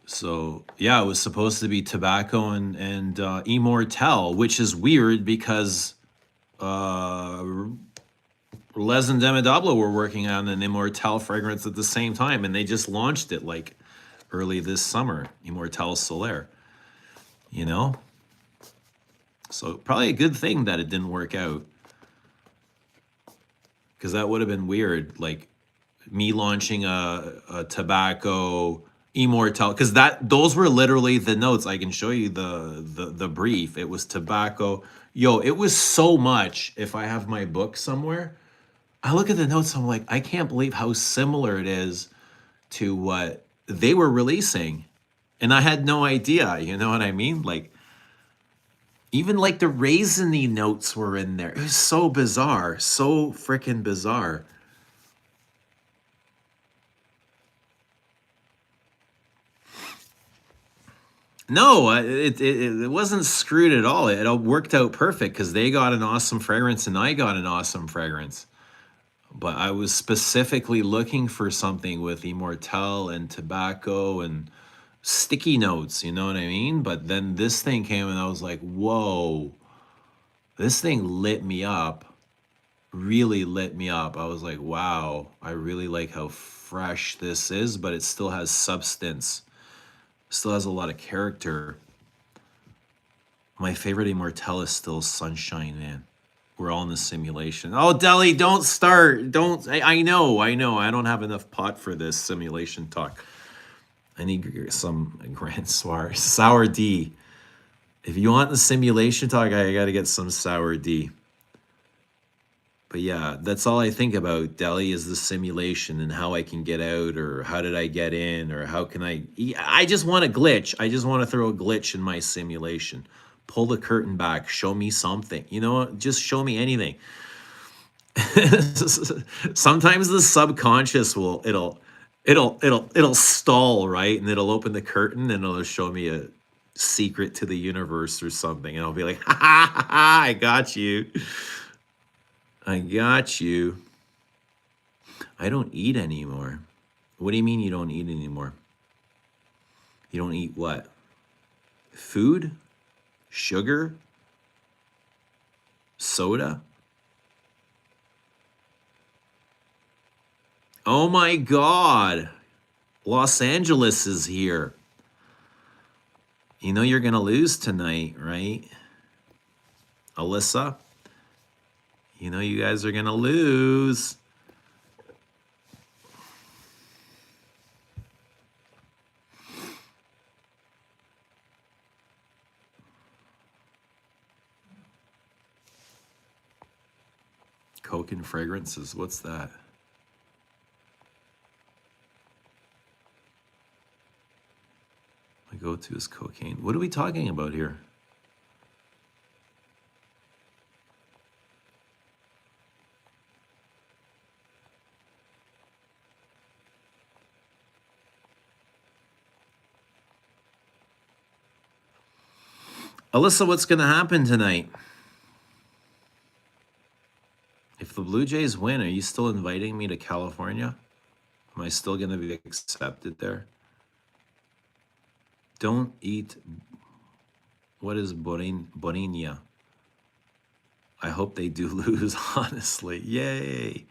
So yeah, it was supposed to be tobacco and Immortel, which is weird because Les and Demidablo were working on an Immortel fragrance at the same time, and they just launched it like early this summer, Immortel Solaire. You know? So probably a good thing that it didn't work out. Because that would have been weird, like me launching a tobacco Immortel, because those were literally the notes. I can show you the brief. It was tobacco. Yo, it was so much. If I have my book somewhere, I look at the notes, I'm like, I can't believe how similar it is to what they were releasing. And I had no idea, you know what I mean? Like, even like the raisiny notes were in there. It was so bizarre, so freaking bizarre. No, it wasn't screwed at all. It all worked out perfect because they got an awesome fragrance and I got an awesome fragrance. But I was specifically looking for something with Immortel and tobacco and sticky notes, you know what I mean? But then this thing came and I was like, whoa, this thing lit me up, really lit me up. I was like, wow, I really like how fresh this is, but it still has substance, still has a lot of character. My favorite Immortel is still Sunshine, man. We're all in the simulation. Oh, Deli, don't start. Don't. I know. I don't have enough pot for this simulation talk. I need some Grand Sour D. If you want the simulation talk, I got to get some Sour D. But yeah, that's all I think about, Deli, is the simulation and how I can get out, or how did I get in, or how can I just want a glitch. I just want to throw a glitch in my simulation. Pull the curtain back, show me something. You know, just show me anything. Sometimes the subconscious it'll stall, right? And it'll open the curtain and it'll show me a secret to the universe or something. And I'll be like, ha ha ha, ha, I got you. I got you. I don't eat anymore. What do you mean you don't eat anymore? You don't eat what? Food? Sugar? Soda? Oh my God. Los Angeles is here. You know you're going to lose tonight, right? Alyssa? You know you guys are going to lose. Coke and fragrances, what's that? My go-to is cocaine. What are we talking about here? Alyssa, what's going to happen tonight? If the Blue Jays win, are you still inviting me to California? Am I still going to be accepted there? Don't eat What is Borinia? I hope they do lose, honestly. Yay.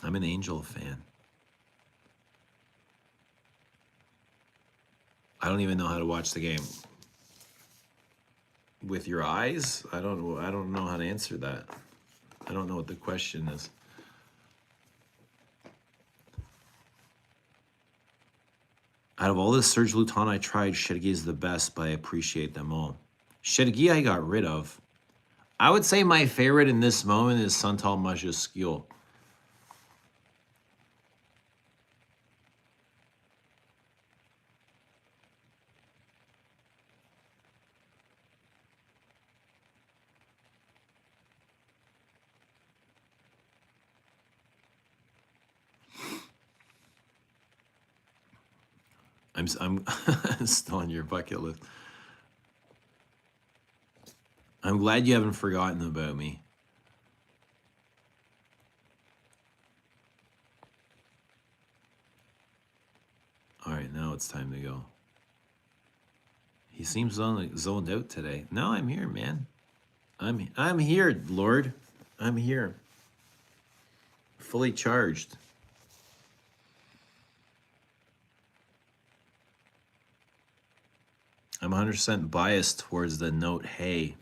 I'm an Angel fan. I don't even know how to watch the game. With your eyes? I don't know how to answer that. I don't know what the question is. Out of all the Serge Luton I tried, Chergi is the best, but I appreciate them all. Chergi I got rid of. I would say my favorite in this moment is Santal Majuscule. I'm still on your bucket list. I'm glad you haven't forgotten about me. All right, now it's time to go. He seems zoned out today. No, I'm here, man. I'm here, Lord. I'm here. Fully charged. I'm 100% biased towards the note hay.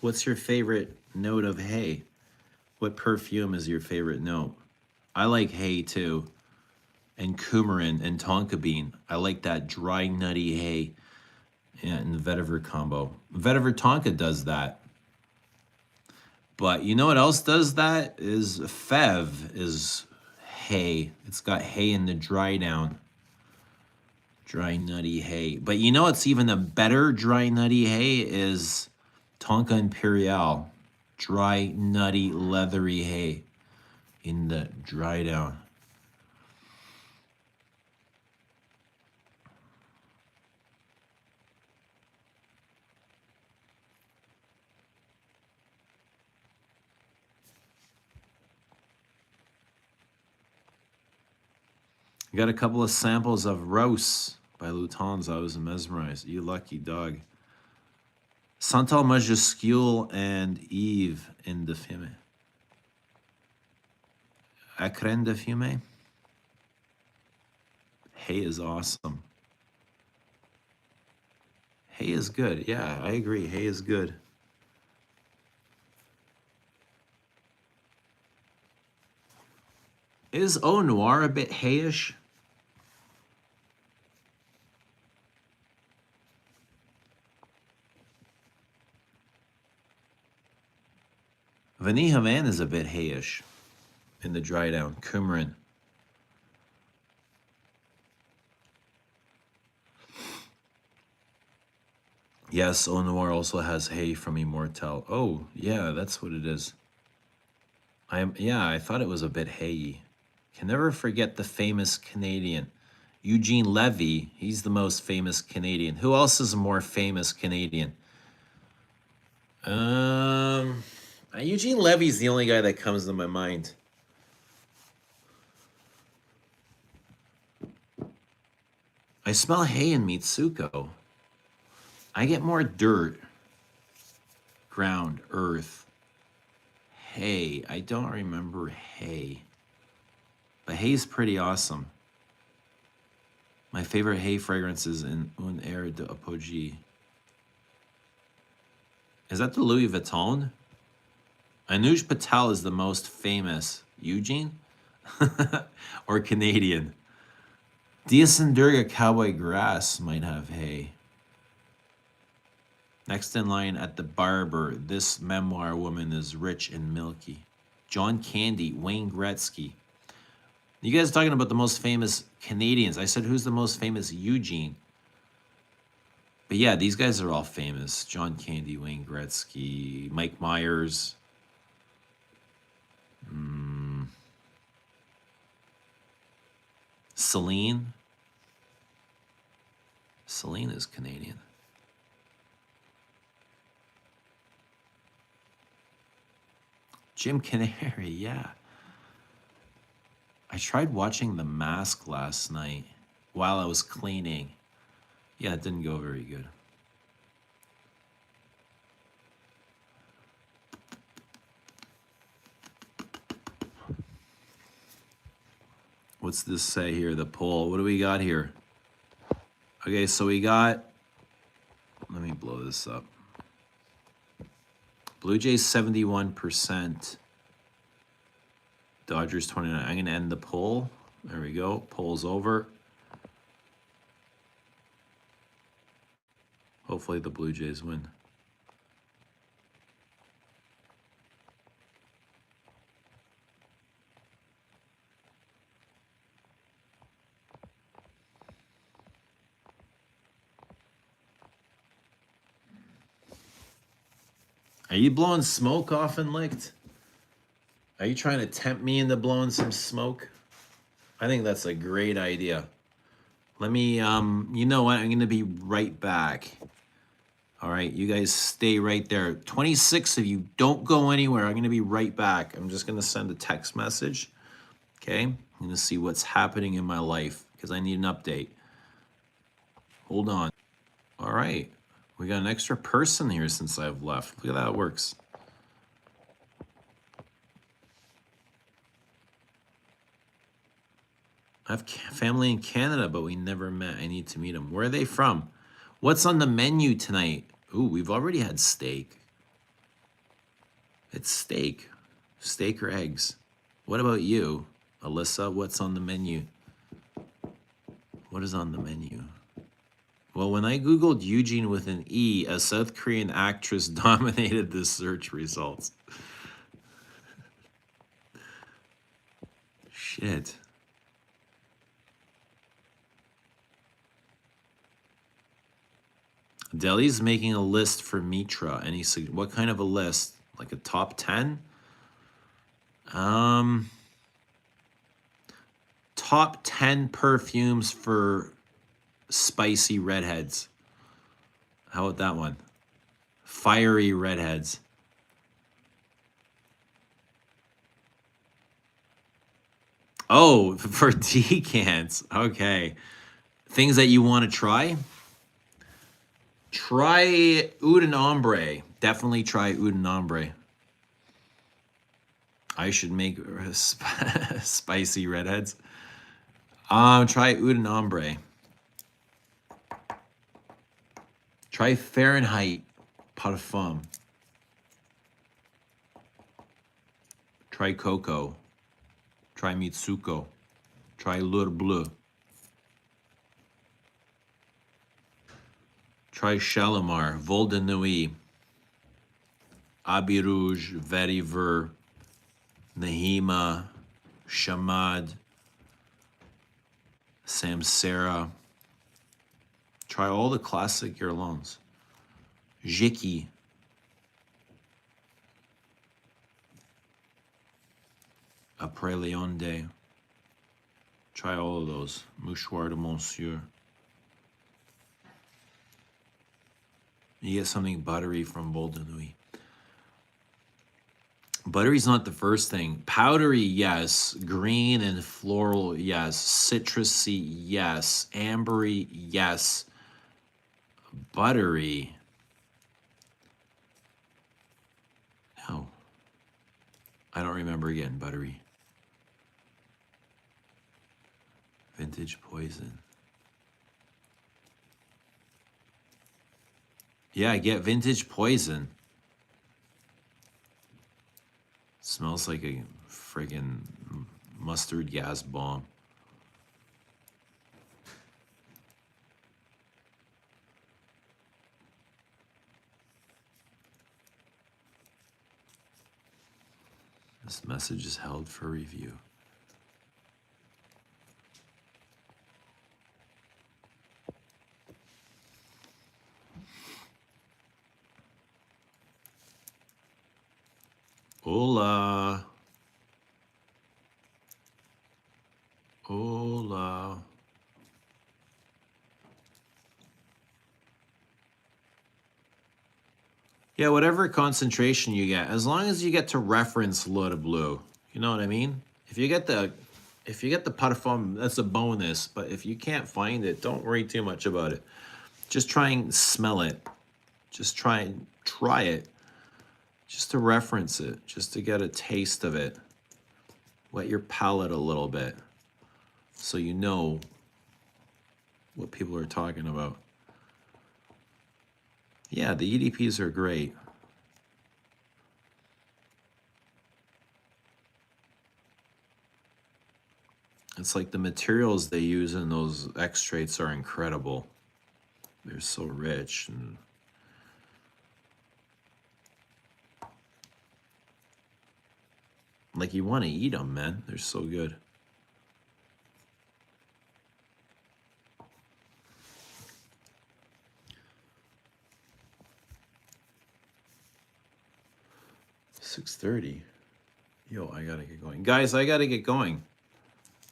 What's your favorite note of hay? What perfume is your favorite note? I like hay too. And coumarin and tonka bean. I like that dry, nutty hay and vetiver combo. Vetiver tonka does that. But you know what else does that? Is Fev is hay. It's got hay in the dry down. Dry, nutty hay. But you know what's even a better dry, nutty hay is Tonka Imperial. Dry, nutty, leathery hay in the dry down. I got a couple of samples of Rose by Luton's. I was mesmerized. You lucky dog. Santal Majuscule and Eve in the Fume. Acren de Fume. Hay is awesome. Hay is good. Yeah, I agree. Hay is good. Is Eau Noir a bit hayish? Vanilla Van is a bit hayish in the dry down. Coumarin. Yes, Eau Noir also has hay from Immortel. Oh, yeah, that's what it is. I thought it was a bit hayy. Can never forget the famous Canadian. Eugene Levy, he's the most famous Canadian. Who else is a more famous Canadian? Eugene Levy's the only guy that comes to my mind. I smell hay in Mitsuko. I get more dirt, ground, earth, hay. I don't remember hay. But hay's pretty awesome. My favorite hay fragrance is in Un Air de Apogee. Is that the Louis Vuitton? Anuj Patel is the most famous. Eugene? Or Canadian? Diasandurga Cowboy Grass might have hay. Next in line at the barber, this memoir woman is rich and milky. John Candy, Wayne Gretzky. You guys talking about the most famous Canadians. I said, who's the most famous? Eugene. But yeah, these guys are all famous. John Candy, Wayne Gretzky, Mike Myers. Celine. Celine is Canadian. Jim Canary, yeah. I tried watching The Mask last night while I was cleaning. Yeah, it didn't go very good. What's this say here? The poll. What do we got here? Okay, so we got, let me blow this up. Blue Jays 71%. Dodgers 29. I'm going to end the poll. There we go. Poll's over. Hopefully the Blue Jays win. Are you blowing smoke off and licked? Are you trying to tempt me into blowing some smoke? I think that's a great idea. Let me, you know what? I'm going to be right back. All right, you guys stay right there. 26 of you, don't go anywhere. I'm going to be right back. I'm just going to send a text message. Okay, I'm going to see what's happening in my life because I need an update. Hold on. All right, we got an extra person here since I've left. Look at how that works. I have family in Canada, but we never met. I need to meet them. Where are they from? What's on the menu tonight? Ooh, we've already had steak. It's steak. Steak or eggs? What about you, Alyssa? What's on the menu? What is on the menu? Well, when I Googled Eugene with an E, a South Korean actress dominated the search results. Shit. Deli's making a list for Mitra. What kind of a list? Like a top 10? Top 10 perfumes for spicy redheads. How about that one? Fiery redheads. Oh, for decants. Okay. Things that you want to try? Try Oud and Ombre. Definitely try Oud and Ombre. I should make spicy redheads. Try Oud and Ombre. Try Fahrenheit Parfum. Try Coco. Try Mitsuko. Try L'Heure Bleu. Try Shalimar, Vol de Nuit, Abbey Rouge, Vetiver, Nahima, Shamad, Samsara. Try all the classic Guerlains. Jiki. Après Leonde. Try all of those. Mouchoir de Monsieur. You get something buttery from Vol de Nuit. Buttery's not the first thing. Powdery, yes. Green and floral, yes. Citrusy, yes. Ambery, yes. Buttery. No. I don't remember again, buttery. Vintage Poison. Yeah, I get Vintage Poison. Smells like a friggin' mustard gas bomb. This message is held for review. Hola. Hola. Yeah, whatever concentration you get, as long as you get to reference L'Heure Bleu, you know what I mean? If you get the parfum, that's a bonus. But if you can't find it, don't worry too much about it. Just try and smell it. Just try and try it. Just to reference it. Just to get a taste of it. Wet your palate a little bit. So you know what people are talking about. Yeah, the EDPs are great. It's like the materials they use in those extracts are incredible. They're so rich and like you want to eat them, man. They're so good. $6:30. Yo, I gotta get going, guys. I gotta get going.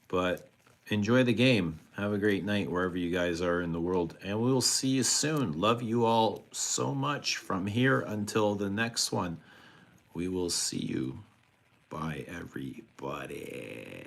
But enjoy the game. Have a great night wherever you guys are in the world, and we'll see you soon. Love you all so much from here until the next one. We will see you. Bye, everybody.